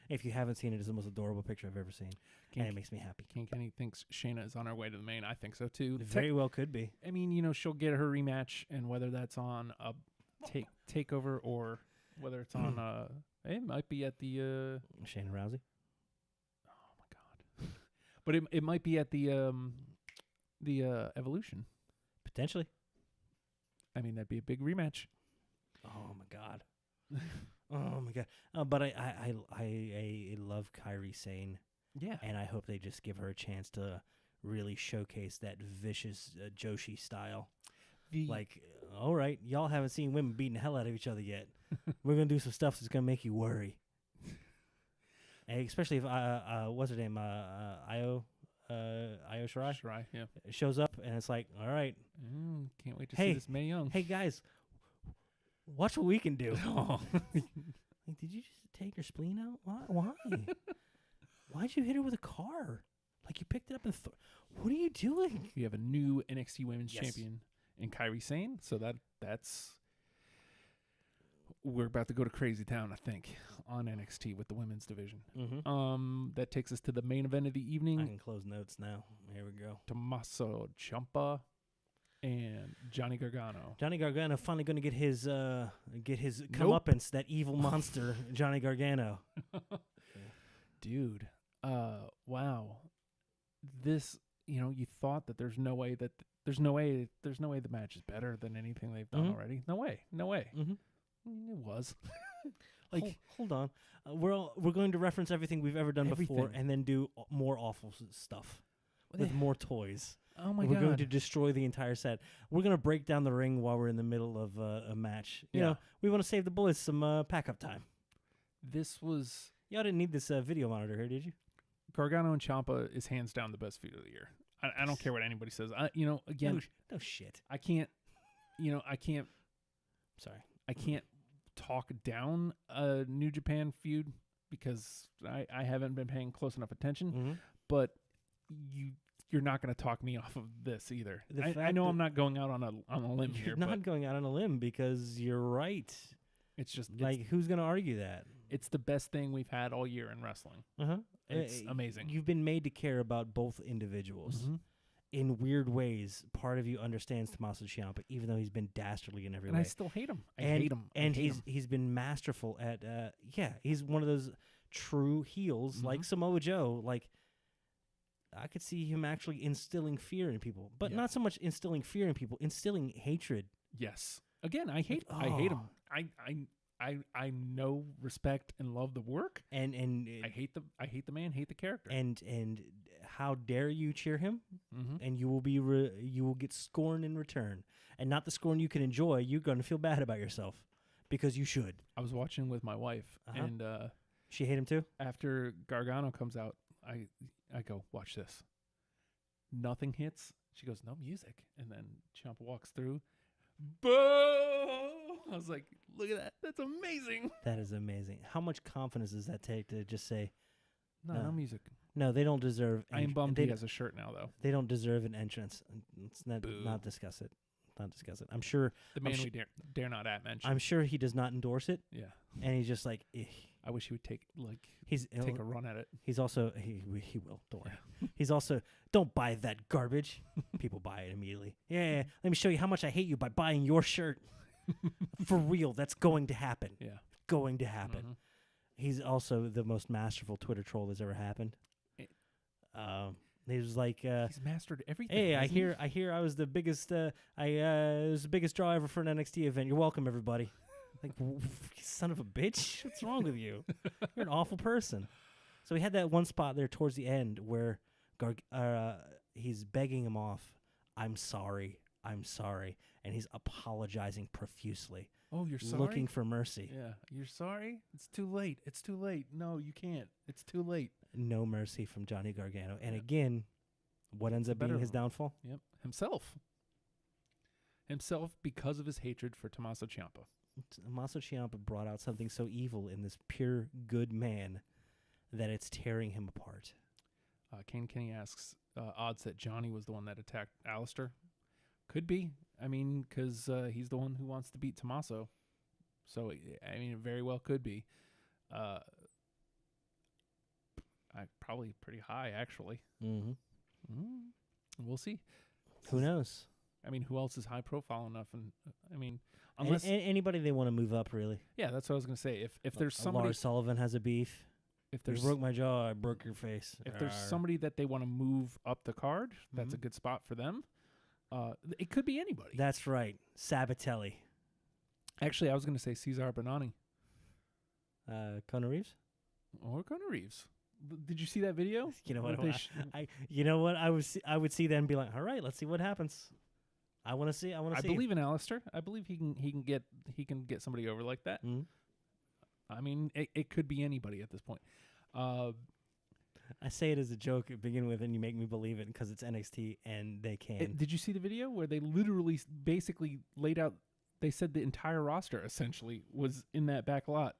If you haven't seen it, it's the most adorable picture I've ever seen. And it makes me happy. King Kenny thinks Shayna is on her way to the main. I think so, too. It very well could be. I mean, she'll get her rematch, and whether that's on a takeover or whether it's on, it might be at the... Shayna Rousey? Oh, my God. But it might be at the Evolution. Potentially. I mean, that'd be a big rematch. Oh, my God. Oh my God! But I love Kairi Sane. Yeah, and I hope they just give her a chance to really showcase that vicious Joshi style. All right, y'all haven't seen women beating the hell out of each other yet. We're gonna do some stuff that's gonna make you worry. And especially if what's her name, Io Shirai, yeah, shows up and it's like, all right, can't wait to see this Mae Young. Hey guys. Watch what we can do. Did you just take her spleen out? Why? Why'd you hit her with a car? You picked it up and what are you doing? We have a new NXT Women's Champion in Kairi Sane, so that's we're about to go to crazy town, I think, on NXT with the women's division. Mm-hmm. That takes us to the main event of the evening. I can close notes now. Here we go. Tommaso Ciampa and Johnny Gargano. Johnny Gargano finally going to get his comeuppance, that evil monster, Johnny Gargano. Dude, wow. This, you thought that there's no way the match is better than anything they've done already. No way. Mm-hmm. It was. Hold on. We're going to reference everything we've ever done before and then do more awful stuff with more toys. Oh my God. God. We're going to destroy the entire set. We're going to break down the ring while we're in the middle of a match. You know, we want to save the bullets some pack-up time. This was... Y'all didn't need this video monitor here, did you? Gargano and Ciampa is hands down the best feud of the year. I don't care what anybody says. Again... No shit. I can't Sorry. I can't talk down a New Japan feud because I haven't been paying close enough attention. Mm-hmm. But you're not going to talk me off of this either. I know I'm not going out on a limb here. You're not going out on a limb because you're right. It's just like, who's going to argue that? It's the best thing we've had all year in wrestling. It's amazing. You've been made to care about both individuals. Mm-hmm. In weird ways, part of you understands Tommaso Ciampa, even though he's been dastardly in every way. And I still hate him. I hate him. And he's been masterful at he's one of those true heels like Samoa Joe. Like, I could see him actually instilling fear in people, but not so much instilling fear in people, instilling hatred. Yes. Again, I hate him. I know, respect, and love the work, and I hate the man, hate the character. And how dare you cheer him? And you will you will get scorn in return, and not the scorn you can enjoy. You're going to feel bad about yourself because you should. I was watching with my wife, and she hate him too. After Gargano comes out, I go, watch this. Nothing hits. She goes, no music, and then Ciampa walks through. Boo! I was like, look at that. That's amazing. That is amazing. How much confidence does that take to just say, no music? No, they don't deserve. I am bummed he has a shirt now, though. They don't deserve an entrance. Let's not discuss it. Not discuss it. I'm sure the man we dare not at mention. I'm sure he does not endorse it. Yeah, and he's just like, eh. I wish he would take a run at it. He's also he will. Don't worry. He's also, don't buy that garbage. People buy it immediately. Yeah, let me show you how much I hate you by buying your shirt. For real, that's going to happen. Yeah, going to happen. He's also the most masterful Twitter troll that's ever happened. He was like, he's mastered everything. Hey, I hear I was the biggest. It was the biggest draw ever for an NXT event. You're welcome, everybody. Like, son of a bitch, what's wrong with you? You're an awful person. So we had that one spot there towards the end where he's begging him off. I'm sorry, and he's apologizing profusely. Oh, you're sorry? Looking for mercy. Yeah, you're sorry? It's too late. It's too late. No, you can't. It's too late. No mercy from Johnny Gargano. And again, what ends up being his downfall? Yep, himself. Himself because of his hatred for Tommaso Ciampa. Tommaso Ciampa brought out something so evil in this pure good man that it's tearing him apart. Kane Kenny asks, odds that Johnny was the one that attacked Alistair? Could be. I mean, because he's the one who wants to beat Tommaso. So, I mean, it very well could be. Probably pretty high, actually. We'll see. Who knows? I mean, who else is high profile enough? And I mean, unless anybody they want to move up, really. Yeah, that's what I was gonna say. If there's somebody, Lars Sullivan has a beef. If there's you broke my jaw, I broke your face. If there's somebody that they want to move up the card, that's a good spot for them. It could be anybody. That's right, Sabatelli. Actually, I was gonna say Cesar Bonani. Conor Reeves. Or Conor Reeves. Did you see that video? You know what? I would see that and be like, all right, let's see what happens. I want to see. I believe in Alistair. I believe he can get somebody over like that. I mean, it could be anybody at this point. I say it as a joke to begin with, and you make me believe it because it's NXT and they can. Did you see the video where they literally basically laid out? They said the entire roster essentially was in that back lot,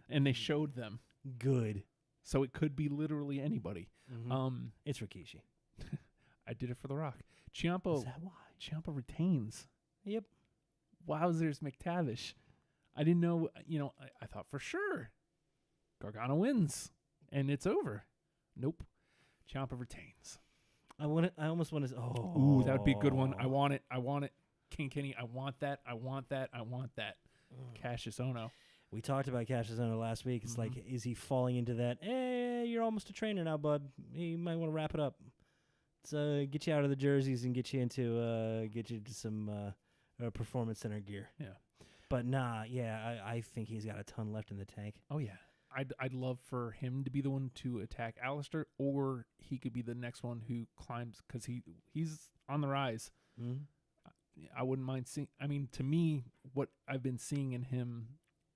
and they showed them. Good. So it could be literally anybody. It's Rikishi. I did it for The Rock. Ciampa. Is that why? Ciampa retains. Yep. Wowzers, McTavish. I didn't know. I thought for sure Gargano wins and it's over. Nope. Ciampa retains. I almost want to. Ooh, that would be a good one. I want it. King Kenny. I want that. Cassius Ohno. We talked about Cassius Ohno last week. It's like, is he falling into that? Hey, you're almost a trainer now, bud. You might want to wrap it up. Let's get you out of the jerseys and get you into some performance center gear. Yeah. But I think he's got a ton left in the tank. Oh yeah, I'd love for him to be the one to attack Alistair, or he could be the next one who climbs because he's on the rise. I wouldn't mind seeing. I mean, to me, what I've been seeing in him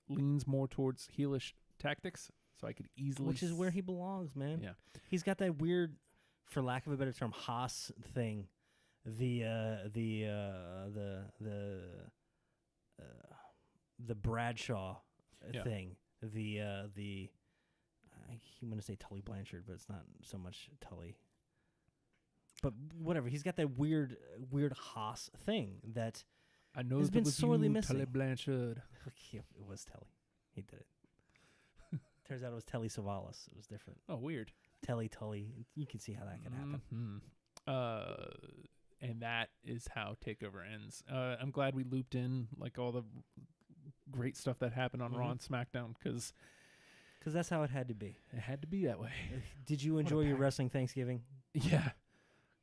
leans more towards heelish tactics, so I could easily, which is where he belongs, man. Yeah, he's got that weird, for lack of a better term, Haas thing. The the Bradshaw Yeah. thing. The I want to say Tully Blanchard, but it's not so much Tully. But whatever, he's got that weird Haas thing that I know has that been was sorely you, missing. Tully Blanchard. It was Telly. He did it. Turns out it was Telly Savalas. It was different. Oh, weird. Tully. You can see how that could happen. And that is how TakeOver ends. I'm glad we looped in like all the great stuff that happened on Raw and SmackDown because that's how it had to be. it had to be that way. Did you enjoy your wrestling Thanksgiving? Yeah.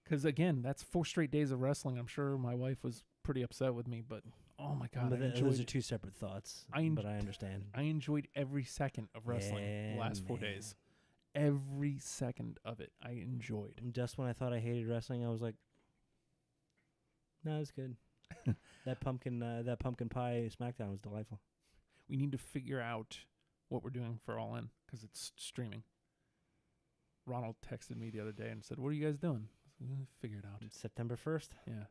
Because, again, that's 4 straight days of wrestling. I'm sure my wife was pretty upset with me, but, oh, my God. But those are two separate thoughts, but I understand. I enjoyed every second of wrestling the last 4 days. Every second of it I enjoyed. Just when I thought I hated wrestling, I was like, no, it's good. that pumpkin pie SmackDown was delightful. We need to figure out what we're doing for All In because it's streaming. Ronald texted me the other day and said, what are you guys doing? Figure it out. September 1st? Yeah. Okay.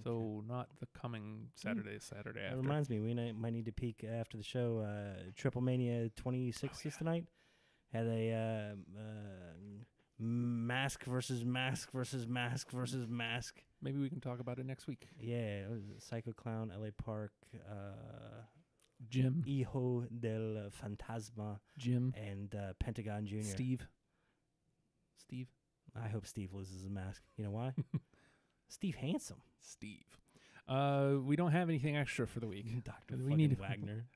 So not the coming Saturday after. That reminds me, we might need to peek after the show. Triple Mania 26 is tonight. Had a mask versus mask versus mask versus mask. Maybe we can talk about it next week. Yeah, it was Psycho Clown, LA Park, Jim. Hijo del Fantasma. Jim. And Pentagon Jr. Steve. I hope Steve loses his mask. You know why? Steve Handsome. Steve. We don't have anything extra for the week. Dr. We need Wagner.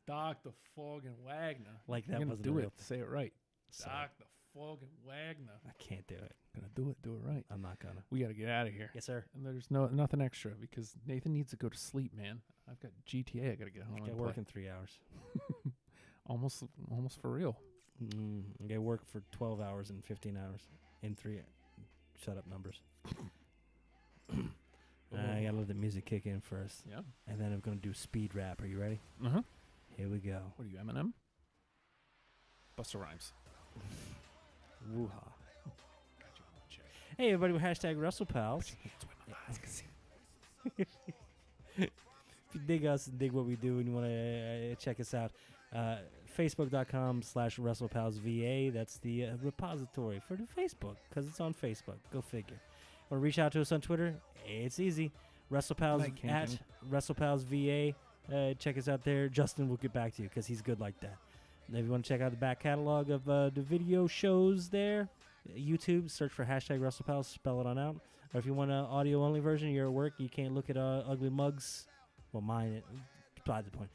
Dr. Fucking Wagner. Like that wasn't do a it. real Say it right. Sorry. Dr. Fucking Wagner. I can't do it. Gonna do it. Do it right. I'm not gonna. We gotta get out of here. Yes, sir. And there's nothing extra because Nathan needs to go to sleep, man. I've got GTA. I gotta get home. I got work in 3 hours. almost for real. I got work for 12 hours and 15 hours in 3. Shut up, numbers. I gotta let the music kick in first. Yeah. And then I'm gonna do speed rap. Are you ready? Uh-huh. Here we go. What are you, Eminem? Busta Rhymes. Woo-ha. Hey, everybody, we're hashtag WrestlePals. If you dig us and dig what we do and you want to check us out, Facebook.com/WrestlePalsVA. That's the repository for the Facebook because it's on Facebook. Go figure. Want to reach out to us on Twitter? It's easy. WrestlePals at WrestlePalsVA. Check us out there. Justin will get back to you because he's good like that. And if you want to check out the back catalog of the video shows there, YouTube, search for hashtag WrestlePals, spell it on out. Or if you want an audio-only version, you're at work, you can't look at ugly mugs. Well, mine, beside the point.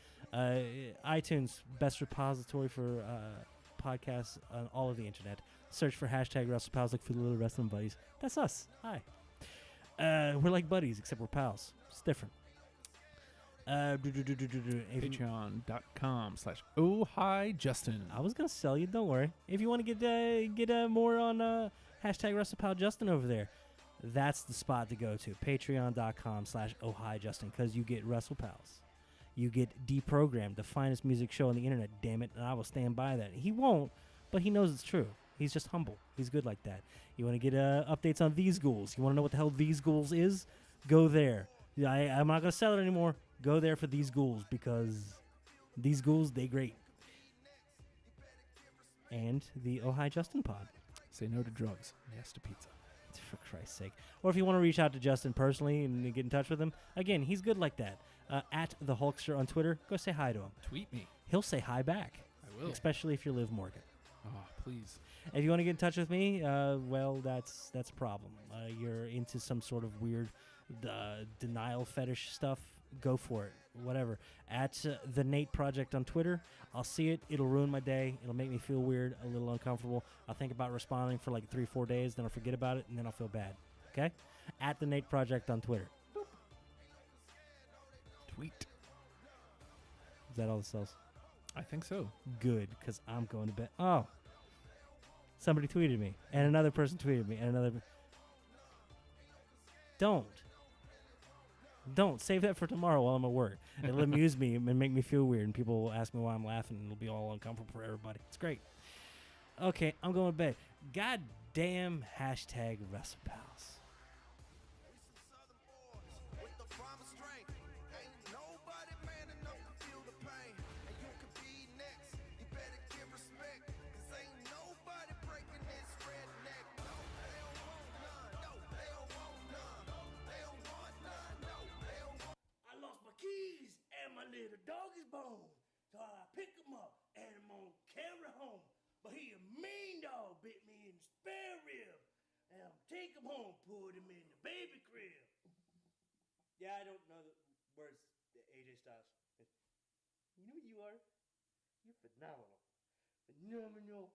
iTunes, best repository for podcasts on all of the internet. Search for hashtag WrestlePals, look for the little wrestling buddies. That's us. Hi. We're like buddies, except we're pals. It's different. Patreon.com/OhiJustin. I was going to sell you, don't worry. If you want to get more on hashtag WrestlePalJustin over there, that's the spot to go to. Patreon.com/OhiJustin, because you get WrestlePals. You get Deprogrammed, the finest music show on the internet, damn it, and I will stand by that. He won't, but he knows it's true. He's just humble. He's good like that. You want to get updates on These Ghouls? You want to know what the hell These Ghouls is? Go there. I'm not going to sell it anymore. Go there for These Ghouls because These Ghouls, they great. And the Ohi Justin pod. Say no to drugs. Yes to pizza. For Christ's sake. Or if you want to reach out to Justin personally and get in touch with him, again, he's good like that. At the Hulkster on Twitter, go say hi to him. Tweet me. He'll say hi back. I will. Especially if you're Liv Morgan. Oh, please. If you want to get in touch with me, well, that's a problem. You're into some sort of weird denial fetish stuff. Go for it. Whatever. At the Nate Project on Twitter, I'll see it. It'll ruin my day. It'll make me feel weird, a little uncomfortable. I'll think about responding for like 3-4 days, then I'll forget about it, and then I'll feel bad. Okay? At the Nate Project on Twitter. Boop. Tweet. Is that all that sells? I think so. Good, because I'm going to bed. Oh. Somebody tweeted me, and another person tweeted me, and another. Don't. Save that for tomorrow while I'm at work. It'll amuse me and make me feel weird, and people will ask me why I'm laughing, and it'll be all uncomfortable for everybody. It's great. Okay, I'm going to bed. Goddamn hashtag WrestlePals. Come on, put him in the baby crib. Yeah, I don't know the words, AJ Styles. You know what you are? You're phenomenal. Phenomenal.